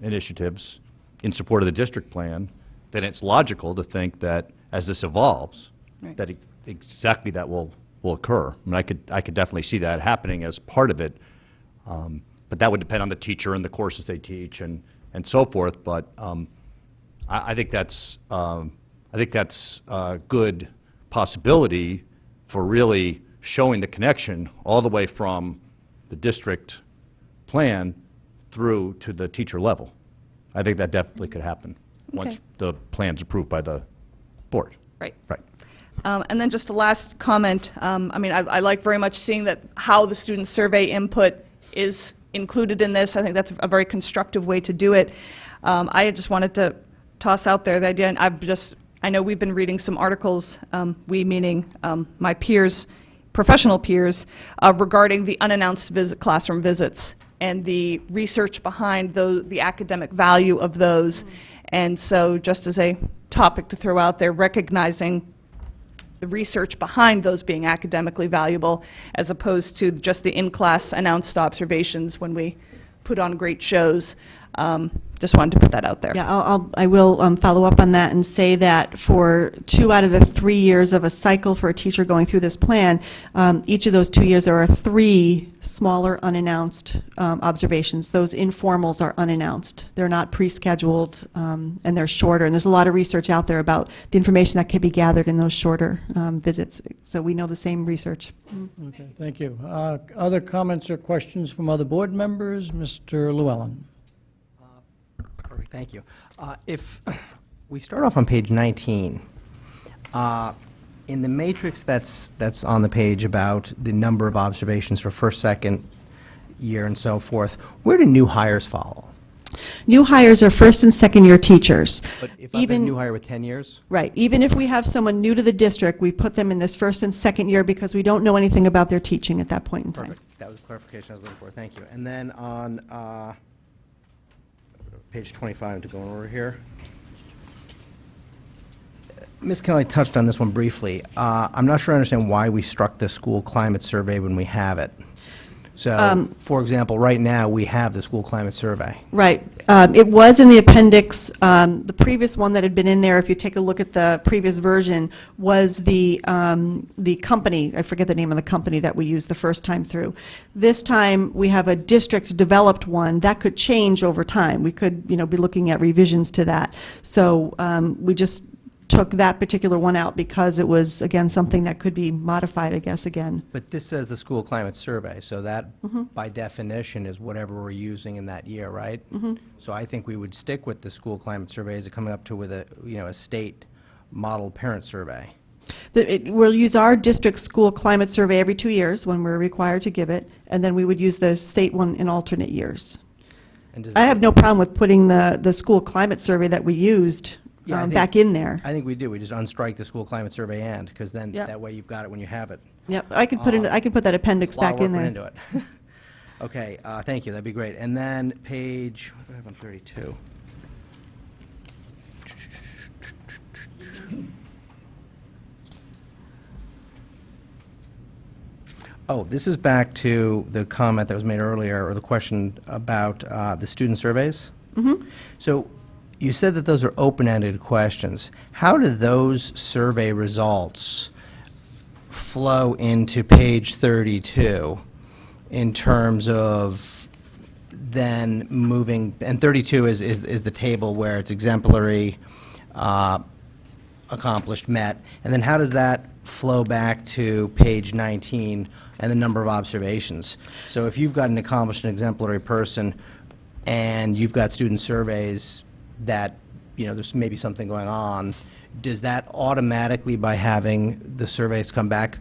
initiatives in support of the district plan, then it's logical to think that as this evolves, Right. that exactly that will occur. I mean, I could definitely see that happening as part of it, but that would depend on the teacher and the courses they teach and so forth. But I think that's a good possibility for really showing the connection all the way from the district plan through to the teacher level. I think that definitely could happen once the plan's approved by the board. Right. Right. And then just the last comment, I mean, I like very much seeing that how the student survey input is included in this. I think that's a very constructive way to do it. I just wanted to toss out there the idea, and I know we've been reading some articles, we meaning my peers, professional peers, regarding the unannounced classroom visits and the research behind the academic value of those. And so just as a topic to throw out there, recognizing the research behind those being academically valuable as opposed to just the in-class announced observations when we put on great shows. Just wanted to put that out there. Yeah, I will follow up on that and say that for 2 out of the 3 years of a cycle for a teacher going through this plan, each of those 2 years there are 3 smaller unannounced observations. Those informals are unannounced. They're not pre-scheduled, and they're shorter. And there's a lot of research out there about the information that can be gathered in those shorter visits. So we know the same research. Okay, thank you. Other comments or questions from other board members? Mr. Llewellyn. Perfect, thank you. If we start off on page 19, in the matrix that's on the page about the number of observations for first, second year and so forth, where do new hires follow? New hires are first and second year teachers. But if I've been a new hire with 10 years? Right. Even if we have someone new to the district, we put them in this first and second year because we don't know anything about their teaching at that point in time. Perfect. That was clarification I was looking for. Thank you. And then on page 25, to go over here. Ms. Kelly touched on this one briefly. I'm not sure I understand why we struck the school climate survey when we have it. So, for example, right now, we have the school climate survey. Right. It was in the appendix. The previous one that had been in there, if you take a look at the previous version, was the company, I forget the name of the company that we used the first time through. This time, we have a district-developed one. That could change over time. We could, be looking at revisions to that. So we just took that particular one out because it was, again, something that could be modified, I guess, again. But this says the school climate survey, so that, by definition, is whatever we're using in that year, right? So I think we would stick with the school climate survey as coming up to with a, a state model parent survey. We'll use our district school climate survey every 2 years when we're required to give it, and then we would use the state one in alternate years. I have no problem with putting the school climate survey that we used back in there. I think we do. We just unstrike the school climate survey because then that way you've got it when you have it. Yep, I could put that appendix back in there. A lot of work went into it. Okay, thank you. That'd be great. And then page, what do I have on 32? Oh, this is back to the comment that was made earlier, or the question about the student surveys. So you said that those are open-ended questions. How do those survey results flow into page 32 in terms of then moving, and 32 is the table where it's exemplary, accomplished, met, and then how does that flow back to page 19 and the number of observations? So if you've got an accomplished and exemplary person and you've got student surveys that, there's maybe something going on, does that automatically, by having the surveys come back,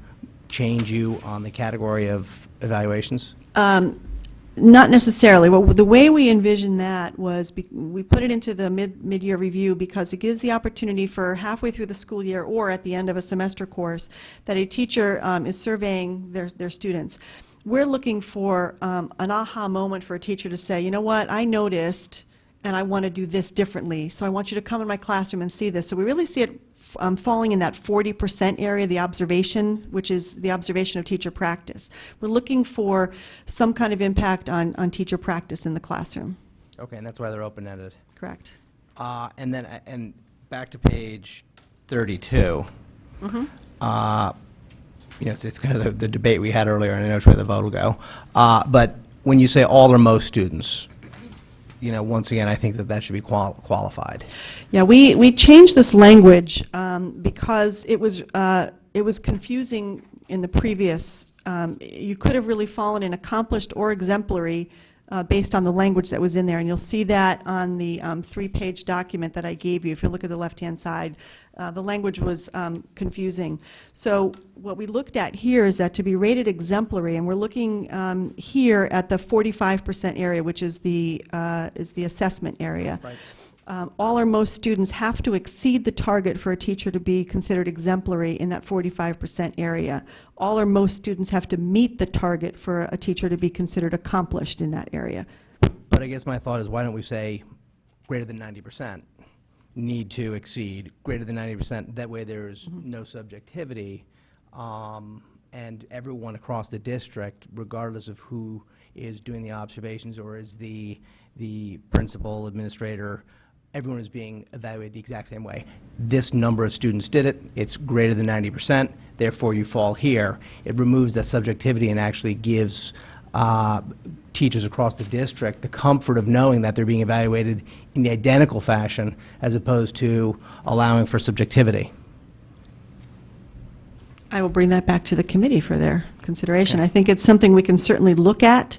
change you on the category of evaluations? Not necessarily. Well, the way we envisioned that was we put it into the mid-year review because it gives the opportunity for halfway through the school year or at the end of a semester course that a teacher is surveying their students. We're looking for an aha moment for a teacher to say, you know what, I noticed and I want to do this differently, so I want you to come in my classroom and see this. So we really see it falling in that 40% area, the observation, which is the observation of teacher practice. We're looking for some kind of impact on teacher practice in the classroom. Okay, and that's why they're open-ended. Correct. And back to page 32. It's kind of the debate we had earlier, and I know which way the vote will go. But when you say all or most students, once again, I think that should be qualified. Yeah, we changed this language because it was confusing in the previous. You could have really fallen in accomplished or exemplary based on the language that was in there. And you'll see that on the 3-page document that I gave you. If you look at the left-hand side, the language was confusing. So what we looked at here is that to be rated exemplary, and we're looking here at the 45% area, which is the assessment area. Right. All or most students have to exceed the target for a teacher to be considered exemplary in that 45% area. All or most students have to meet the target for a teacher to be considered accomplished in that area. But I guess my thought is, why don't we say greater than 90%? Need to exceed greater than 90%. That way there's no subjectivity, and everyone across the district, regardless of who is doing the observations or is the principal, administrator, everyone is being evaluated the exact same way. This number of students did it. It's greater than 90%. Therefore, you fall here. It removes that subjectivity and actually gives teachers across the district the comfort of knowing that they're being evaluated in the identical fashion as opposed to allowing for subjectivity. I will bring that back to the committee for their consideration. I think it's something we can certainly look at.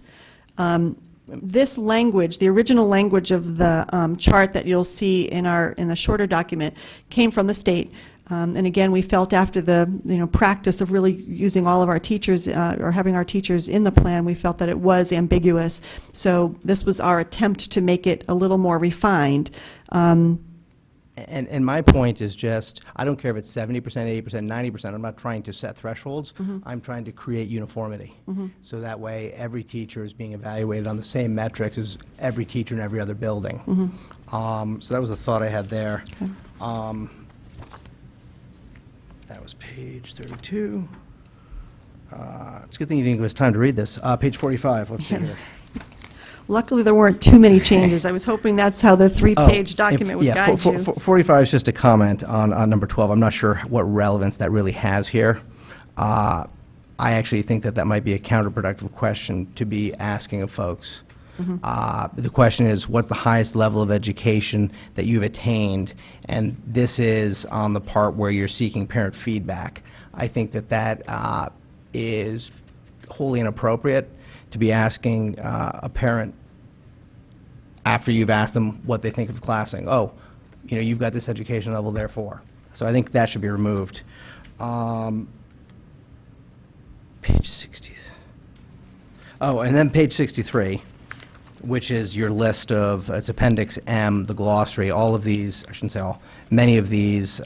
This language, the original language of the chart that you'll see in the shorter document, came from the state. And again, we felt after the practice of really using all of our teachers or having our teachers in the plan, we felt that it was ambiguous. So this was our attempt to make it a little more refined. And my point is just, I don't care if it's 70%, 80%, 90%. I'm not trying to set thresholds. I'm trying to create uniformity. So that way every teacher is being evaluated on the same metrics as every teacher in every other building. So that was the thought I had there. Okay. That was page 32. It's a good thing you didn't give us time to read this. Page 45, let's see here. Luckily, there weren't too many changes. I was hoping that's how the 3-page document would guide you. 45 is just a comment on number 12. I'm not sure what relevance that really has here. I actually think that might be a counterproductive question to be asking of folks. The question is, what's the highest level of education that you've attained? And this is on the part where you're seeking parent feedback. I think that is wholly inappropriate to be asking a parent after you've asked them what they think of the class, saying, oh, you've got this education level, therefore. So I think that should be removed. Page 60. Oh, and then page 63, which is your list of, it's Appendix M, the glossary. All of these, I shouldn't say all, many of these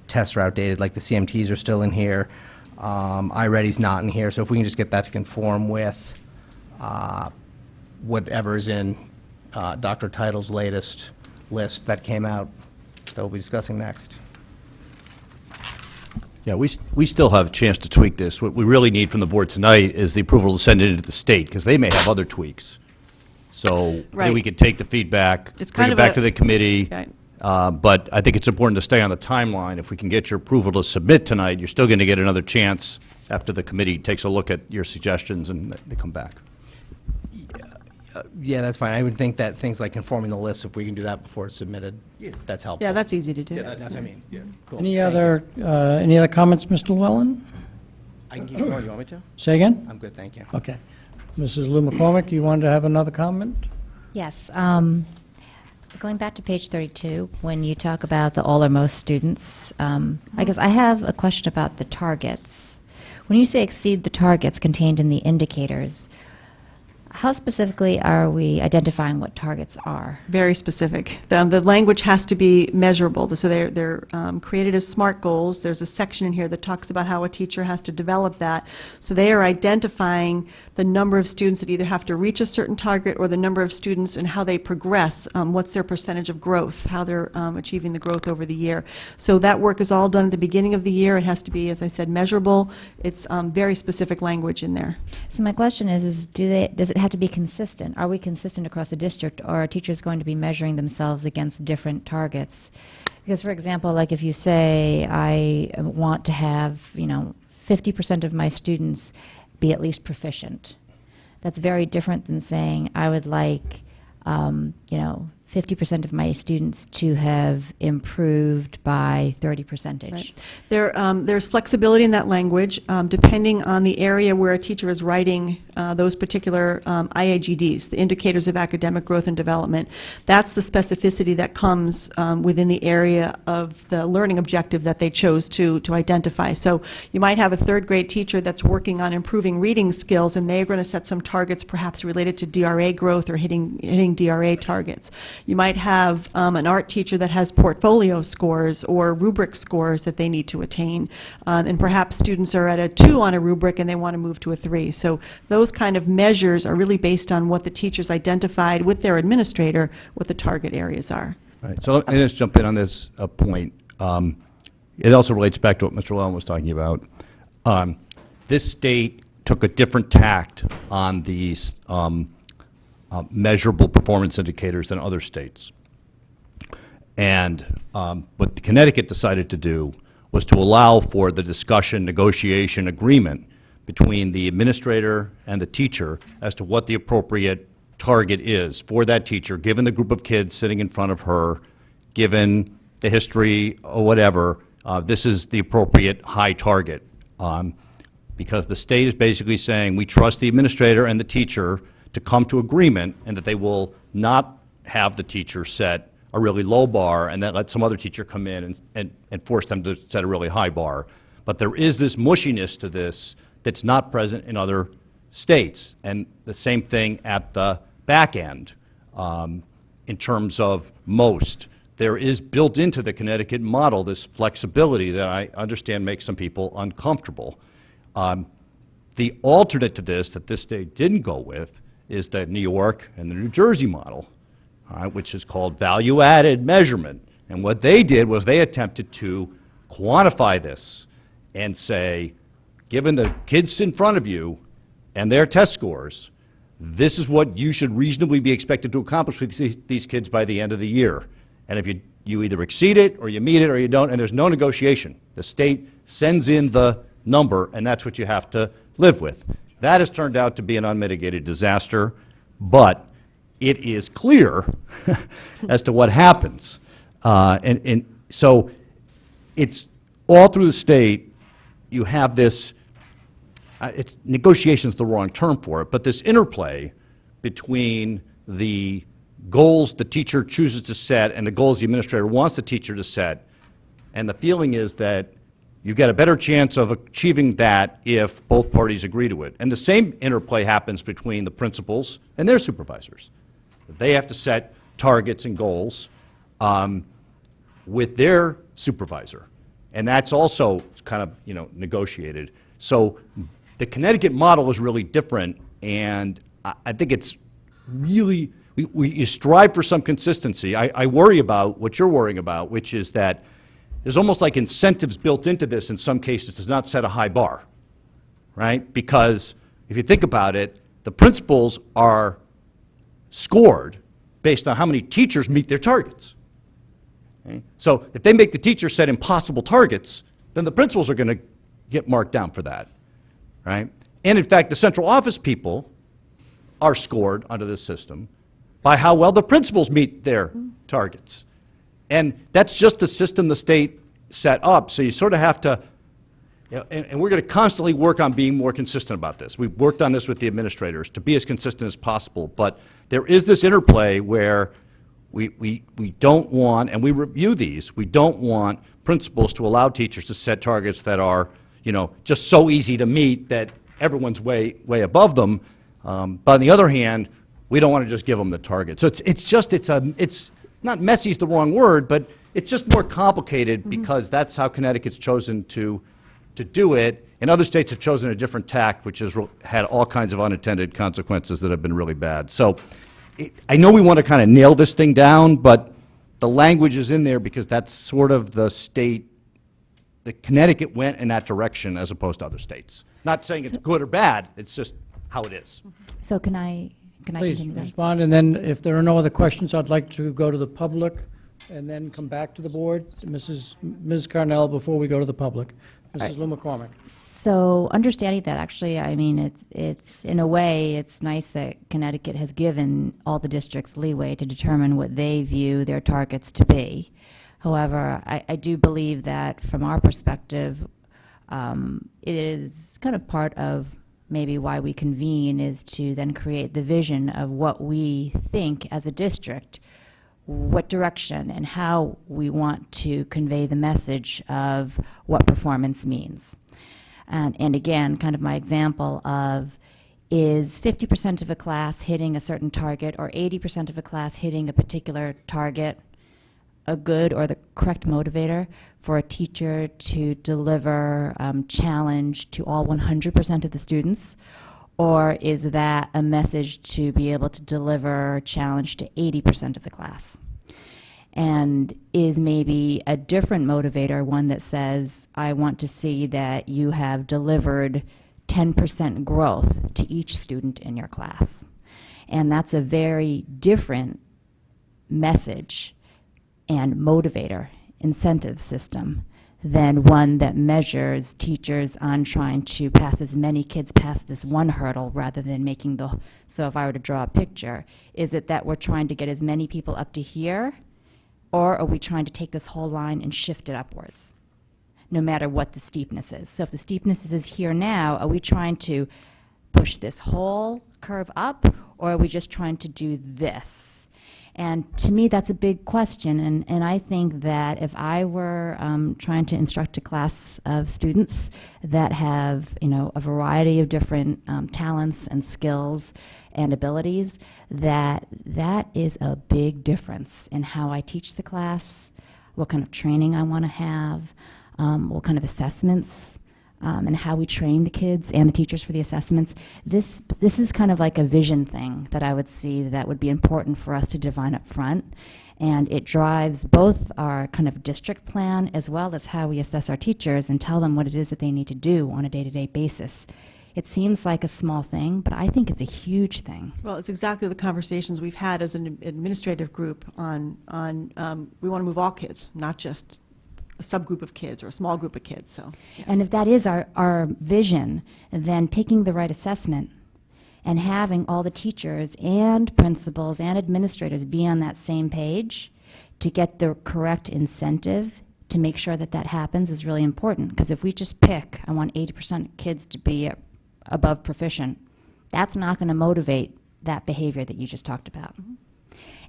tests are outdated, like the CMTs are still in here. iReady's not in here, so if we can just get that to conform with whatever is in Dr. Title's latest list that came out that we'll be discussing next. Yeah, we still have a chance to tweak this. What we really need from the board tonight is the approval to send it into the state, because they may have other tweaks. So maybe we could take the feedback, bring it back to the committee. But I think it's important to stay on the timeline. If we can get your approval to submit tonight, you're still going to get another chance after the committee takes a look at your suggestions and they come back. Yeah, that's fine. I would think that things like conforming the list, if we can do that before it's submitted, that's helpful. Yeah, that's easy to do. Yeah, that's what I mean. Yeah, cool. Any other comments, Mr. Llewellyn? I can keep going. You want me to? Say again? I'm good, thank you. Okay. Mrs. Lou McCormick, you wanted to have another comment? Yes. Going back to page 32, when you talk about the all or most students, I guess I have a question about the targets. When you say exceed the targets contained in the indicators, how specifically are we identifying what targets are? Very specific. The language has to be measurable. So they're created as SMART goals. There's a section in here that talks about how a teacher has to develop that. So they are identifying the number of students that either have to reach a certain target or the number of students and how they progress, what's their percentage of growth, how they're achieving the growth over the year. So that work is all done at the beginning of the year. It has to be, as I said, measurable. It's very specific language in there. So my question is does it have to be consistent? Are we consistent across the district, or are teachers going to be measuring themselves against different targets? Because, for example, like if you say, I want to have, 50% of my students be at least proficient, that's very different than saying, I would like, 50% of my students to have improved by 30%. Right. There's flexibility in that language, depending on the area where a teacher is writing those particular IAGDs, the Indicators of Academic Growth and Development. That's the specificity that comes within the area of the learning objective that they chose to identify. So you might have a third grade teacher that's working on improving reading skills, and they're going to set some targets perhaps related to DRA growth or hitting DRA targets. You might have an art teacher that has portfolio scores or rubric scores that they need to attain, and perhaps students are at a 2 on a rubric and they want to move to a 3. So those kind of measures are really based on what the teachers identified with their administrator, what the target areas are. Right. So let me just jump in on this point. It also relates back to what Mr. Llewellyn was talking about. This state took a different tact on these measurable performance indicators than other states. And what Connecticut decided to do was to allow for the discussion, negotiation, agreement between the administrator and the teacher as to what the appropriate target is for that teacher, given the group of kids sitting in front of her, given the history or whatever. This is the appropriate high target. Because the state is basically saying we trust the administrator and the teacher to come to agreement, and that they will not have the teacher set a really low bar and then let some other teacher come in and force them to set a really high bar. But there is this mushiness to this that's not present in other states, and the same thing at the back end in terms of most. There is built into the Connecticut model this flexibility that I understand makes some people uncomfortable. The alternate to this that this state didn't go with is the New York and the New Jersey model, which is called value-added measurement. And what they did was they attempted to quantify this and say, given the kids in front of you and their test scores, this is what you should reasonably be expected to accomplish with these kids by the end of the year. And if you either exceed it or you meet it or you don't, and there's no negotiation. The state sends in the number, and that's what you have to live with. That has turned out to be an unmitigated disaster, but it is clear as to what happens. And so it's all through the state, you have this, negotiation is the wrong term for it, but this interplay between the goals the teacher chooses to set and the goals the administrator wants the teacher to set. And the feeling is that you get a better chance of achieving that if both parties agree to it. And the same interplay happens between the principals and their supervisors. They have to set targets and goals with their supervisor. And that's also kind of, negotiated. So the Connecticut model is really different, and I think it's really, you strive for some consistency. I worry about what you're worrying about, which is that there's almost like incentives built into this in some cases to not set a high bar, right? Because if you think about it, the principals are scored based on how many teachers meet their targets. Okay? So if they make the teachers set impossible targets, then the principals are going to get marked down for that, right? And in fact, the central office people are scored under this system by how well the principals meet their targets. And that's just the system the state set up, so you sort of have to, and we're going to constantly work on being more consistent about this. We've worked on this with the administrators to be as consistent as possible, but there is this interplay where we don't want, and we review these, we don't want principals to allow teachers to set targets that are, just so easy to meet that everyone's way above them. But on the other hand, we don't want to just give them the target. So it's not messy is the wrong word, but it's just more complicated because that's how Connecticut's chosen to do it, and other states have chosen a different tack, which has had all kinds of unintended consequences that have been really bad. So I know we want to kind of nail this thing down, but the language is in there because that's sort of the state, the Connecticut went in that direction as opposed to other states. Not saying it's good or bad, it's just how it is. So can I Please continue that? respond, and then if there are no other questions, I'd like to go to the public and then come back to the board. Ms. Carnell, before we go to the public. Mrs. Lou McCormick. So understanding that, actually, I mean, it's in a way, it's nice that Connecticut has given all the districts leeway to determine what they view their targets to be. However, I do believe that from our perspective, it is kind of part of maybe why we convene is to then create the vision of what we think as a district, what direction and how we want to convey the message of what performance means. And again, kind of my example of is 50% of a class hitting a certain target or 80% of a class hitting a particular target a good or the correct motivator for a teacher to deliver challenge to all 100% of the students? Or is that a message to be able to deliver challenge to 80% of the class? And is maybe a different motivator one that says, I want to see that you have delivered 10% growth to each student in your class? And that's a very different message and motivator incentive system than one that measures teachers on trying to pass as many kids past this one hurdle rather than making the, so if I were to draw a picture, is it that we're trying to get as many people up to here, or are we trying to take this whole line and shift it upwards, no matter what the steepness is? So if the steepness is here now, are we trying to push this whole curve up, or are we just trying to do this? And to me, that's a big question, and I think that if I were trying to instruct a class of students that have, you know, a variety of different talents and skills and abilities, that is a big difference in how I teach the class, what kind of training I want to have, what kind of assessments, and how we train the kids and the teachers for the assessments. This is kind of like a vision thing that I would see that would be important for us to define up front. And it drives both our kind of district plan as well as how we assess our teachers and tell them what it is that they need to do on a day-to-day basis. It seems like a small thing, but I think it's a huge thing. Well, it's exactly the conversations we've had as an administrative group on we want to move all kids, not just a subgroup of kids or a small group of kids. So, yeah. And if that is our vision, then picking the right assessment and having all the teachers and principals and administrators be on that same page to get the correct incentive to make sure that that happens is really important. Because if we just pick, I want 80% of kids to be above proficient, that's not going to motivate that behavior that you just talked about. Mm-hmm.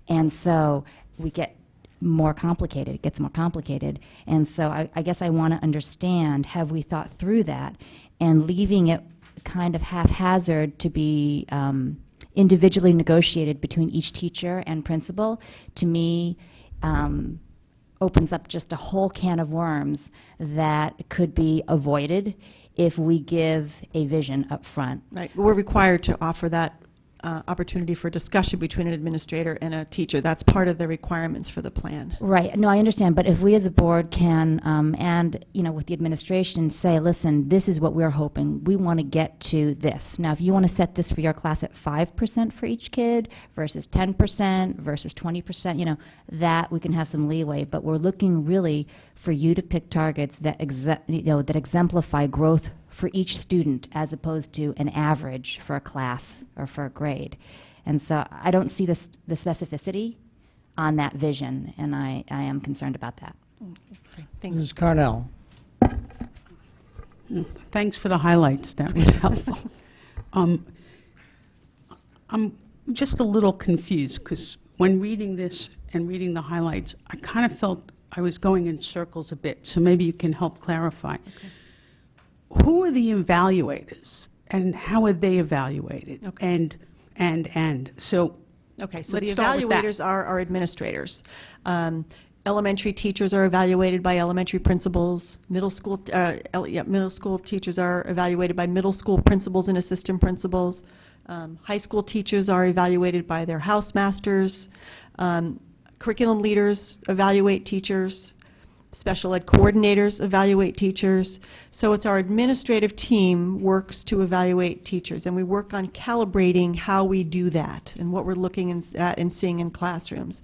And so we get more complicated, it gets more complicated. And so I guess I want to understand, have we thought through that, and leaving it kind of haphazard to be individually negotiated between each teacher and principal, to me, opens up just a whole can of worms that could be avoided if we give a vision up front. Right. We're required to offer that opportunity for discussion between an administrator and a teacher. That's part of the requirements for the plan. Right. No, I understand. But if we as a board can, and you know, with the administration, say, listen, this is what we're hoping. We want to get to this. Now, if you want to set this for your class at 5% for each kid versus 10% versus 20%, you know, that we can have some leeway. But we're looking really for you to pick targets that that exemplify growth for each student as opposed to an average for a class or for a grade. And so I don't see the specificity on that vision, and I am concerned about that. Okay, thanks. Ms. Carnell. Thanks for the highlights. That was helpful. I'm just a little confused because when reading this and reading the highlights, I kind of felt I was going in circles a bit, so maybe you can help clarify. Okay. Who are the evaluators, and how are they evaluated? Okay. And so, okay, so the let's start with that. evaluators are our administrators. Elementary teachers are evaluated by elementary principals. Middle school teachers are evaluated by middle school principals and assistant principals. High school teachers are evaluated by their house masters. Curriculum leaders evaluate teachers. Special ed coordinators evaluate teachers. So it's our administrative team works to evaluate teachers, and we work on calibrating how we do that and what we're looking at and seeing in classrooms.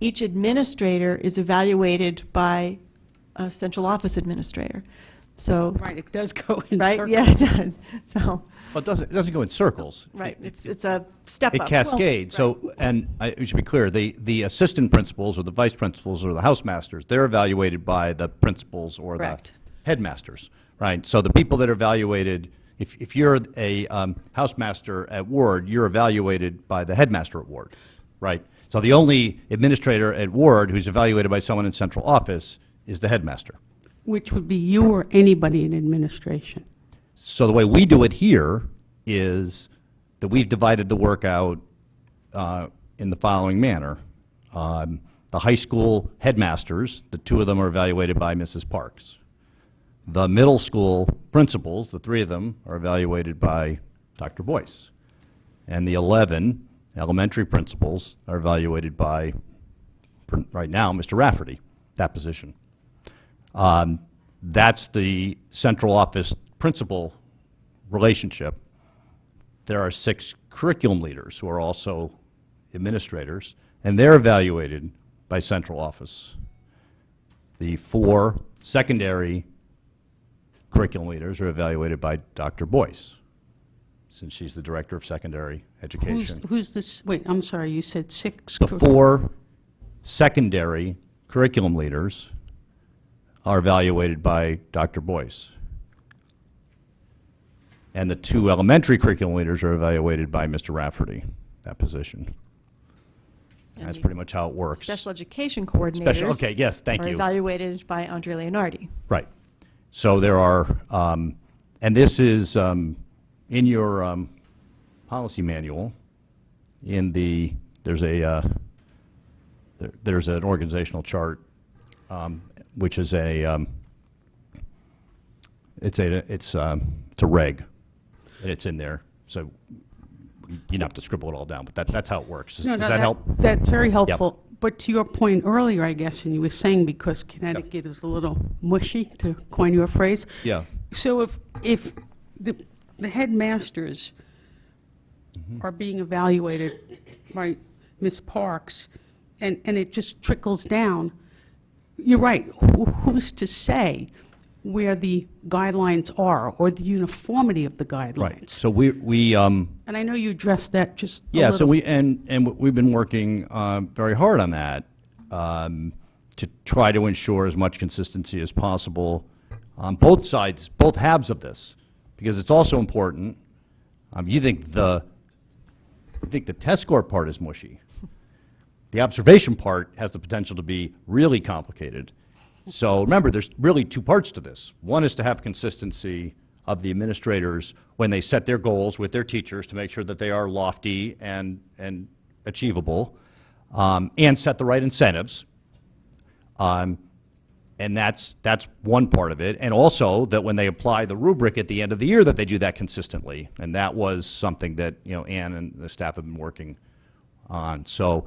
Each administrator is evaluated by a central office administrator. So. Right, it does go in Right, circles. yeah, it does. So, Well, it doesn't go in circles. right, it's a step It up. cascades. So, and it should be clear, the assistant principals or the vice principals or the house-masters, they're evaluated by the principals or the Correct. headmasters, right? So the people that are evaluated, if you're a housemaster at Ward, you're evaluated by the headmaster at Ward, right? So the only administrator at Ward who's evaluated by someone in central office is the headmaster. Which would be you or anybody in administration. So the way we do it here is that we've divided the work out in the following manner. The high school headmasters, the two of them are evaluated by Mrs. Parks. The middle school principals, the three of them, are evaluated by Dr. Boyce. And the 11 elementary principals are evaluated by, for right now, Mr. Rafferty, that position. That's the central office principal relationship. There are 6 curriculum leaders who are also administrators, and they're evaluated by central office. The 4 secondary curriculum leaders are evaluated by Dr. Boyce, since she's the director of secondary education. Who's this, wait, I'm sorry, you said 6? The 4 secondary curriculum leaders are evaluated by Dr. Boyce. And the 2 elementary curriculum leaders are evaluated by Mr. Rafferty, that position. And That's the pretty much how it works. Special education coordinators. Okay, yes, thank are you. evaluated by Andre Leonardi. Right. So there are, and this is in your policy manual. There's an organizational chart, which is it's a reg, and it's in there. So you don't have to scribble it all down, but that's how it works. Does that help? That's very helpful. Yep. But to your point earlier, I guess, and you were saying because Connecticut is a little mushy, to coin your phrase. Yeah. So if the headmasters are being evaluated by Ms. Parks, and it just trickles down, you're right. Who's to say where the guidelines are or the uniformity of the guidelines? Right. So we And I know you addressed that just a yeah. little. So we've been working very hard on that to try to ensure as much consistency as possible on both sides, both halves of this, because it's also important. You think the test score part is mushy. The observation part has the potential to be really complicated. So remember, there's really 2 parts to this. One is to have consistency of the administrators when they set their goals with their teachers to make sure that they are lofty and achievable, and set the right incentives. And that's one part of it. And also that when they apply the rubric at the end of the year, that they do that consistently. And that was something that Ann and the staff have been working on. So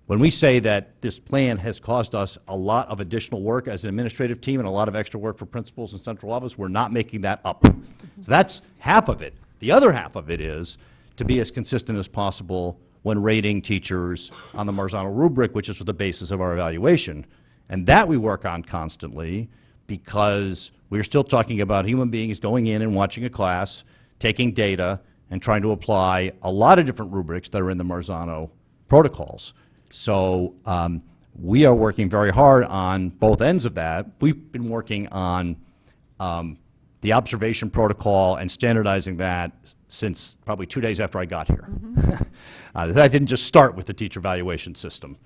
when we say that this plan has caused us a lot of additional work as an administrative team and a lot of extra work for principals and central office, we're not making that up. So that's half of it. The other half of it is to be as consistent as possible when rating teachers on the Marzano Rubric, which is the basis of our evaluation. And that we work on constantly because we're still talking about human beings going in and watching a class, taking data, and trying to apply a lot of different rubrics that are in the Marzano protocols. So we are working very hard on both ends of that. We've been working on the observation protocol and standardizing that since probably 2 days after I got here. That didn't just start with the teacher evaluation system.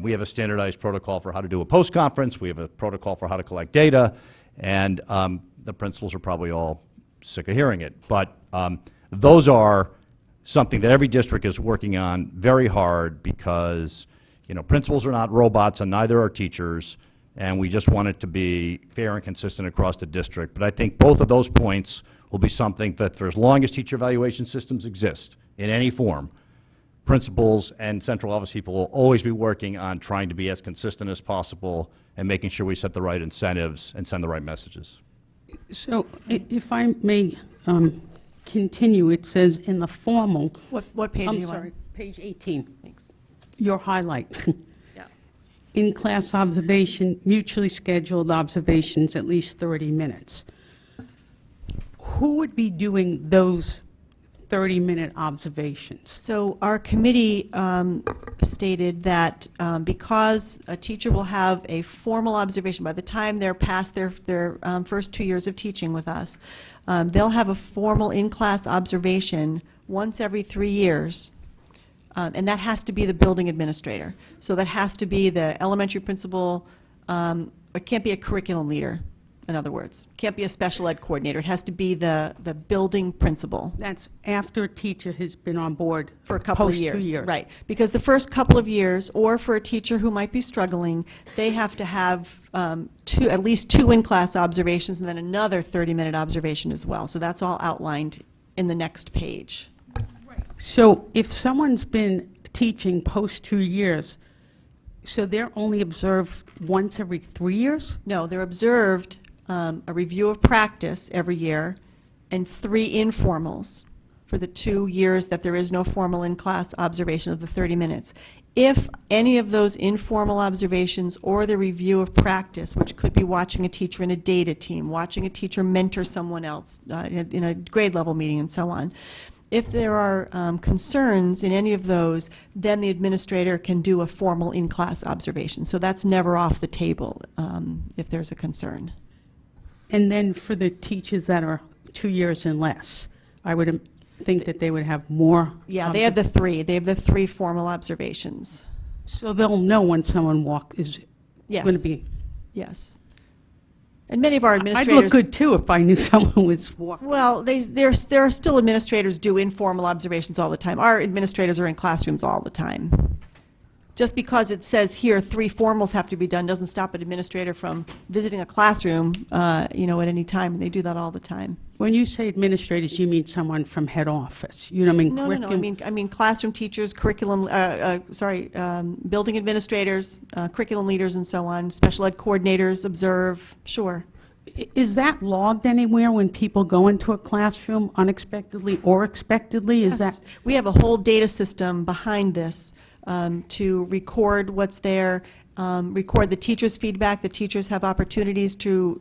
We have a standardized protocol for how to do a post-conference. We have a protocol for how to collect data. And the principals are probably all sick of hearing it. But those are something that every district is working on very hard because, principals are not robots and neither are teachers. And we just want it to be fair and consistent across the district. But I think both of those points will be something that for as long as teacher evaluation systems exist in any form, principals and central office people will always be working on trying to be as consistent as possible and making sure we set the right incentives and send the right messages. So if I may continue, it says in the formal. What page are you on? I'm sorry, page 18. Thanks. Your highlight. Yeah. in-class observation, mutually scheduled observations, at least 30 minutes. Who would be doing those 30-minute observations? So our committee stated that because a teacher will have a formal observation by the time they're past their first 2 years of teaching with us, they'll have a formal in-class observation once every 3 years. And that has to be the building administrator. So that has to be the elementary principal. It can't be a curriculum leader, in other words. It can't be a special ed coordinator. It has to be the building principal. That's after a teacher has been on board For a couple of post 2 years. years. Right. Because the first couple of years, or for a teacher who might be struggling, they have to have at least two in-class observations and then another 30-minute observation as well. So that's all outlined in the next page. So if someone's been teaching post 2 years, so they're only observed once every 3 years? No, they're observed a review of practice every year and 3 informals for the 2 years that there is no formal in-class observation of the 30 minutes. If any of those informal observations or the review of practice, which could be watching a teacher in a data team, watching a teacher mentor someone else in a grade level meeting and so on, if there are concerns in any of those, then the administrator can do a formal in-class observation. So that's never off the table if there's a concern. And then for the teachers that are 2 years and less, I would think that they would have more. Yeah, they have the 3. They have the 3 formal observations. So they'll know when someone is Yes. going to be. Yes. And many of our I'd administrators... look good, too, if I knew someone was walking. Well, there are still administrators do informal observations all the time. Our administrators are in classrooms all the time. Just because it says here 3 formals have to be done doesn't stop an administrator from visiting a classroom, at any time, and they do that all the time. When you say administrators, you mean someone from head office? You don't mean No, I mean classroom teachers, building administrators, curriculum leaders, and so on. Special ed coordinators observe. Sure. Is that logged anywhere when people go into a classroom unexpectedly or expectedly? Is that? We have a whole data system behind this to record what's there, record the teachers' feedback. The teachers have opportunities to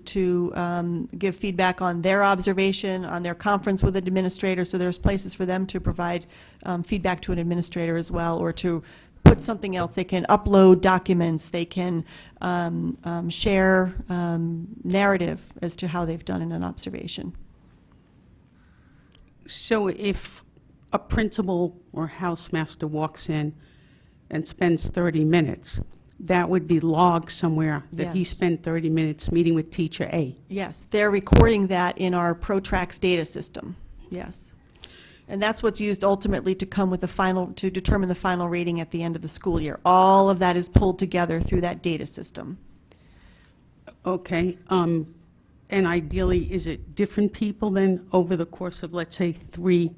give feedback on their observation, on their conference with an administrator, so there's places for them to provide feedback to an administrator as well, or to put something else. They can upload documents. They can share narrative as to how they've done in an observation. So if a principal or housemaster walks in and spends 30 minutes, that would be logged somewhere that he Yes. spent 30 minutes meeting with teacher A. Yes, they're recording that in our ProTrax data system. Yes. And that's what's used ultimately to come with to determine the final rating at the end of the school year. All of that is pulled together through that data system. Okay. And ideally, is it different people then over the course of, let's say, 3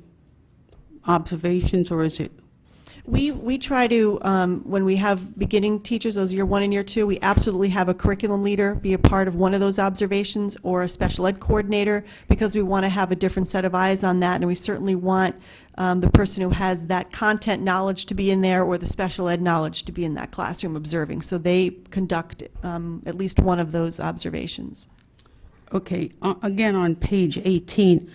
observations, or is it? We try to, when we have beginning teachers, those year 1 and year 2, we absolutely have a curriculum leader be a part of one of those observations, or a special ed coordinator, because we want to have a different set of eyes on that, and we certainly want the person who has that content knowledge to be in there, or the special ed knowledge to be in that classroom observing. So they conduct at least one of those observations. Okay. Again, on page 18,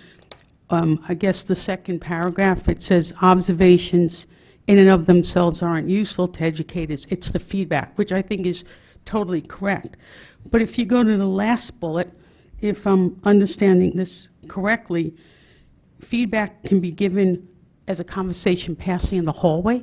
I guess the second paragraph, it says observations in and of themselves aren't useful to educators. It's the feedback, which I think is totally correct. But if you go to the last bullet, if I'm understanding this correctly, feedback can be given as a conversation passing in the hallway?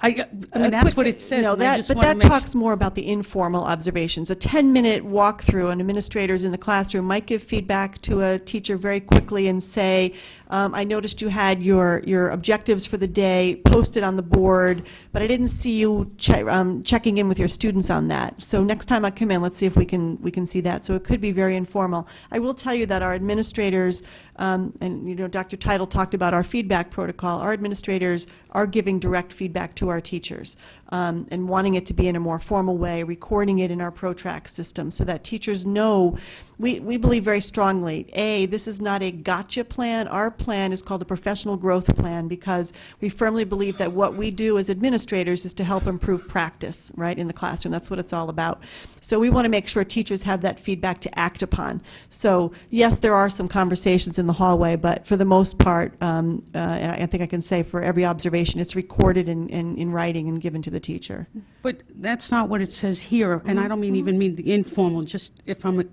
I mean, that's what it says. No, and I just but wanna that make talks more about the informal observations. A 10-minute walkthrough, an administrators in the classroom might give feedback to a teacher very quickly and say, I noticed you had your objectives for the day posted on the board, but I didn't see you checking in with your students on that. So next time I come in, let's see if we can see that. So it could be very informal. I will tell you that our administrators, and Dr. Title talked about our feedback protocol, our administrators are giving direct feedback feedback to our teachers, and wanting it to be in a more formal way, recording it in our ProTrack system so that teachers know. We believe very strongly, this is not a gotcha plan. Our plan is called a professional growth plan because we firmly believe that what we do as administrators is to help improve practice, right, in the classroom. That's what it's all about. So we want to make sure teachers have that feedback to act upon. So yes, there are some conversations in the hallway, but for the most part, and I think I can say for every observation, it's recorded in writing and given to the teacher. But that's not what it says here, and I don't even mean the informal, just if I'm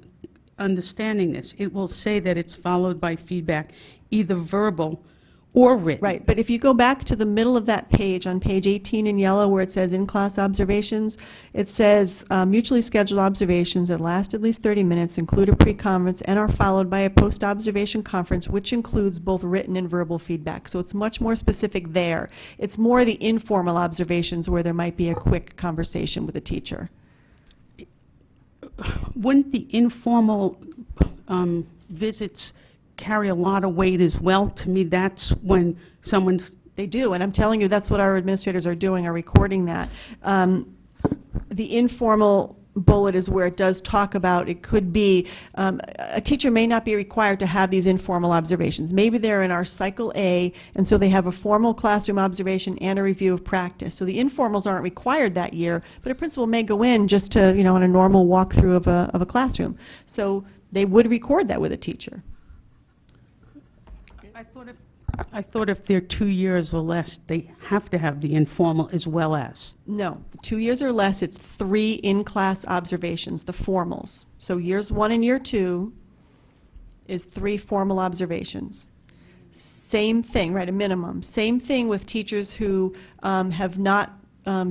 understanding this. It will say that it's followed by feedback, either verbal or written. Right, but if you go back to the middle of that page, on page 18 in yellow where it says in-class observations, it says mutually scheduled observations that last at least 30 minutes, include a pre-conference, and are followed by a post-observation conference, which includes both written and verbal feedback. So it's much more specific there. It's more the informal observations where there might be a quick conversation with a teacher. Wouldn't the informal visits carry a lot of weight as well? To me, that's when someone's... They do, and I'm telling you, that's what our administrators are doing, are recording that. The informal bullet is where it does talk about, it could be, a teacher may not be required to have these informal observations. Maybe they're in our cycle A, and so they have a formal classroom observation and a review of practice. So the informals aren't required that year, but a principal may go in just to, on a normal walkthrough of a classroom. So they would record that with a teacher. I thought if they're 2 years or less, they have to have the informal as well as. No, 2 years or less, it's 3 in-class observations, the formals. So years 1 and year 2 is 3 formal observations. Same thing, right, a minimum. Same thing with teachers who have not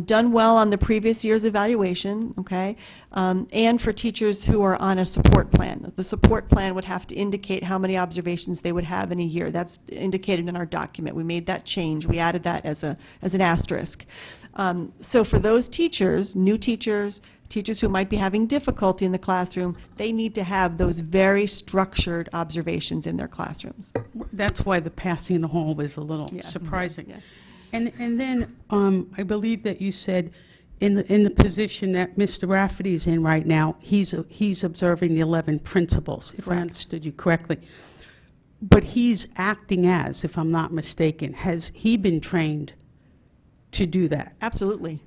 done well on the previous year's evaluation, okay, and for teachers who are on a support plan. The support plan would have to indicate how many observations they would have in a year. That's indicated in our document. We made that change. We added that as an asterisk. So for those teachers, new teachers, teachers who might be having difficulty in the classroom, they need to have those very structured observations in their classrooms. That's why the passing in the hall was a little surprising. Yeah. And then I believe that you said in the position that Mr. Rafferty's in right now, he's observing the 11 principals, if I understood you correctly. But he's acting as, if I'm not mistaken, has he been trained to do that? Absolutely.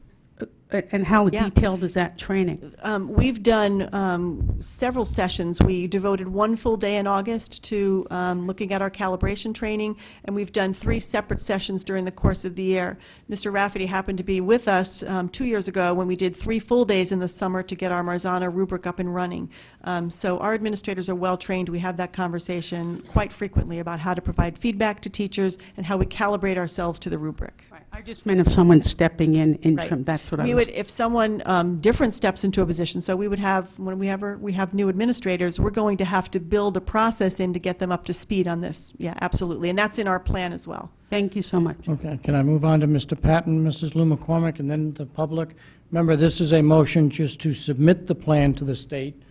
And how detailed is that training? We've done several sessions. We devoted 1 full day in August to looking at our calibration training, and we've done 3 separate sessions during the course of the year. Mr. Rafferty happened to be with us 2 years ago when we did 3 full days in the summer to get our Marzano Rubric up and running. So our administrators are well trained. We have that conversation quite frequently about how to provide feedback to teachers and how we calibrate ourselves to the rubric. I just meant if someone's stepping in interim, that's what I was... If someone different steps into a position, so we would have, when we have new administrators, we're going to have to build a process in to get them up to speed on this. Yeah, absolutely, and that's in our plan as well. Thank you so much. Okay, can I move on to Mr. Patton, Mrs. Lou McCormick, and then the public? Remember, this is a motion just to submit the plan to the state.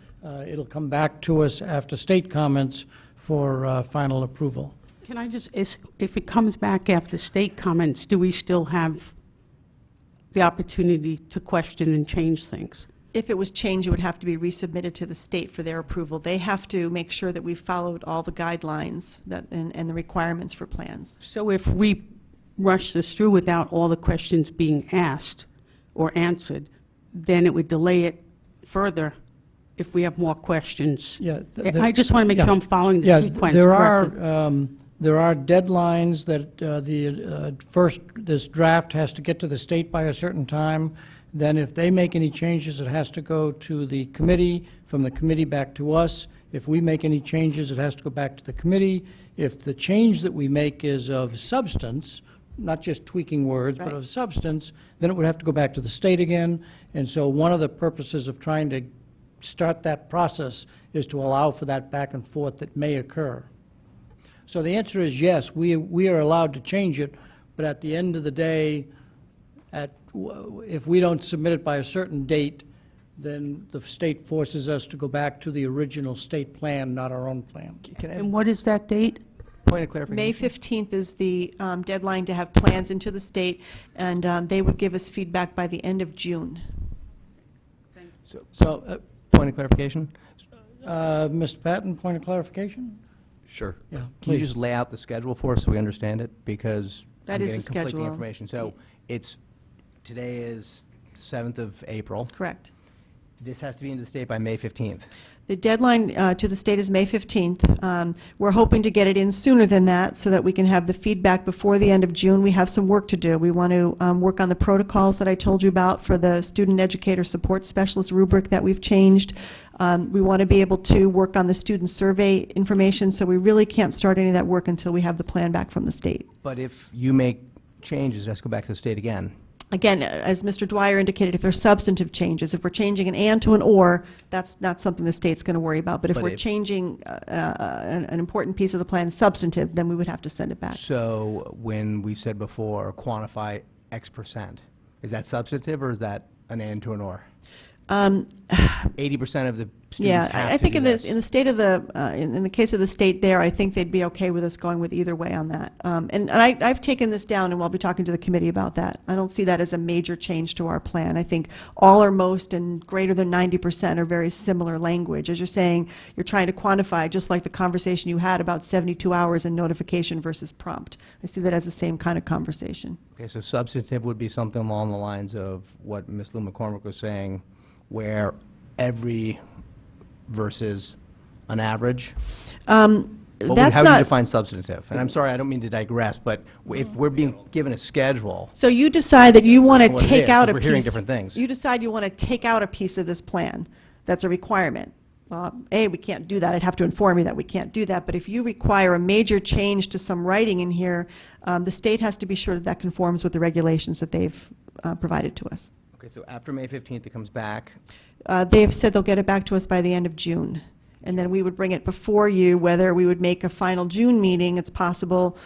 It'll come back to us after state comments for final approval. Can I just, if it comes back after state comments, do we still have the opportunity to question and change things? If it was changed, it would have to be resubmitted to the state for their approval. They have to make sure that we've followed all the guidelines and the requirements for plans. So if we rush this through without all the questions being asked or answered, then it would delay it further if we have more questions. Yeah, I just want to make sure I'm following the sequence correctly. There are deadlines that first this draft has to get to the state by a certain time. Then if they make any changes, it has to go to the committee, from the committee back to us. If we make any changes, it has to go back to the committee. If the change that we make is of substance, not just tweaking words, but of substance, then it would have to go back to the state again. And so one of the purposes of trying to start that process is to allow for that back and forth that may occur. So the answer is yes, we are allowed to change it, but at the end of the day, if we don't submit it by a certain date, then the state forces us to go back to the original state plan, not our own plan. And what is that date? Point of clarification. May 15th is the deadline to have plans into the state, and they would give us feedback by the end of June. So, Point of clarification. Mr. Patton, point of clarification? Sure. Yeah, Can you please. just lay out the schedule for us so we understand it? Because That I'm is getting the conflicting schedule. information. So today is 7th of April. Correct. This has to be into the state by May 15th. The deadline to the state is May 15th. We're hoping to get it in sooner than that so that we can have the feedback before the end of June. We have some work to do. We want to work on the protocols that I told you about for the student educator support specialist rubric that we've changed. We want to be able to work on the student survey information, so we really can't start any of that work until we have the plan back from the state. But if you make changes, let's go back to the state again. Again, as Mr. Dwyer indicated, if there's substantive changes, if we're changing an and to an or, that's not something the state's going to worry about. But if we're changing an important piece of the plan, substantive, then we would have to send it back. So when we said before, quantify X%, is that substantive or is that an and to an or? 80% of the students Yeah, have I to think do in this. in the state of the in the case of the state there, I think they'd be okay with us going with either way on that. And I've taken this down, and we'll be talking to the committee about that. I don't see that as a major change to our plan. I think all or most and greater than 90% are very similar language. As you're saying, you're trying to quantify, just like the conversation you had about 72 hours and notification versus prompt. I see that as the same kind of conversation. Okay, so substantive would be something along the lines of what Ms. Lou McCormick was saying, where every versus an average? That's How do you not. define substantive? And I'm sorry, I don't mean to digress, but if we're being given a schedule, So you decide that you want to What it take is, out 'cause a we're piece. hearing different things. You decide you want to take out a piece of this plan. That's a requirement. We can't do that. I'd have to inform you that we can't do that. But if you require a major change to some writing in here, the state has to be sure that that conforms with the regulations that they've provided to us. okay, so after May 15th, it comes back. They've said they'll get it back to us by the end of June. And then we would bring it before you, whether we would make a final June meeting, it's possible,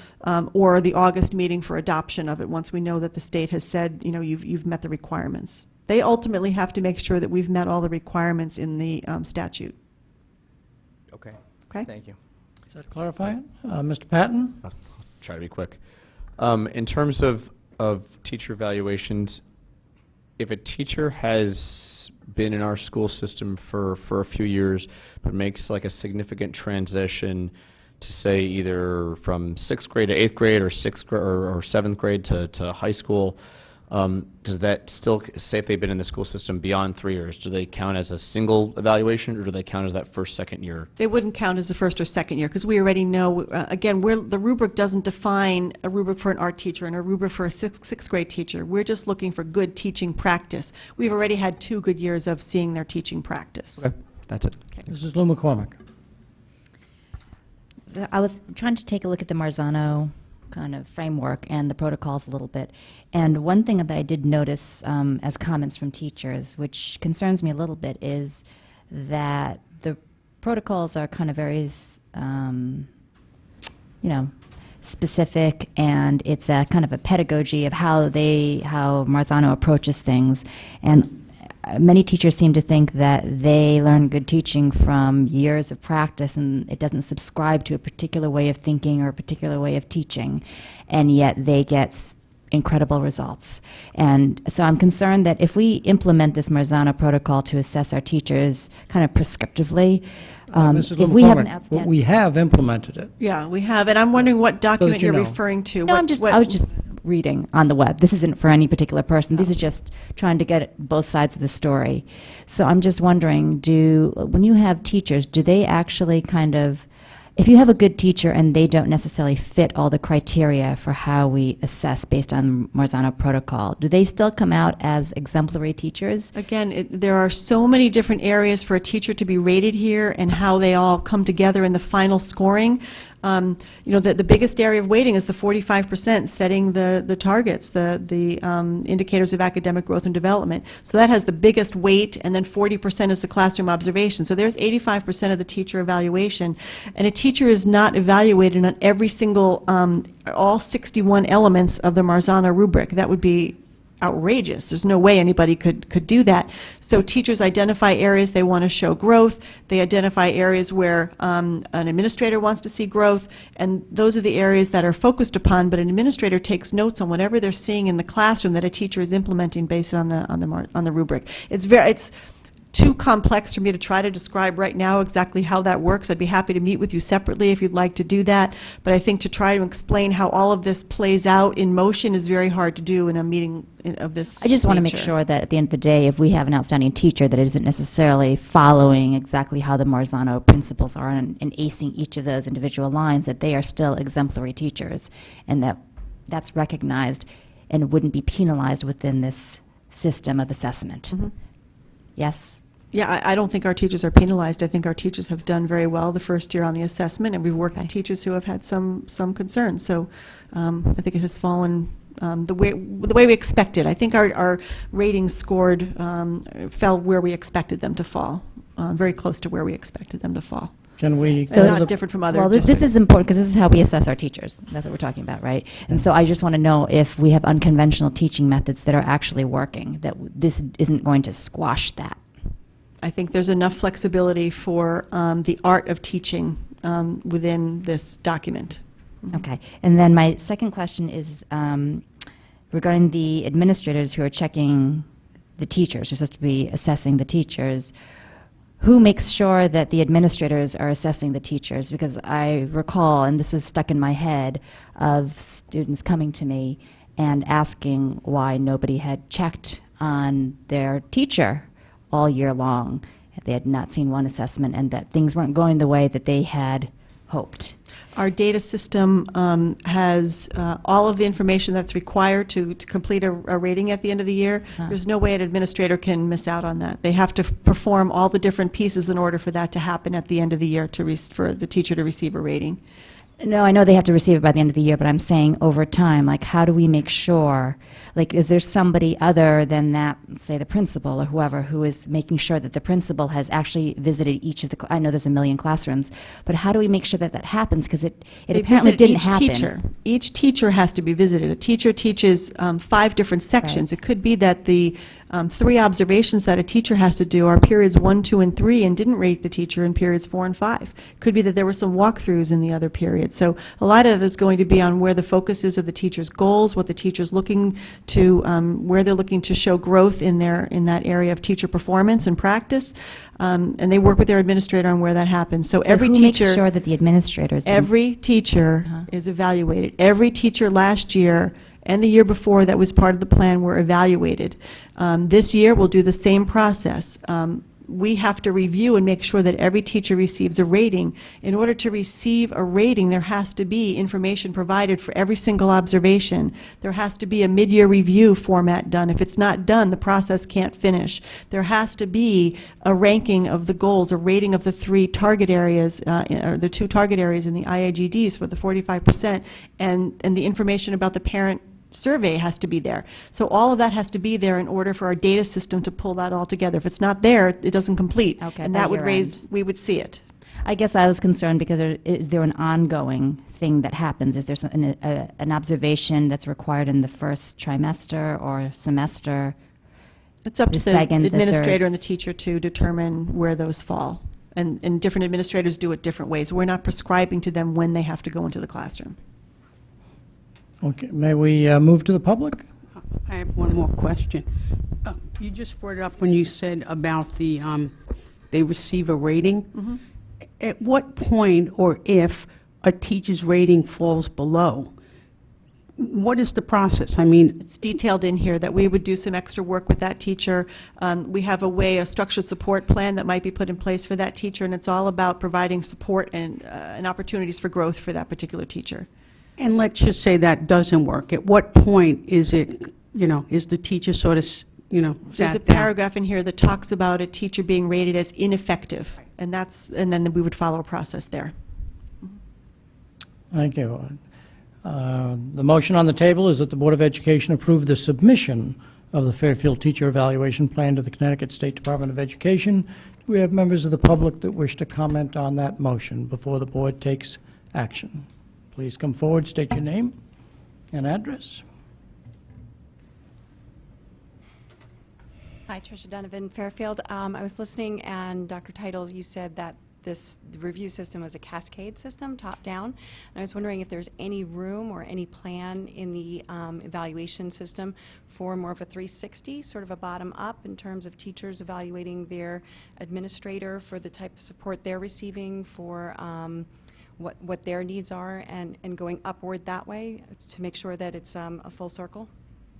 or the August meeting for adoption of it, once we know that the state has said, you know, you've met the requirements. They ultimately have to make sure that we've met all the requirements in the statute. Okay. Okay? Thank you. Does that clarify it? Mr. Patton? I'll try to be quick. In terms of teacher evaluations, if a teacher has been in our school system for a few years, but makes like a significant transition to say either from 6th grade to 8th grade or 7th grade to high school, does that still, say if they've been in the school system beyond 3 years, do they count as a single evaluation or do they count as that first, second year? They wouldn't count as the first or second year, because we already know, again, the rubric doesn't define a rubric for an art teacher and a rubric for a sixth grade teacher. We're just looking for good teaching practice. We've already had 2 good years of seeing their teaching practice. Okay, that's it. This is Lou McCormick. I was trying to take a look at the Marzano kind of framework and the protocols a little bit. And one thing that I did notice as comments from teachers, which concerns me a little bit, is that the protocols are kind of very, specific, and it's a kind of a pedagogy of how Marzano approaches things. And many teachers seem to think that they learn good teaching from years of practice, and it doesn't subscribe to a particular way of thinking or a particular way of teaching, and yet they get incredible results. And so I'm concerned that if we implement this Marzano protocol to assess our teachers kind of prescriptively, Mrs. Lou if we have an McCormick, outstanding... we have implemented it. Yeah, we have, and I'm wondering what document you you're know. referring to. No, I was just reading on the web. This isn't for any particular person. This is just trying to get at both sides of the story. So I'm just wondering, when you have teachers, do they actually kind of, if you have a good teacher and they don't necessarily fit all the criteria for how we assess based on Marzano protocol, do they still come out as exemplary teachers? Again, there are so many different areas for a teacher to be rated here, and how they all come together in the final scoring. The biggest area of weighting is the 45%, setting the targets, the indicators of academic growth and development. So that has the biggest weight, and then 40% is the classroom observation. So there's 85% of the teacher evaluation, and a teacher is not evaluated on every single, all 61 elements of the Marzano rubric. That would be outrageous. There's no way anybody could do that. So teachers identify areas they want to show growth. They identify areas where an administrator wants to see growth, and those are the areas that are focused upon. But an administrator takes notes on whatever they're seeing in the classroom that a teacher is implementing based on the rubric. It's too complex for me to try to describe right now exactly how that works. I'd be happy to meet with you separately if you'd like to do that. But I think to try to explain how all of this plays out in motion is very hard to do in a meeting of this I just want to make nature. sure that at the end of the day, if we have an outstanding teacher, that it isn't necessarily following exactly how the Marzano principles are and acing each of those individual lines, that they are still exemplary teachers, and that that's recognized and wouldn't be penalized within this system of assessment. Mhm. Yes? Yeah, I don't think our teachers are penalized. I think our teachers have done very well the first year on the assessment, and we've worked with teachers who have had some concerns. So I think it has fallen the way we expected. I think our ratings scored fell where we expected them to fall, very close to where we expected them to fall. Can we? So not different from other Well, this districts. is important because this is how we assess our teachers. That's what we're talking about, right? And so I just want to know if we have unconventional teaching methods that are actually working, that this isn't going to squash that. I think there's enough flexibility for the art of teaching within this document. Okay. And then my second question is regarding the administrators who are checking the teachers, who are supposed to be assessing the teachers. Who makes sure that the administrators are assessing the teachers? Because I recall, and this is stuck in my head, of students coming to me and asking why nobody had checked on their teacher all year long. They had not seen one assessment, and that things weren't going the way that they had hoped. Our data system has all of the information that's required to complete a rating at the end of the year. There's no way an administrator can miss out on that. They have to perform all the different pieces in order for that to happen at the end of the year for the teacher to receive a rating. No, I know they have to receive it by the end of the year, but I'm saying over time, like, how do we make sure, like, is there somebody other than that, say the principal or whoever, who is making sure that the principal has actually visited each of the, I know there's a million classrooms, but how do we make sure that that happens? Because it They apparently visit didn't each happen. teacher. Each teacher has to be visited. A teacher teaches 5 different sections. It could be that the 3 observations that a teacher has to do are periods 1, 2, and 3, and didn't rate the teacher in periods 4 and 5. Could be that there were some walkthroughs in the other periods. So a lot of it is going to be on where the focus is of the teacher's goals, what the teacher's looking to, where they're looking to show growth in that area of teacher performance and practice, and they work with their administrator on where that happens. So every who teacher, makes sure that the administrators? every teacher is evaluated. Every teacher last year and the year before that was part of the plan were evaluated. This year, we'll do the same process. We have to review and make sure that every teacher receives a rating. In order to receive a rating, there has to be information provided for every single observation. There has to be a mid-year review format done. If it's not done, the process can't finish. There has to be a ranking of the goals, a rating of the 3 target areas, or the 2 target areas in the IIGDs for the 45%, and the information about the parent survey has to be there. So all of that has to be there in order for our data system to pull that all together. If it's not there, it doesn't complete. Okay, and by that would year raise, we would see it. I guess I was concerned because is there an ongoing thing that happens? Is there an observation that's required in the first trimester or semester? It's up to the second, the administrator third? and the teacher to determine where those fall. And different administrators do it different ways. We're not prescribing to them when they have to go into the classroom. Okay, may we move to the public? I have one more question. You just brought it up when you said about the, they receive a rating. At what point, or if, a teacher's rating falls below, what is the process? I mean, it's detailed in here that we would do some extra work with that teacher. We have a structured support plan that might be put in place for that teacher, and it's all about providing support and opportunities for growth for that particular teacher. and let's just say that doesn't work. At what point is it, is the teacher sort of, There's a sat down? paragraph in here that talks about a teacher being rated as ineffective, and then we would follow a process there. Thank you. The motion on the table is that the Board of Education approve the submission of the Fairfield Teacher Evaluation Plan to the Connecticut State Department of Education. Do we have members of the public that wish to comment on that motion before the board takes action? Please come forward, state your name and address. Hi, Tricia Donovan, Fairfield. I was listening, and Dr. Titles, you said that the review system was a cascade system, top-down. And I was wondering if there's any room or any plan in the evaluation system for more of a 360, sort of a bottom-up, in terms of teachers evaluating their administrator for the type of support they're receiving, for what their needs are, and going upward that way to make sure that it's a full circle.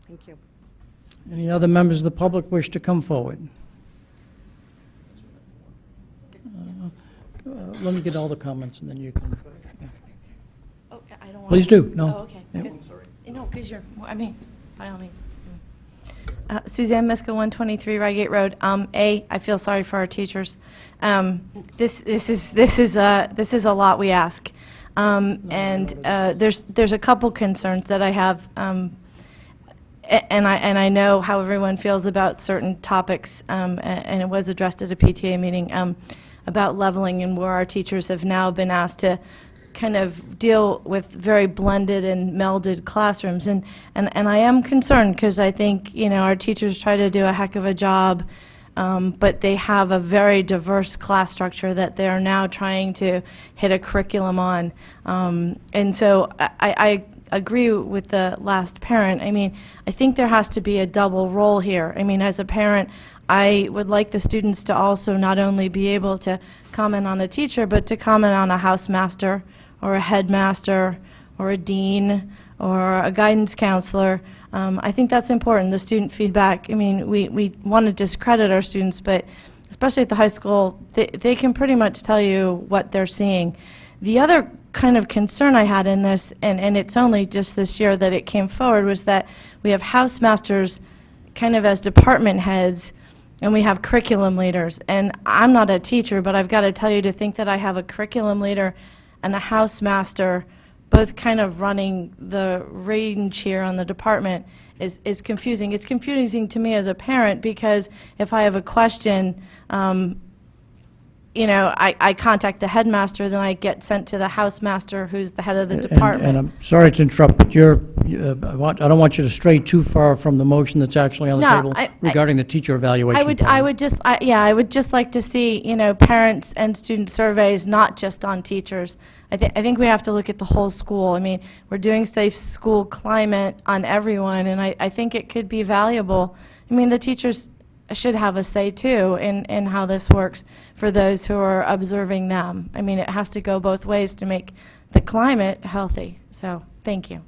Thank you. Any other members of the public wish to come forward? Let me get all the comments, and then you can. Oh, I don't want. Please do. No. Oh, okay. Yeah. No, because you're. I mean, by all means. Suzanne Miska, 123 Reigate Road. I feel sorry for our teachers. This is a lot we ask, and there's a couple concerns that I have. And I know how everyone feels about certain topics, and it was addressed at a PTA meeting about leveling, and where our teachers have now been asked to kind of deal with very blended and melded classrooms. And I am concerned because I think, our teachers try to do a heck of a job, but they have a very diverse class structure that they are now trying to hit a curriculum on. And so I agree with the last parent. I mean, I think there has to be a double role here. I mean, as a parent, I would like the students to also not only be able to comment on a teacher, but to comment on a housemaster or a headmaster or a dean or a guidance counselor. I think that's important, the student feedback. I mean, we want to discredit our students, but especially at the high school, they can pretty much tell you what they're seeing. The other kind of concern I had in this, and it's only just this year that it came forward, was that we have housemasters kind of as department heads, and we have curriculum leaders. And I'm not a teacher, but I've got to tell you, to think that I have a curriculum leader and a housemaster both kind of running the range here on the department is confusing. It's confusing to me as a parent, because if I have a question, I contact the headmaster, then I get sent to the housemaster, who's the head of the department. And I'm sorry to interrupt, but I don't want you to stray too far from the motion that's actually on the table regarding the teacher evaluation plan. I would just like to see, parents and student surveys, not just on teachers. I think we have to look at the whole school. I mean, we're doing safe school climate on everyone, and I think it could be valuable. I mean, the teachers should have a say too in how this works for those who are observing them. I mean, it has to go both ways to make the climate healthy. So, thank you.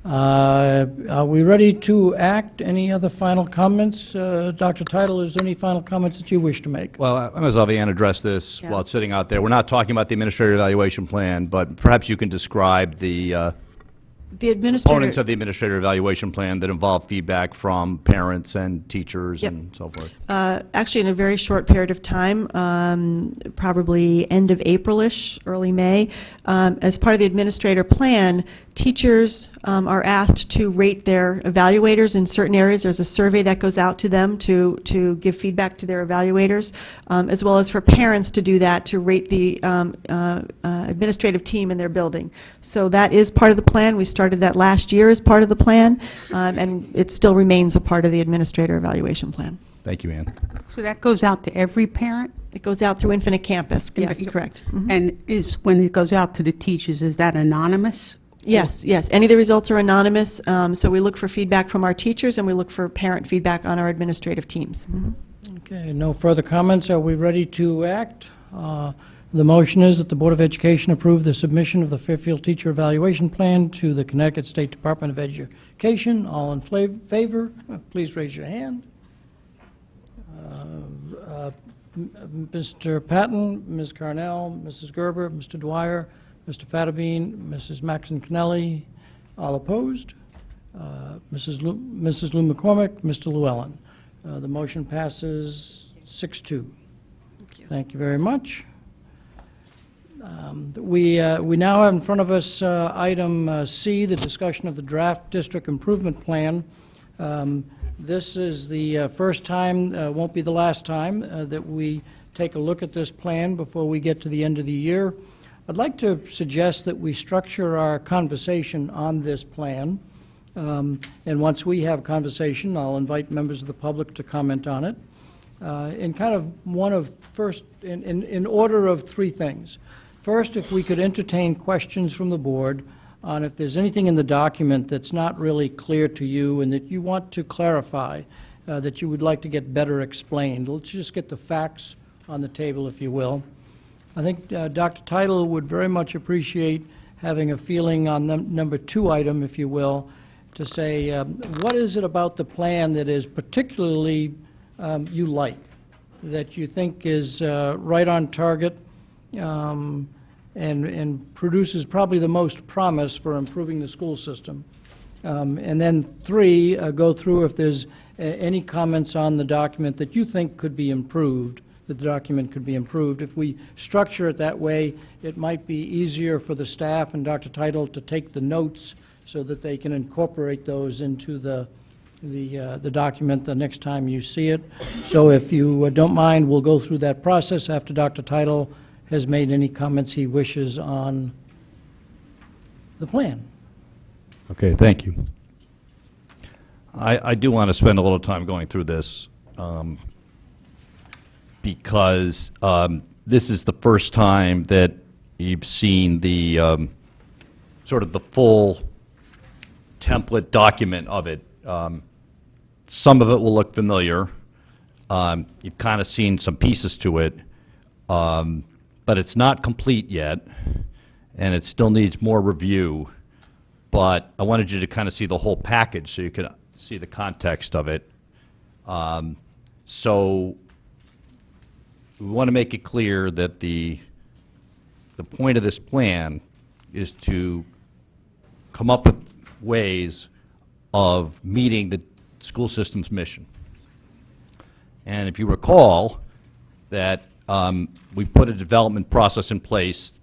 Are we ready to act? Any other final comments? Dr. Title, is there any final comments that you wish to make? Well, I might as well have Ann address this while it's sitting out there. We're not talking about the administrative evaluation plan, but perhaps you can describe the components of the administrative evaluation plan that involve feedback from parents and teachers and so forth. Actually, in a very short period of time, probably end of April-ish, early May, as part of the administrator plan, teachers are asked to rate their evaluators in certain areas. There's a survey that goes out to them to give feedback to their evaluators, as well as for parents to do that, to rate the administrative team in their building. So that is part of the plan. We started that last year as part of the plan, and it still remains a part of the administrator evaluation plan. Thank you, Ann. So that goes out to every parent? It goes out through Infinite Campus, yes, correct. Mm-hmm. And when it goes out to the teachers, is that anonymous? Yes, yes. Any of the results are anonymous, so we look for feedback from our teachers, and we look for parent feedback on our administrative teams. Mm-hmm. Okay, no further comments. Are we ready to act? The motion is that the Board of Education approve the submission of the Fairfield Teacher Evaluation Plan to the Connecticut State Department of Education. All in favor, please raise your hand. Mr. Patton, Ms. Carnell, Mrs. Gerber, Mr. Dwyer, Mr. Fattabine, Mrs. Maxon Kennelly, all opposed. Mrs. Lou McCormick, Mr. Llewellyn. The motion passes 6-2. Thank you very much. We now have in front of us item C, the discussion of the draft district improvement plan. This is the first time, won't be the last time, that we take a look at this plan before we get to the end of the year. I'd like to suggest that we structure our conversation on this plan And once we have conversation, I'll invite members of the public to comment on it. In kind of in order of three things. First, if we could entertain questions from the board on if there's anything in the document that's not really clear to you and that you want to clarify, that you would like to get better explained. Let's just get the facts on the table, if you will. I think Dr. Title would very much appreciate having a feeling on number 2 item, if you will, to say, what is it about the plan that is particularly you like, that you think is right on target, and produces probably the most promise for improving the school system. And then 3, go through if there's any comments on the document that you think could be improved, that the document could be improved. If we structure it that way, it might be easier for the staff and Dr. Title to take the notes so that they can incorporate those into the document the next time you see it. So if you don't mind, we'll go through that process after Dr. Title has made any comments he wishes on the plan. Okay, thank you. I do want to spend a little time going through this because this is the first time that you've seen the sort of the full template document of it. Some of it will look familiar. You've kind of seen some pieces to it, but it's not complete yet, and it still needs more review. But I wanted you to kind of see the whole package so you could see the context of it. So we want to make it clear that the point of this plan is to come up with ways of meeting the school system's mission. And if you recall that we put a development process in place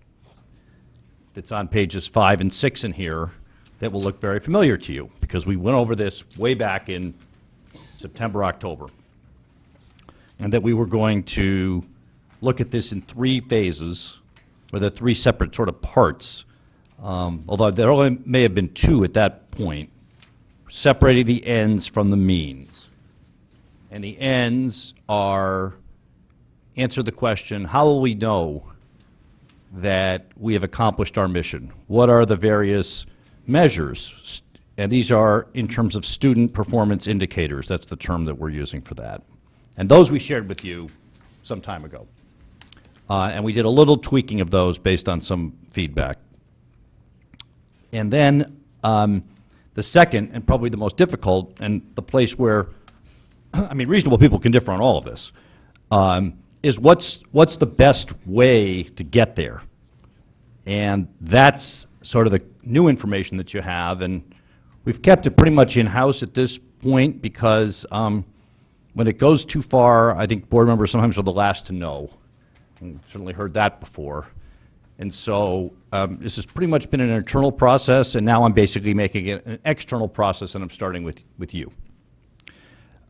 that's on pages 5 and 6 in here that will look very familiar to you, because we went over this way back in September, October, and that we were going to look at this in 3 phases, or the 3 separate sort of parts, although there only may have been 2 at that point, separating the ends from the means. And the ends are answer the question, how will we know that we have accomplished our mission? What are the various measures? And these are in terms of student performance indicators. That's the term that we're using for that. And those we shared with you some time ago. And we did a little tweaking of those based on some feedback. And then the second, and probably the most difficult, and the place where, I mean, reasonable people can differ on all of this, is what's the best way to get there? And that's sort of the new information that you have, and we've kept it pretty much in-house at this point because when it goes too far, I think board members sometimes are the last to know. And certainly heard that before. And so this has pretty much been an internal process, and now I'm basically making it an external process, and I'm starting with you.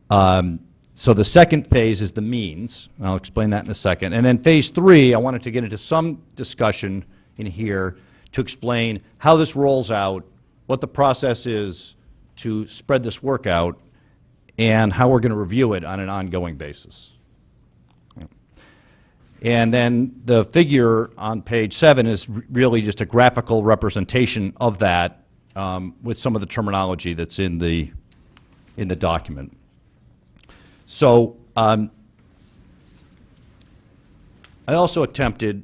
So the second phase is the means. I'll explain that in a second. And then phase 3, I wanted to get into some discussion in here to explain how this rolls out, what the process is to spread this work out, and how we're going to review it on an ongoing basis. And then the figure on page 7 is really just a graphical representation of that with some of the terminology that's in the document. So I also attempted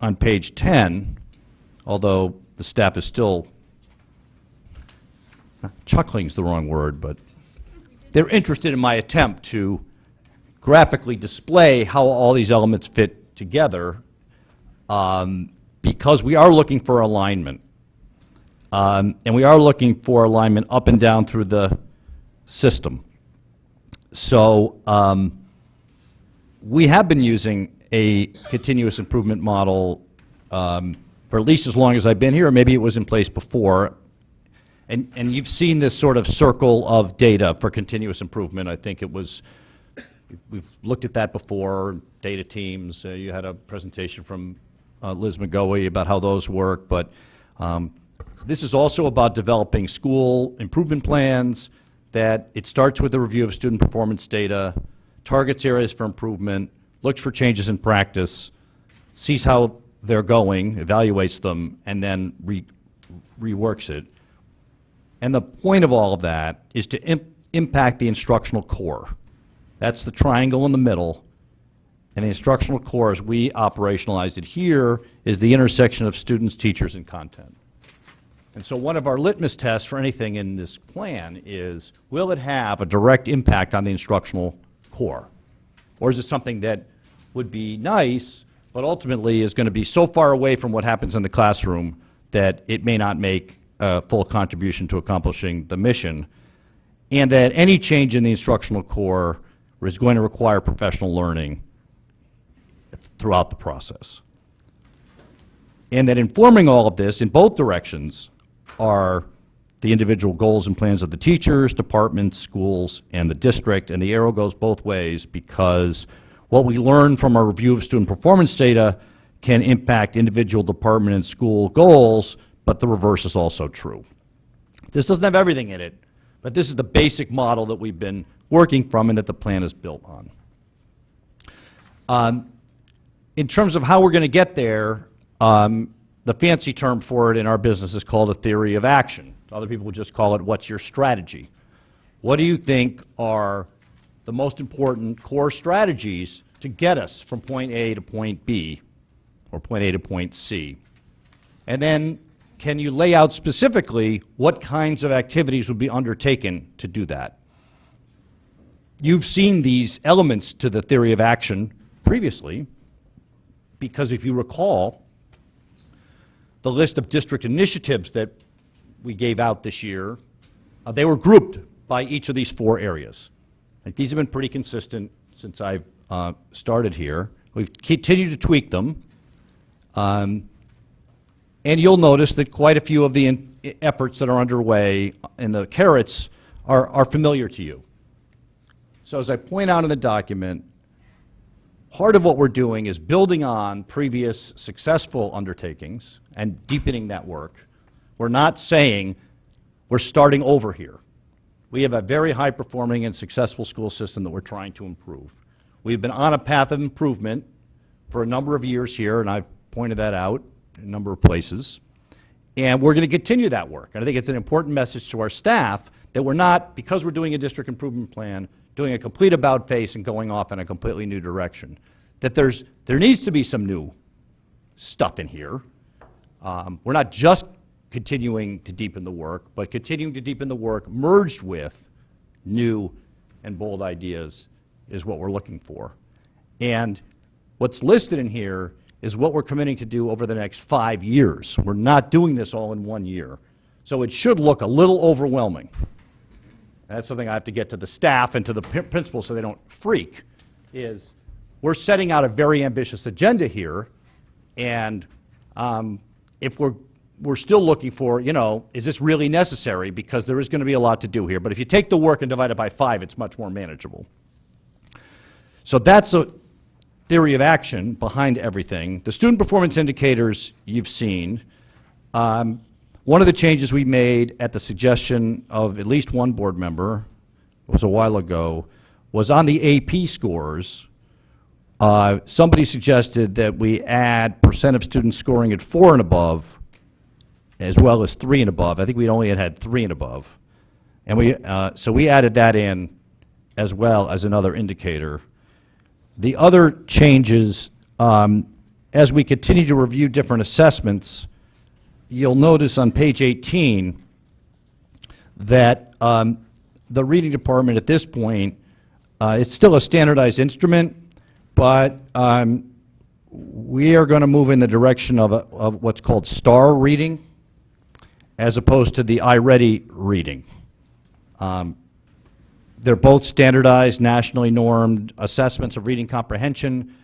on page 10, although the staff is still, chuckling is the wrong word, but they're interested in my attempt to graphically display how all these elements fit together, because we are looking for alignment. And we are looking for alignment up and down through the system. So we have been using a continuous improvement model for at least as long as I've been here, or maybe it was in place before. And you've seen this sort of circle of data for continuous improvement. I think it was, we've looked at that before, data teams. You had a presentation from Liz McGoey about how those work, but This is also about developing school improvement plans, that it starts with a review of student performance data, targets areas for improvement, looks for changes in practice, sees how they're going, evaluates them, and then reworks it. And the point of all of that is to impact the instructional core. That's the triangle in the middle. And the instructional core, as we operationalize it here, is the intersection of students, teachers, and content. And so one of our litmus tests for anything in this plan is, will it have a direct impact on the instructional core? Or is it something that would be nice, but ultimately is going to be so far away from what happens in the classroom that it may not make a full contribution to accomplishing the mission, and that any change in the instructional core is going to require professional learning throughout the process. And that informing all of this in both directions are the individual goals and plans of the teachers, departments, schools, and the district, and the arrow goes both ways because what we learn from our review of student performance data can impact individual department and school goals, but the reverse is also true. This doesn't have everything in it, but this is the basic model that we've been working from and that the plan is built on. In terms of how we're going to get there, the fancy term for it in our business is called a theory of action. Other people would just call it, what's your strategy? What do you think are the most important core strategies to get us from point A to point B, or point A to point C? And then can you lay out specifically what kinds of activities would be undertaken to do that? You've seen these elements to the theory of action previously, because if you recall, the list of district initiatives that we gave out this year, they were grouped by each of these 4 areas. Like, these have been pretty consistent since I've started here. We've continued to tweak them. And you'll notice that quite a few of the efforts that are underway in the carrots are familiar to you. So as I point out in the document, part of what we're doing is building on previous successful undertakings and deepening that work. We're not saying we're starting over here. We have a very high-performing and successful school system that we're trying to improve. We've been on a path of improvement for a number of years here, and I've pointed that out in a number of places. And we're going to continue that work. And I think it's an important message to our staff that we're not, because we're doing a district improvement plan, doing a complete about-face and going off in a completely new direction. That there needs to be some new stuff in here. We're not just continuing to deepen the work, but continuing to deepen the work merged with new and bold ideas is what we're looking for. And what's listed in here is what we're committing to do over the next 5 years. We're not doing this all in 1 year. So it should look a little overwhelming. That's something I have to get to the staff and to the principals so they don't freak, is we're setting out a very ambitious agenda here, and if we're still looking for, is this really necessary? Because there is going to be a lot to do here. But if you take the work and divide it by 5, it's much more manageable. So that's a theory of action behind everything. The student performance indicators you've seen. One of the changes we made at the suggestion of at least one board member, it was a while ago, was on the AP scores. Somebody suggested that we add percent of students scoring at 4 and above, as well as 3 and above. I think we only had 3 and above. And so we added that in as well as another indicator. The other changes, as we continue to review different assessments, you'll notice on page 18 that the reading department at this point, it's still a standardized instrument, but we are going to move in the direction of what's called STAR reading, as opposed to the iReady reading. They're both standardized, nationally normed assessments of reading comprehension,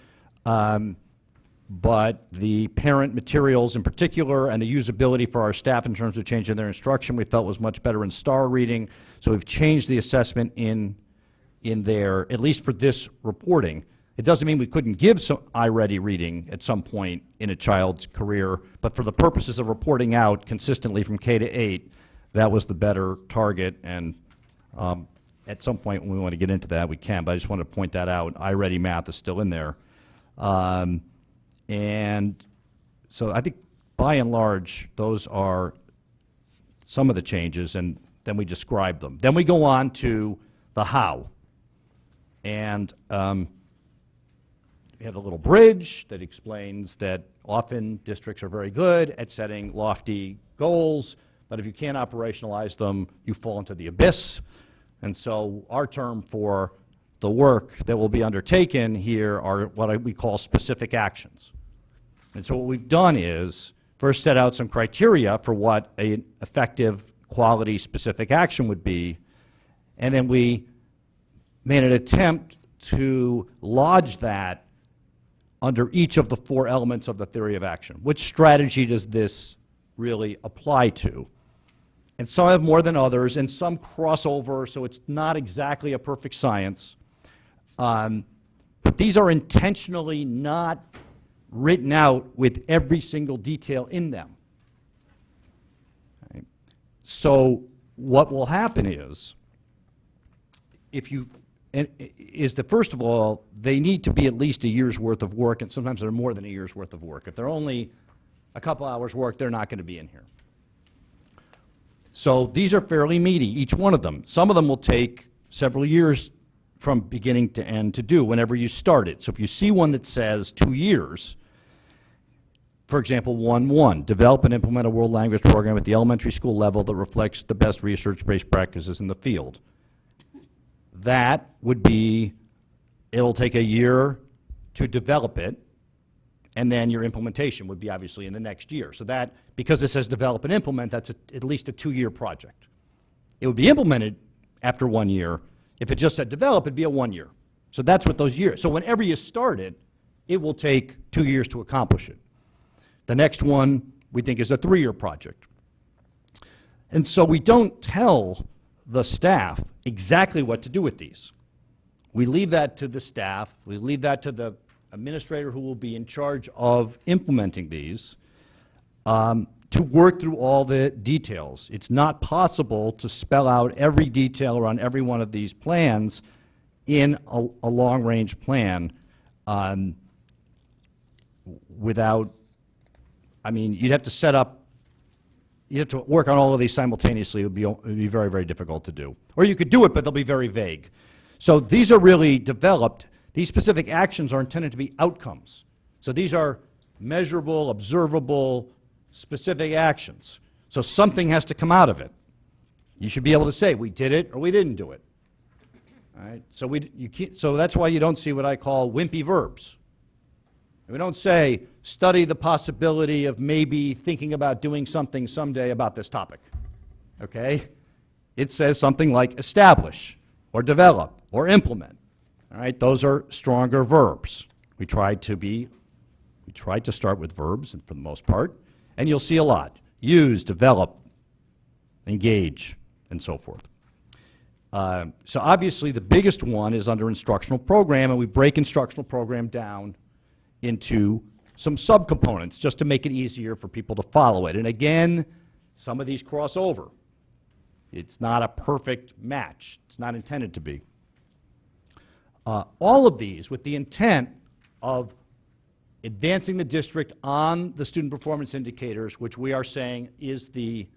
but the parent materials in particular and the usability for our staff in terms of changing their instruction we felt was much better in STAR reading, so we've changed the assessment in there, at least for this reporting. It doesn't mean we couldn't give some iReady reading at some point in a child's career, but for the purposes of reporting out consistently from K to 8, that was the better target, and at some point when we want to get into that, we can, but I just want to point that out. iReady math is still in there. And so I think by and large, those are some of the changes, and then we describe them. Then we go on to the how. And we have a little bridge that explains that often districts are very good at setting lofty goals, but if you can't operationalize them, you fall into the abyss. And so our term for the work that will be undertaken here are what we call specific actions. And so what we've done is first set out some criteria for what an effective quality specific action would be, and then we made an attempt to lodge that under each of the 4 elements of the theory of action. Which strategy does this really apply to? And some have more than others, and some cross over, so it's not exactly a perfect science. But these are intentionally not written out with every single detail in them. Right? So what will happen is, first of all, they need to be at least a year's worth of work, and sometimes they're more than a year's worth of work. If they're only a couple hours work, they're not going to be in here. So these are fairly meaty, each one of them. Some of them will take several years from beginning to end to do whenever you start it. So if you see one that says 2 years, for example, 1.1, develop and implement a world language program at the elementary school level that reflects the best research-based practices in the field. That would be, it'll take a year to develop it, and then your implementation would be obviously in the next year. So that, because it says develop and implement, that's at least a 2-year project. It would be implemented after 1 year. If it just said develop, it'd be a 1 year. So that's what those years, so whenever you start it, it will take 2 years to accomplish it. The next one we think is a 3-year project. And so we don't tell the staff exactly what to do with these. We leave that to the staff, we leave that to the administrator who will be in charge of implementing these to work through all the details. It's not possible to spell out every detail around every one of these plans in a long-range plan without, I mean, you'd have to set up, you have to work on all of these simultaneously. It would be very, very difficult to do. Or you could do it, but they'll be very vague. So these are really developed. These specific actions are intended to be outcomes. So these are measurable, observable, specific actions. So something has to come out of it. You should be able to say, we did it or we didn't do it. All right? So that's why you don't see what I call wimpy verbs. We don't say, study the possibility of maybe thinking about doing something someday about this topic. Okay? It says something like establish or develop or implement. All right? Those are stronger verbs. We tried to start with verbs for the most part, and you'll see a lot. Use, develop, engage, and so forth. So obviously the biggest one is under instructional program, and we break instructional program down into some subcomponents just to make it easier for people to follow it. And again, some of these cross over. It's not a perfect match. It's not intended to be. All of these with the intent of advancing the district on the student performance indicators, which we are saying is the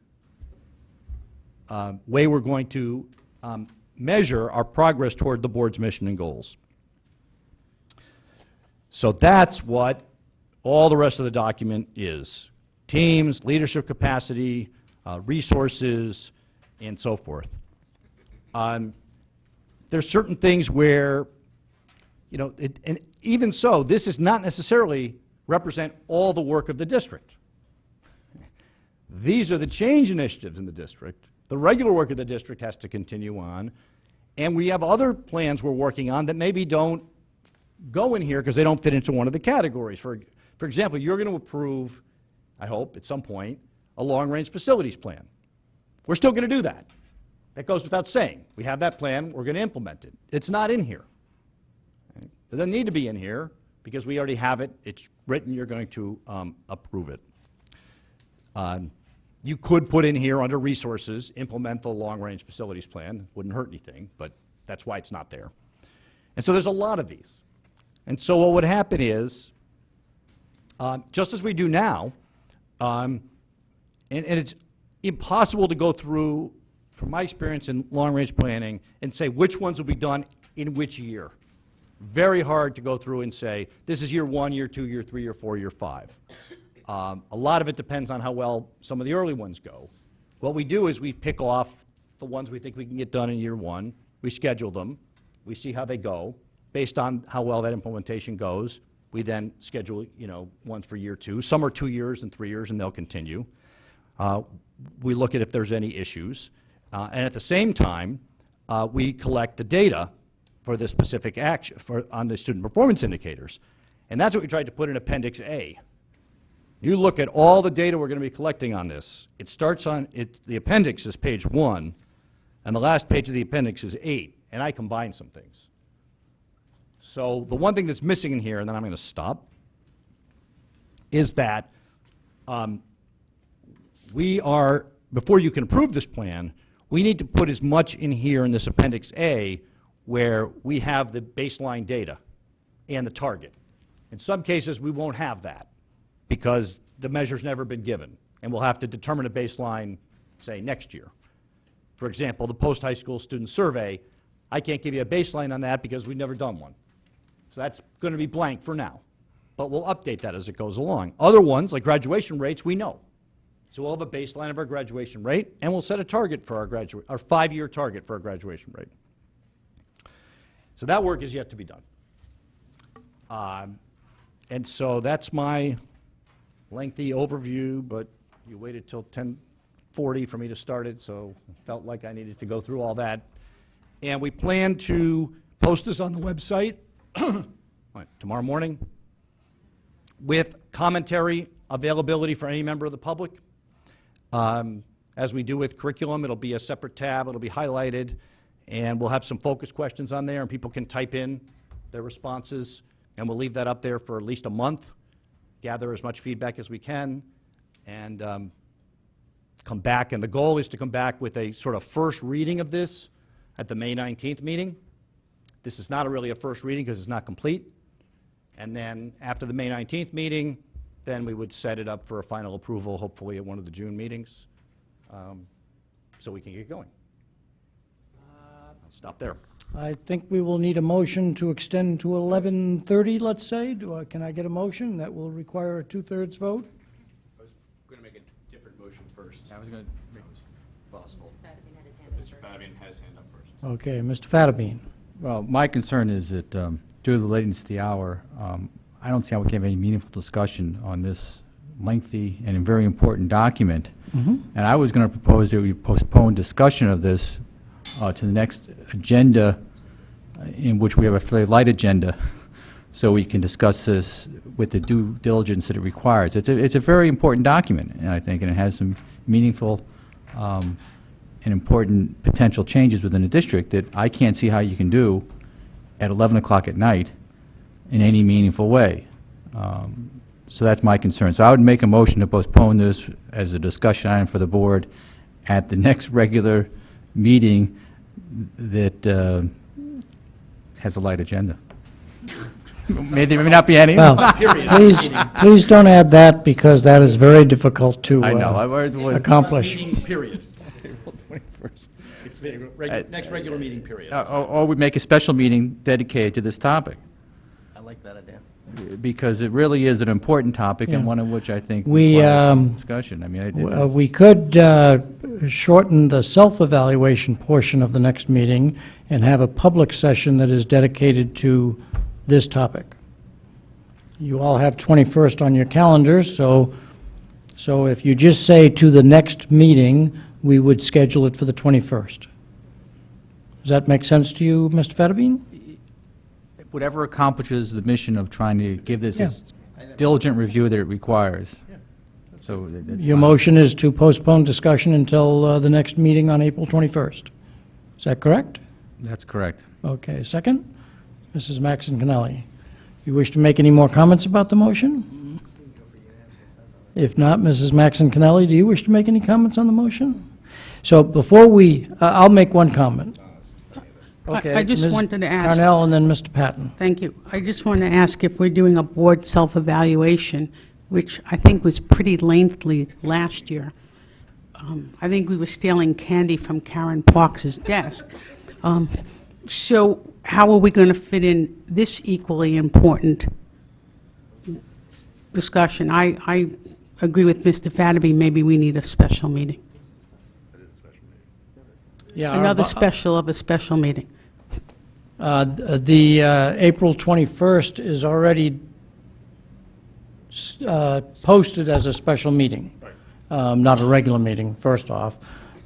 way we're going to measure our progress toward the board's mission and goals. So that's what all the rest of the document is. Teams, leadership capacity, resources, and so forth. There's certain things where, you know, and even so, this does not necessarily represent all the work of the district. These are the change initiatives in the district. The regular work of the district has to continue on, and we have other plans we're working on that maybe don't go in here because they don't fit into one of the categories. For example, you're going to approve, I hope, at some point, a long-range facilities plan. We're still going to do that. That goes without saying. We have that plan. We're going to implement it. It's not in here. Right? It doesn't need to be in here because we already have it. It's written. You're going to approve it. You could put in here under resources, implement the long-range facilities plan. Wouldn't hurt anything, but that's why it's not there. And so there's a lot of these. And so what would happen is, just as we do now, and it's impossible to go through, from my experience in long-range planning, and say which ones will be done in which year. Very hard to go through and say, this is year 1, year 2, year 3, year 4, year 5. A lot of it depends on how well some of the early ones go. What we do is we pick off the ones we think we can get done in year 1. We schedule them. We see how they go. Based on how well that implementation goes, we then schedule, ones for year 2. Some are 2 years and 3 years, and they'll continue. We look at if there's any issues. And at the same time, we collect the data for the specific action on the student performance indicators. And that's what we tried to put in Appendix A. You look at all the data we're going to be collecting on this. It starts on, the appendix is page 1, and the last page of the appendix is 8, and I combined some things. So the one thing that's missing in here, and then I'm going to stop, is that before you can approve this plan, we need to put as much in here in this Appendix A where we have the baseline data and the target. In some cases, we won't have that because the measure's never been given, and we'll have to determine a baseline, say, next year. For example, the post-high school student survey, I can't give you a baseline on that because we've never done one. So that's going to be blank for now, but we'll update that as it goes along. Other ones, like graduation rates, we know. So we'll have a baseline of our graduation rate, and we'll set a target for our 5-year target for our graduation rate. So that work is yet to be done. And so that's my lengthy overview, but you waited till 10:40 for me to start it, so I felt like I needed to go through all that. And we plan to post this on the website tomorrow morning with commentary availability for any member of the public. As we do with curriculum, it'll be a separate tab, it'll be highlighted, and we'll have some focus questions on there, and people can type in their responses, and we'll leave that up there for at least a month, gather as much feedback as we can, and come back. And the goal is to come back with a sort of first reading of this at the May 19th meeting. This is not really a first reading because it's not complete. And then after the May 19th meeting, then we would set it up for a final approval, hopefully at one of the June meetings, so we can get going. I'll stop there. I think we will need a motion to extend to 11:30, let's say. Can I get a motion? That will require a 2/3 vote. I was going to make a different motion first. I was going to make it possible. Mr. Fabian had his hand up first. Okay, Mr. Fattabine. Well, my concern is that due to the latency of the hour, I don't see how we can have any meaningful discussion on this lengthy and very important document. And I was going to propose that we postpone discussion of this to the next agenda, in which we have a fairly light agenda, so we can discuss this with the due diligence that it requires. It's a very important document, and I think, and it has some meaningful and important potential changes within the district that I can't see how you can do at 11 o'clock at night in any meaningful way. So that's my concern. So I would make a motion to postpone this as a discussion item for the board at the next regular meeting that has a light agenda. There may not be any. Well, please don't add that, because that is very difficult to I know. accomplish. Meeting period. April 21st. Next regular meeting period. Or we make a special meeting dedicated to this topic, I like that idea. because it really is an important topic, and Yeah. one of which I think We, requires some discussion. I mean, we could shorten the self-evaluation portion of the next meeting and have a public session that is dedicated to this topic. You all have 21st on your calendars, so if you just say to the next meeting, we would schedule it for the 21st. Does that make sense to you, Mr. Fattabine? whatever accomplishes the mission of trying to give this its diligent review that it requires. So that's Your fine. motion is to postpone discussion until the next meeting on April 21st. Is that correct? That's correct. Okay, second? Mrs. Maxon Cannelli, you wish to make any more comments about the motion? If not, Mrs. Maxon Cannelli, do you wish to make any comments on the motion? So before we, I'll make one comment. Okay, I just Ms. wanted to ask. Carnell and then Mr. Patton. Thank you. I just want to ask if we're doing a board self-evaluation, which I think was pretty lengthy last year. I think we were stealing candy from Karen Parks's desk. So how are we going to fit in this equally important discussion? I agree with Mr. Fatterby, maybe we need a special meeting. Yeah, Another special of a special meeting. The April 21st is already posted as a special meeting, not a regular meeting, first off.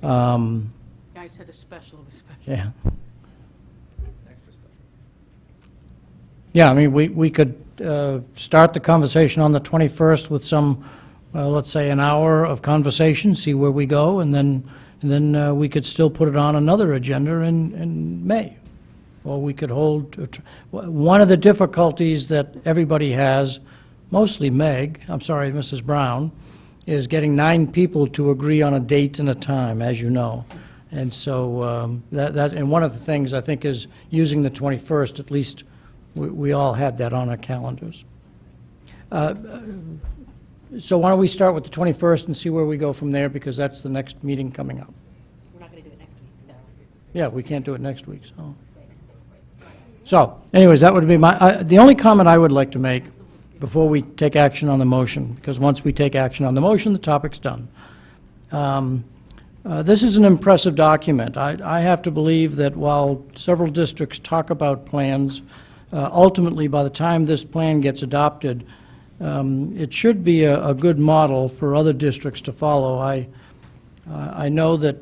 I said a special of a special. Yeah. Yeah, I mean, we could start the conversation on the 21st with some, let's say, an hour of conversation, see where we go, and then we could still put it on another agenda in May. Or we could hold, one of the difficulties that everybody has, mostly Meg, I'm sorry, Mrs. Brown, is getting 9 people to agree on a date and a time, as you know. And so and one of the things I think is using the 21st, at least we all had that on our calendars. So why don't we start with the 21st and see where we go from there, because that's the next meeting coming up. We're not going to do it next week, so. Yeah, we can't do it next week, so. So, anyways, that would be my, the only comment I would like to make before we take action on the motion, because once we take action on the motion, the topic's done. This is an impressive document. I have to believe that while several districts talk about plans, ultimately, by the time this plan gets adopted, it should be a good model for other districts to follow. I know that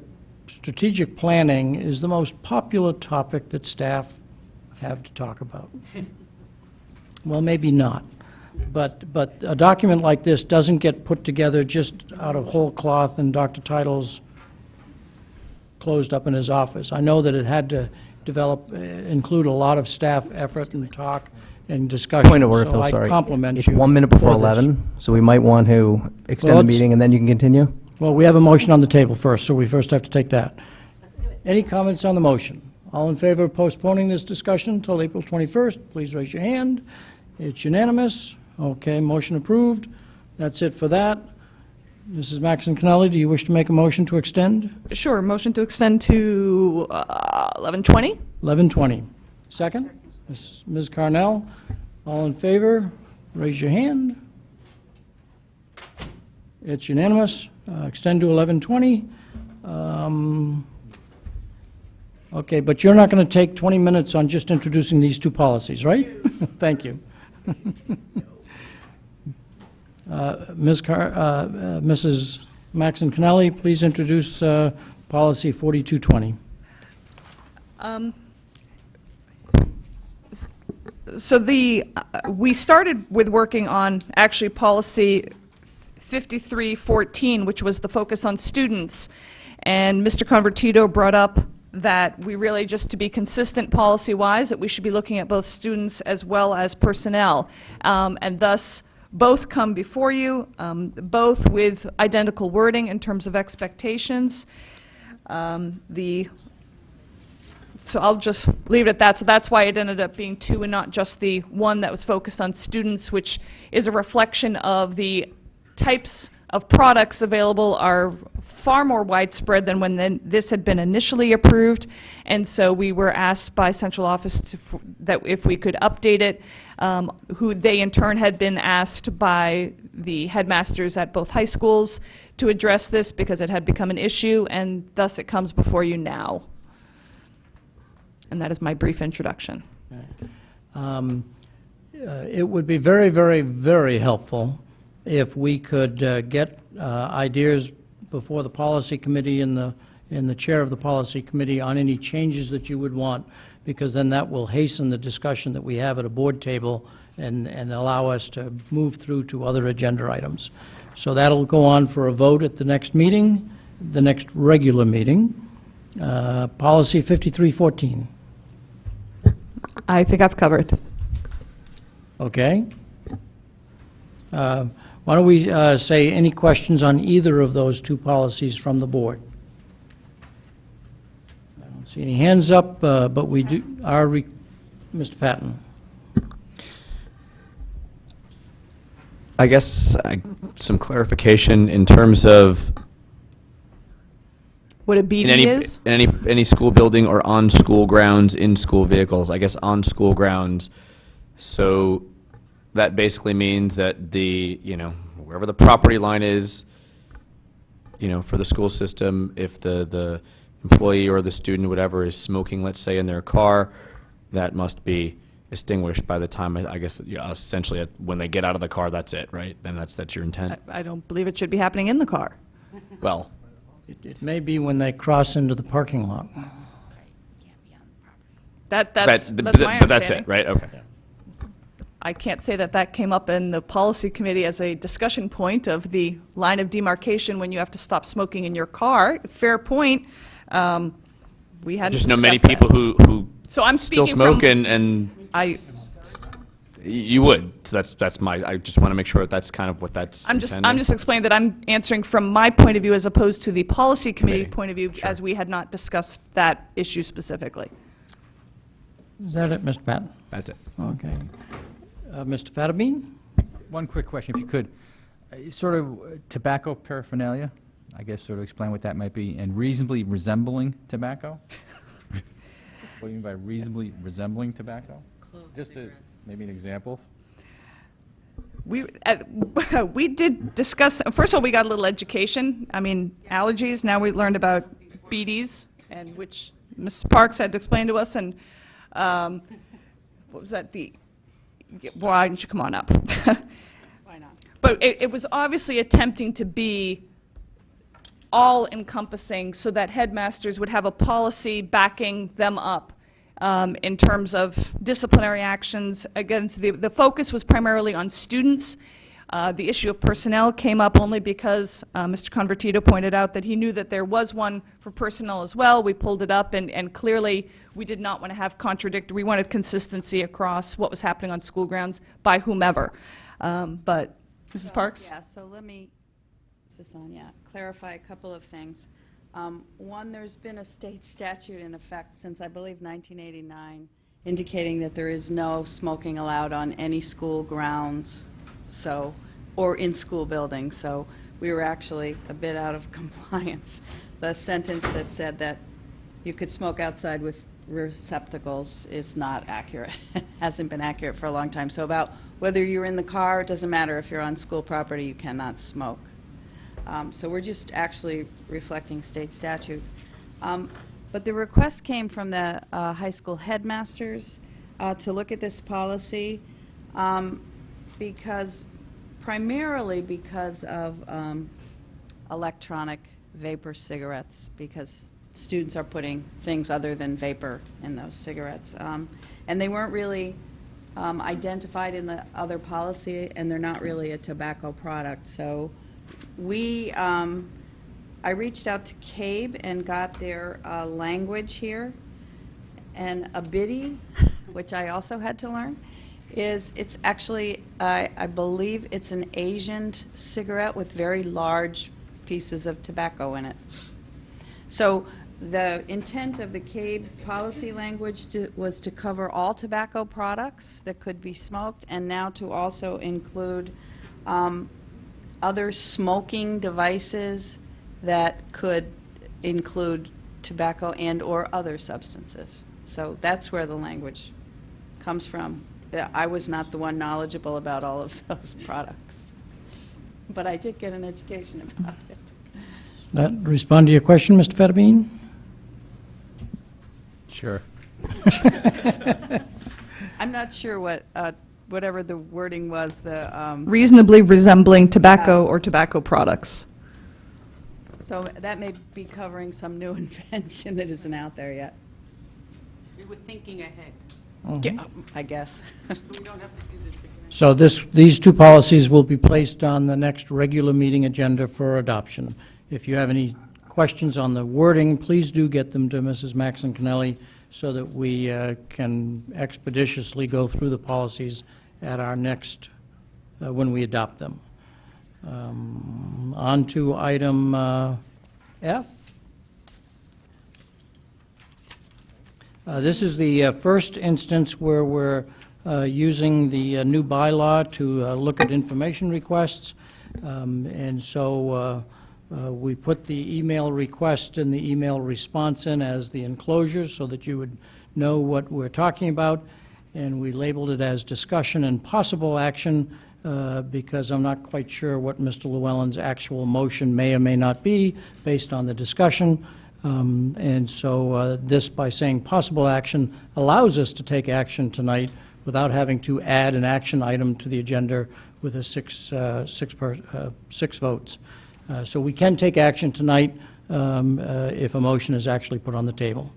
strategic planning is the most popular topic that staff have to talk about. Well, maybe not. But a document like this doesn't get put together just out of whole cloth and Dr. Title's closed up in his office. I know that it had to include a lot of staff effort and talk and discussion. Point of order, so Phil, I sorry. compliment It's you 1 minute before for this. 11, so we might want to extend Well, the meeting, and then you can continue. Well, we have a motion on the table first, so we first have to take that. Any comments on the motion? All in favor of postponing this discussion until April 21st, please raise your hand. It's unanimous. Okay, motion approved. That's it for that. Mrs. Maxon Cannelli, do you wish to make a motion to extend? Sure, motion to extend to 11:20? 11:20. Second? Ms. Carnell, all in favor, raise your hand. It's unanimous. Extend to 11:20. Okay, but you're not going to take 20 minutes on just introducing these 2 policies, right? Thank you. Mrs. Maxon Cannelli, please introduce policy 4220. So we started with working on actually policy 5314, which was the focus on students. And Mr. Convertito brought up that we really, just to be consistent policy-wise, that we should be looking at both students as well as personnel. And thus, both come before you, both with identical wording in terms of expectations. So I'll just leave it at that. So that's why it ended up being 2 and not just the one that was focused on students, which is a reflection of the types of products available are far more widespread than when this had been initially approved. And so we were asked by central office that if we could update it, who they in turn had been asked by the headmasters at both high schools to address this because it had become an issue, and thus it comes before you now. And that is my brief introduction. It would be very, very, very helpful if we could get ideas before the policy committee and the chair of the policy committee on any changes that you would want, because then that will hasten the discussion that we have at a board table and allow us to move through to other agenda items. So that'll go on for a vote at the next meeting, the next regular meeting. Policy 5314. I think I've covered. Okay. Why don't we say any questions on either of those two policies from the board? I don't see any hands up, but we do, Mr. Patton. I guess some clarification in terms of What a BD is? in any school building or on school grounds, in school vehicles. I guess on school grounds. So that basically means that wherever the property line is, for the school system, if the employee or the student, whatever, is smoking, let's say, in their car, that must be extinguished by the time, I guess, essentially when they get out of the car, that's it, right? And that's your intent? I don't believe it should be happening in the car. Well, It may be when they cross into the parking lot. That's my but that's understanding. it, right? Okay. I can't say that came up in the policy committee as a discussion point of the line of demarcation when you have to stop smoking in your car. Fair point. We I hadn't just know many discussed people that. who So I'm still speaking smoke from- and you would. So that's I just want to make sure that's kind of what that's I'm intending. just explaining that I'm answering from my point of view as opposed to the policy committee Committee. point of view, as we had not discussed that issue specifically. Is that it, Mr. Patton? That's it. Okay. Mr. Fattabine? One quick question, if you could. Sort of tobacco paraphernalia, I guess sort of explain what that might be, and reasonably resembling tobacco? What do you mean by reasonably resembling tobacco? Just maybe an example? We did discuss, first of all, we got a little education. I mean, allergies, now we learned about BDs, and which Ms. Parks had to explain to us, and what was that, why didn't you come on up? Why not? But it was obviously attempting to be all-encompassing so that headmasters would have a policy backing them up in terms of disciplinary actions against the focus was primarily on students. The issue of personnel came up only because Mr. Convertito pointed out that he knew that there was one for personnel as well. We pulled it up, and clearly we did not want to have contradictory. We wanted consistency across what was happening on school grounds by whomever. But Mrs. Parks? Yeah, so let me, Sonia, clarify a couple of things. One, there's been a state statute in effect since, I believe, 1989, indicating that there is no smoking allowed on any school grounds, or in school buildings. So we were actually a bit out of compliance. The sentence that said that you could smoke outside with receptacles is not accurate. It hasn't been accurate for a long time. So about whether you're in the car, it doesn't matter. If you're on school property, you cannot smoke. So we're just actually reflecting state statute. But the request came from the high school headmasters to look at this policy primarily because of electronic vapor cigarettes, because students are putting things other than vapor in those cigarettes. And they weren't really identified in the other policy, and they're not really a tobacco product. So I reached out to CABE and got their language here. And a biddy, which I also had to learn, it's actually, I believe it's an Asian cigarette with very large pieces of tobacco in it. So the intent of the CABE policy language was to cover all tobacco products that could be smoked, and now to also include other smoking devices that could include tobacco and/or other substances. So that's where the language comes from. I was not the one knowledgeable about all of those products, but I did get an education about it. That respond to your question, Mr. Fattabine? Sure. I'm not sure what, whatever the wording was, the... Reasonably resembling tobacco or tobacco products. So that may be covering some new invention that isn't out there yet. We were thinking ahead. Yeah, I guess. We don't have to do this again. So these two policies will be placed on the next regular meeting agenda for adoption. If you have any questions on the wording, please do get them to Mrs. Maxon Kennelly so that we can expeditiously go through the policies at our next, when we adopt them. On to item F. This is the first instance where we're using the new bylaw to look at information requests. And so we put the email request and the email response in as the enclosures so that you would know what we're talking about. And we labeled it as discussion and possible action because I'm not quite sure what Mr. Llewellyn's actual motion may or may not be based on the discussion. And so this, by saying possible action, allows us to take action tonight without having to add an action item to the agenda with a six votes. So we can take action tonight if a motion is actually put on the table.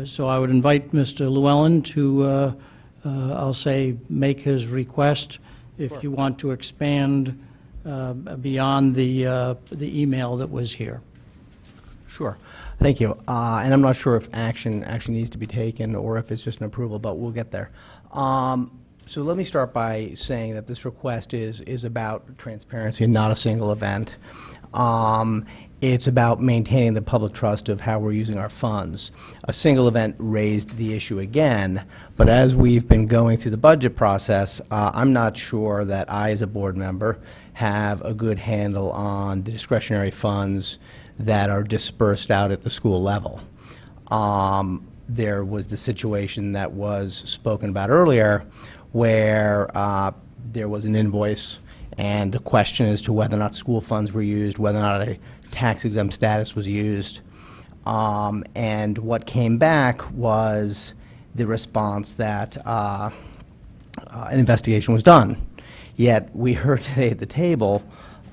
So I would invite Mr. Llewellyn to, I'll say, make his request if you want to expand beyond the email that was here. Sure. Thank you. And I'm not sure if action actually needs to be taken or if it's just an approval, but we'll get there. So let me start by saying that this request is about transparency and not a single event. It's about maintaining the public trust of how we're using our funds. A single event raised the issue again, but as we've been going through the budget process, I'm not sure that I, as a board member, have a good handle on the discretionary funds that are dispersed out at the school level. There was the situation that was spoken about earlier where there was an invoice and the question as to whether or not school funds were used, whether or not a tax-exempt status was used. And what came back was the response that an investigation was done. Yet we heard today at the table,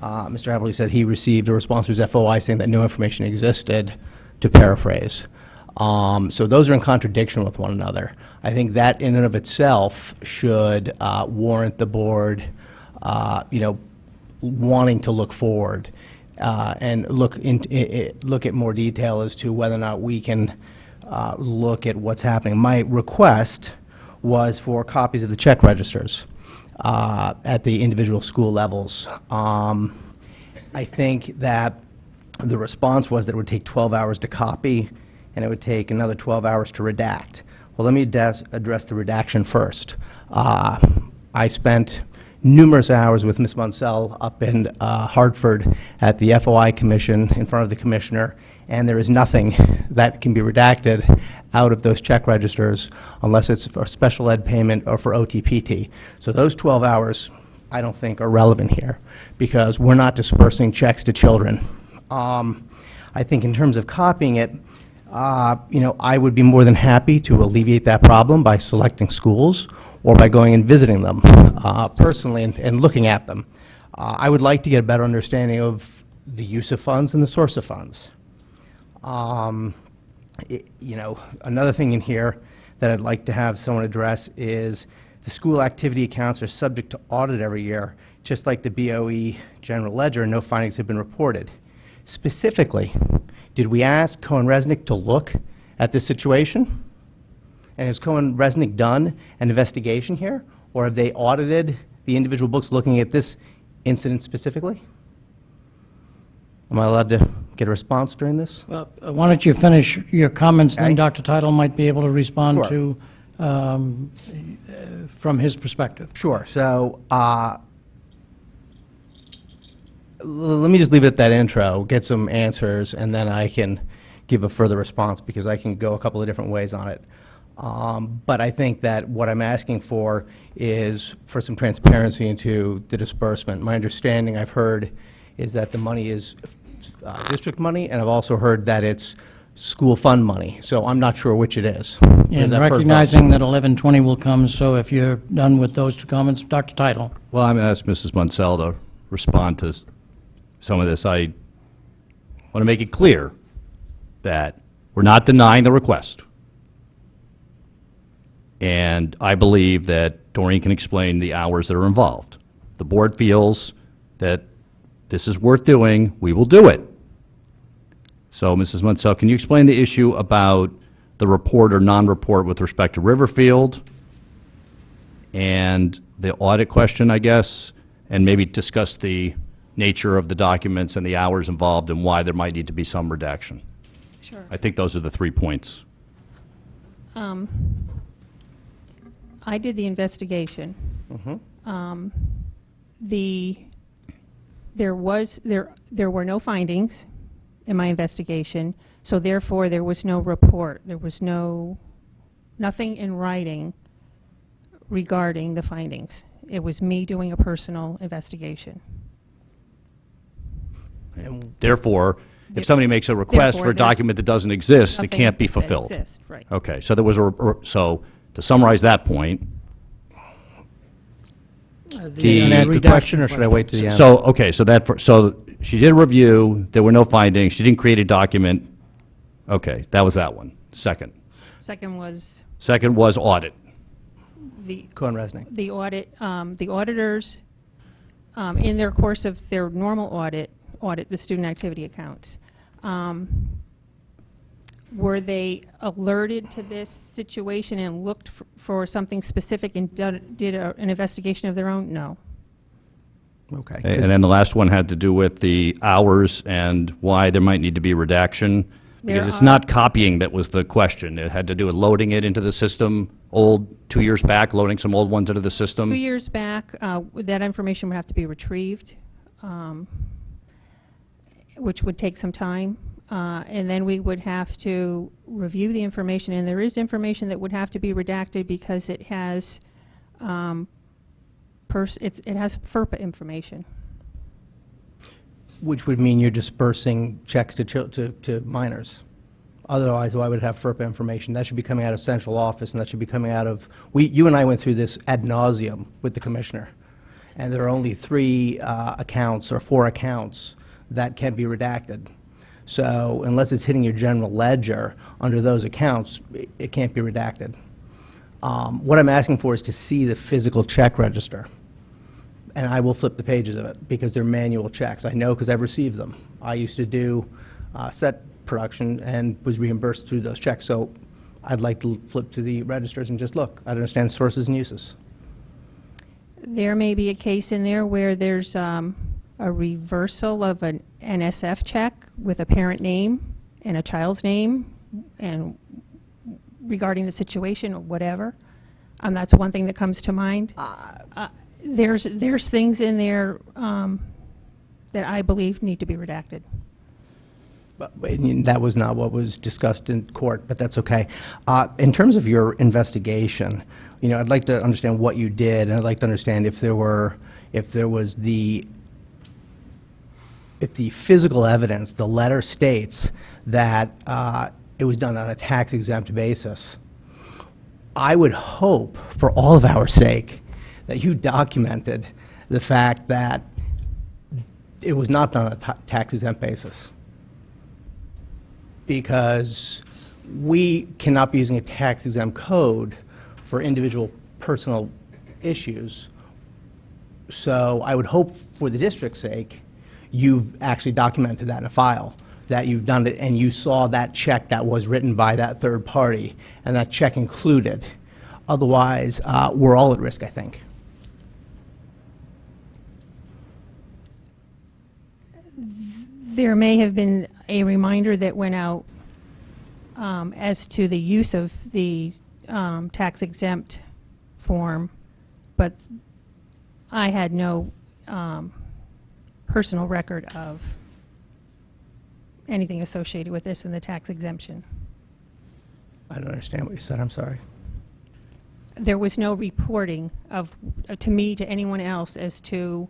Mr. Haverly said he received a response to his FOI saying that no information existed, to paraphrase. So those are in contradiction with one another. I think that in and of itself should warrant the board, wanting to look forward and look at more detail as to whether or not we can look at what's happening. My request was for copies of the check registers at the individual school levels. I think that the response was that it would take 12 hours to copy and it would take another 12 hours to redact. Well, let me address the redaction first. I spent numerous hours with Ms. Munsell up in Hartford at the FOI Commission in front of the Commissioner, and there is nothing that can be redacted out of those check registers unless it's for special ed payment or for OTPT. So those 12 hours I don't think are relevant here because we're not dispersing checks to children. I think in terms of copying it, I would be more than happy to alleviate that problem by selecting schools or by going and visiting them personally and looking at them. I would like to get a better understanding of the use of funds and the source of funds. Another thing in here that I'd like to have someone address is the school activity accounts are subject to audit every year, just like the BOE general ledger, no findings have been reported. Specifically, did we ask Cohen-Resnick to look at this situation? And has Cohen-Resnick done an investigation here? Or have they audited the individual books looking at this incident specifically? Am I allowed to get a response during this? Well, why don't you finish your comments, and then Dr. Title might be able to respond Sure. to, from his perspective. Sure. So let me just leave it at that intro, get some answers, and then I can give a further response because I can go a couple of different ways on it. But I think that what I'm asking for is for some transparency into the disbursement. My understanding, I've heard, is that the money is district money, and I've also heard that it's school fund money. So I'm not sure which it is. And recognizing that 11:20 will come, so if you're done with those two comments, Dr. Title. Well, I'm going to ask Mrs. Munsell to respond to some of this. I want to make it clear that we're not denying the request. And I believe that Doreen can explain the hours that are involved. The board feels that this is worth doing, we will do it. So, Mrs. Munsell, can you explain the issue about the report or non-report with respect to Riverfield, and the audit question, I guess, and maybe discuss the nature of the documents and the hours involved and why there might need to be some redaction. Sure. I think those are the 3 points. I did the investigation. There were no findings in my investigation, so therefore there was no report. There was nothing in writing regarding the findings. It was me doing a personal investigation. And therefore, if somebody makes a request for a document that doesn't exist, it nothing can't be that fulfilled. exists, right. Okay, so there was so to summarize that point, Can I ask a question, or should I wait to the end? so, okay, so she did a review, there were no findings, she didn't create a document. Okay, that was that one. Second Second was audit. Go on, Resnick. the audit. The auditors, in their course of their normal audit the student activity accounts. Were they alerted to this situation and looked for something specific and did an investigation of their own? No. Okay. And then the last one had to do with the hours and why there might need to be redaction. Because it's not copying that was the question. It had to do with loading it into the system, 2 years back, loading some old ones into the system. 2 years back, that information would have to be retrieved, which would take some time. And then we would have to review the information, and there is information that would have to be redacted because it has it has FERPA information. Which would mean you're dispersing checks to minors. Otherwise, why would it have FERPA information? That should be coming out of central office, and that should be coming out of, you and I went through this ad nauseum with the commissioner, and there are only 3 accounts or 4 accounts that can be redacted. So unless it's hitting your general ledger under those accounts, it can't be redacted. What I'm asking for is to see the physical check register. And I will flip the pages of it because they're manual checks. I know because I've received them. I used to do set production and was reimbursed through those checks. So I'd like to flip to the registers and just look. I understand sources and uses. There may be a case in there where there's a reversal of an NSF check with a parent name and a child's name and regarding the situation or whatever. That's one thing that comes to mind. There's things in there that I believe need to be redacted. But that was not what was discussed in court, but that's okay. In terms of your investigation, I'd like to understand what you did, and I'd like to understand if the physical evidence, the letter states that it was done on a tax-exempt basis. I would hope, for all of our sake, that you documented the fact that it was not done on a tax-exempt basis. Because we cannot be using a tax-exempt code for individual personal issues. So I would hope, for the district's sake, you've actually documented that in a file, that you've done it and you saw that check that was written by that third party, and that check included. Otherwise, we're all at risk, I think. There may have been a reminder that went out as to the use of the tax-exempt form, but I had no personal record of anything associated with this in the tax exemption. I don't understand what you said, I'm sorry. There was no reporting to me, to anyone else, as to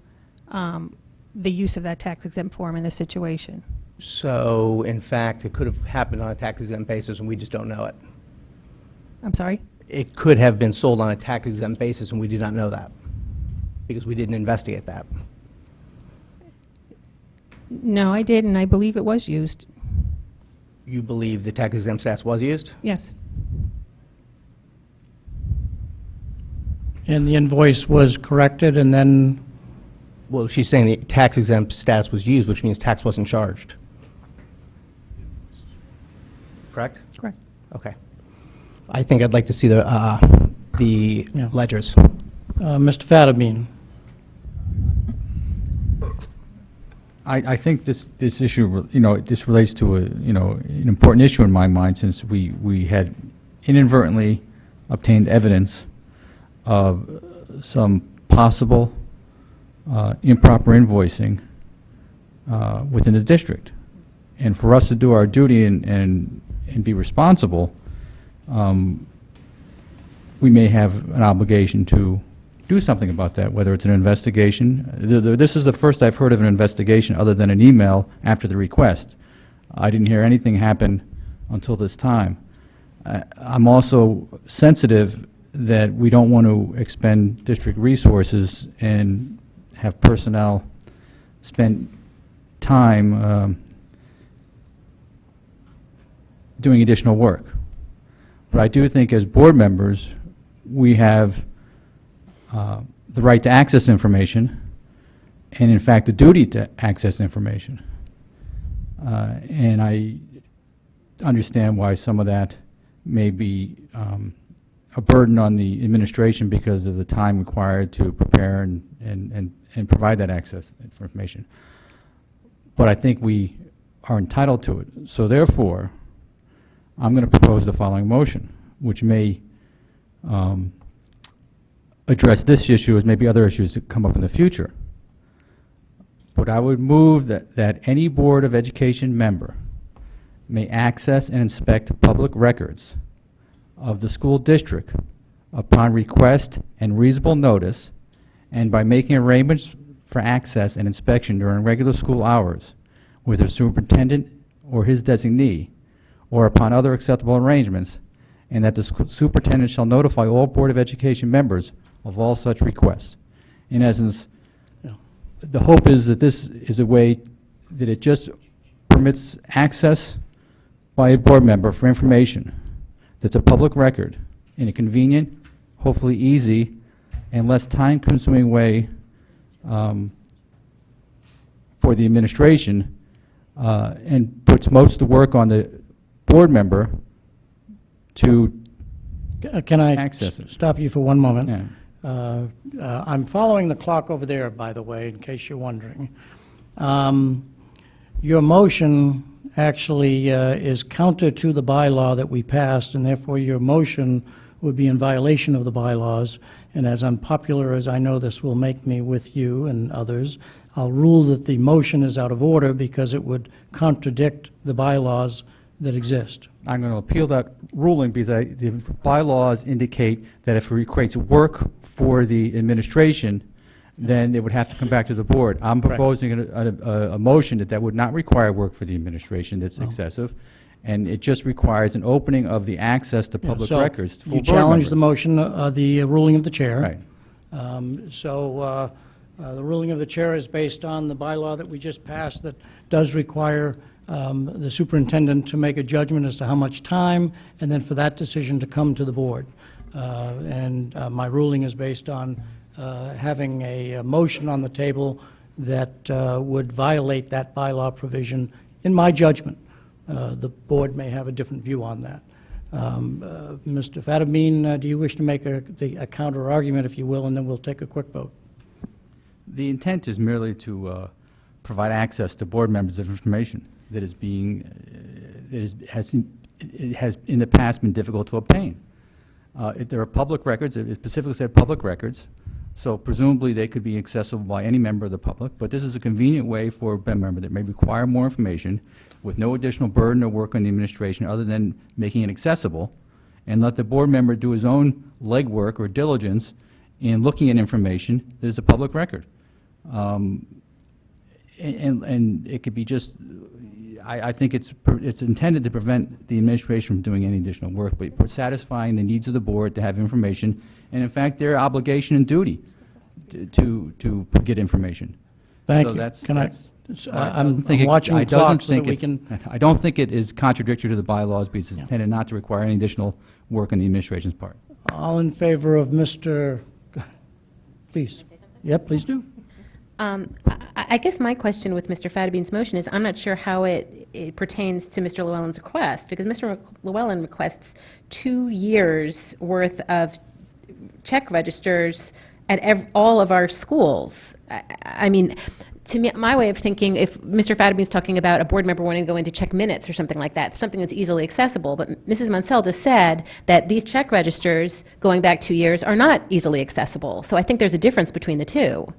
the use of that tax-exempt form in this situation. So, in fact, it could have happened on a tax-exempt basis and we just don't know it. I'm sorry? It could have been sold on a tax-exempt basis and we did not know that because we didn't investigate that. No, I did, and I believe it was used. You believe the tax-exempt status was used? Yes. And the invoice was corrected and then? Well, she's saying the tax-exempt status was used, which means tax wasn't charged. Correct? Correct. Okay. I think I'd like to see the Yeah. ledgers. Mr. Fattabine? I think this issue, this relates to an important issue in my mind, since we had inadvertently obtained evidence of some possible improper invoicing within the district. And for us to do our duty and be responsible, we may have an obligation to do something about that, whether it's an investigation. This is the first I've heard of an investigation other than an email after the request. I didn't hear anything happen until this time. I'm also sensitive that we don't want to expend district resources and have personnel spend time doing additional work. But I do think as board members, we have the right to access information, and in fact the duty to access information. And I understand why some of that may be a burden on the administration because of the time required to prepare and provide that access information. But I think we are entitled to it. So therefore, I'm going to propose the following motion, which may address this issue as maybe other issues that come up in the future. But I would move that any Board of Education member may access and inspect public records of the school district upon request and reasonable notice, and by making arrangements for access and inspection during regular school hours with the superintendent or his designee, or upon other acceptable arrangements, and that the superintendent shall notify all Board of Education members of all such requests. In essence, the hope is that this is a way that it just permits access by a board member for information that's a public record in a convenient, hopefully easy, and less time-consuming way for the administration, and puts most of the work on the board member to Can I access it. stop you for one moment? Yeah. I'm following the clock over there, by the way, in case you're wondering. Your motion actually is counter to the bylaw that we passed, and therefore your motion would be in violation of the bylaws. And as unpopular as I know this will make me with you and others, I'll rule that the motion is out of order because it would contradict the bylaws that exist. I'm going to appeal that ruling because the bylaws indicate that if it creates work for the administration, then it would have to come back to the board. I'm Correct. proposing a motion that would not require work for the administration that's excessive, and it just requires an opening of the access to public So records to full you board challenge the members. motion, the ruling of the chair. Right. The ruling of the chair is based on the bylaw that we just passed that does require the superintendent to make a judgment as to how much time, and then for that decision to come to the board. My ruling is based on having a motion on the table that would violate that bylaw provision, in my judgment. The board may have a different view on that. Mr. Fattabine, do you wish to make a counter-argument, if you will, and then we'll take a quick vote? The intent is merely to provide access to board members of information that is being, it has in the past been difficult to obtain. There are public records, it specifically said public records, so presumably they could be accessible by any member of the public, but this is a convenient way for a board member that may require more information with no additional burden or work on the administration other than making it accessible, and let the board member do his own legwork or diligence in looking at information that is a public record. And it could be just, I think it's intended to prevent the administration from doing any additional work, but for satisfying the needs of the board to have information, and in fact, their obligation and duty to get information. Thank So you. that's- Can I- that's- I'm think it- watching I the clock doesn't so that think we it- can... I don't think it is contradictory to the bylaws because it's intended not to require any additional work on the administration's part. All in favor of Mr., please. Yep, please do. I I guess my question with Mr. Fadabine's motion is I'm not sure how it pertains to Mr. Llewellyn's request, because Mr. Llewellyn requests 2 years' worth of check registers at all of our schools. I mean, to me, my way of thinking, if Mr. Fadabine's talking about a board member wanting to go in to check minutes or something like that, something that's easily accessible, but Mrs. Munsell just said that these check registers going back 2 years are not easily accessible. So I think there's a difference between the two.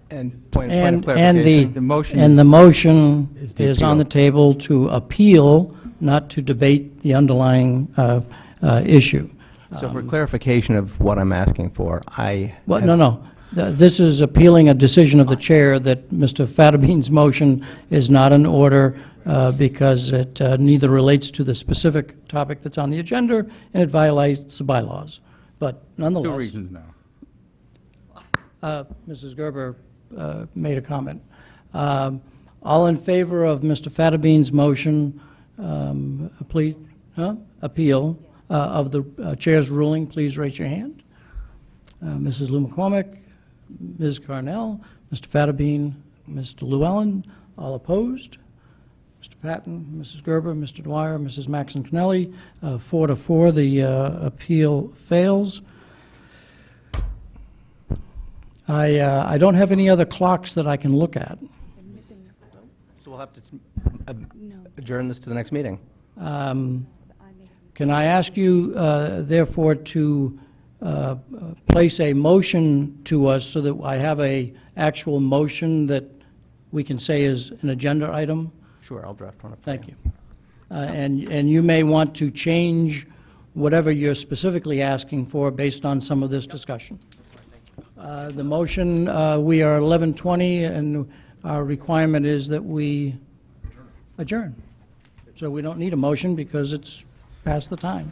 And point of And clarification, the motion motion is the is on the appeal. table to appeal, not to debate the underlying issue. So for clarification of what I'm asking for, Well, no. This is appealing a decision of the chair that Mr. Fadabine's motion is not in order because it neither relates to the specific topic that's on the agenda and it violates the bylaws. But nonetheless. 2 reasons now. Mrs. Gerber made a comment. All in favor of Mr. Fadabine's motion, appeal of the chair's ruling, please raise your hand. Mrs. Lou McCormick, Ms. Carnell, Mr. Fadabine, Mr. Llewellyn, all opposed. Mr. Patton, Mrs. Gerber, Mr. Dwyer, Mrs. Maxon Connelly, 4 to 4, the appeal fails. I don't have any other clocks that I can look at. So we'll have to adjourn this to the next meeting. Can I ask you, therefore, to place a motion to us so that I have a actual motion that we can say is an agenda item? Sure, I'll draft one up. Thank you. And you may want to change whatever you're specifically asking for based on some of this discussion. The motion, we are 11:20, and our requirement is that we adjourn. So we don't need a motion because it's past the time.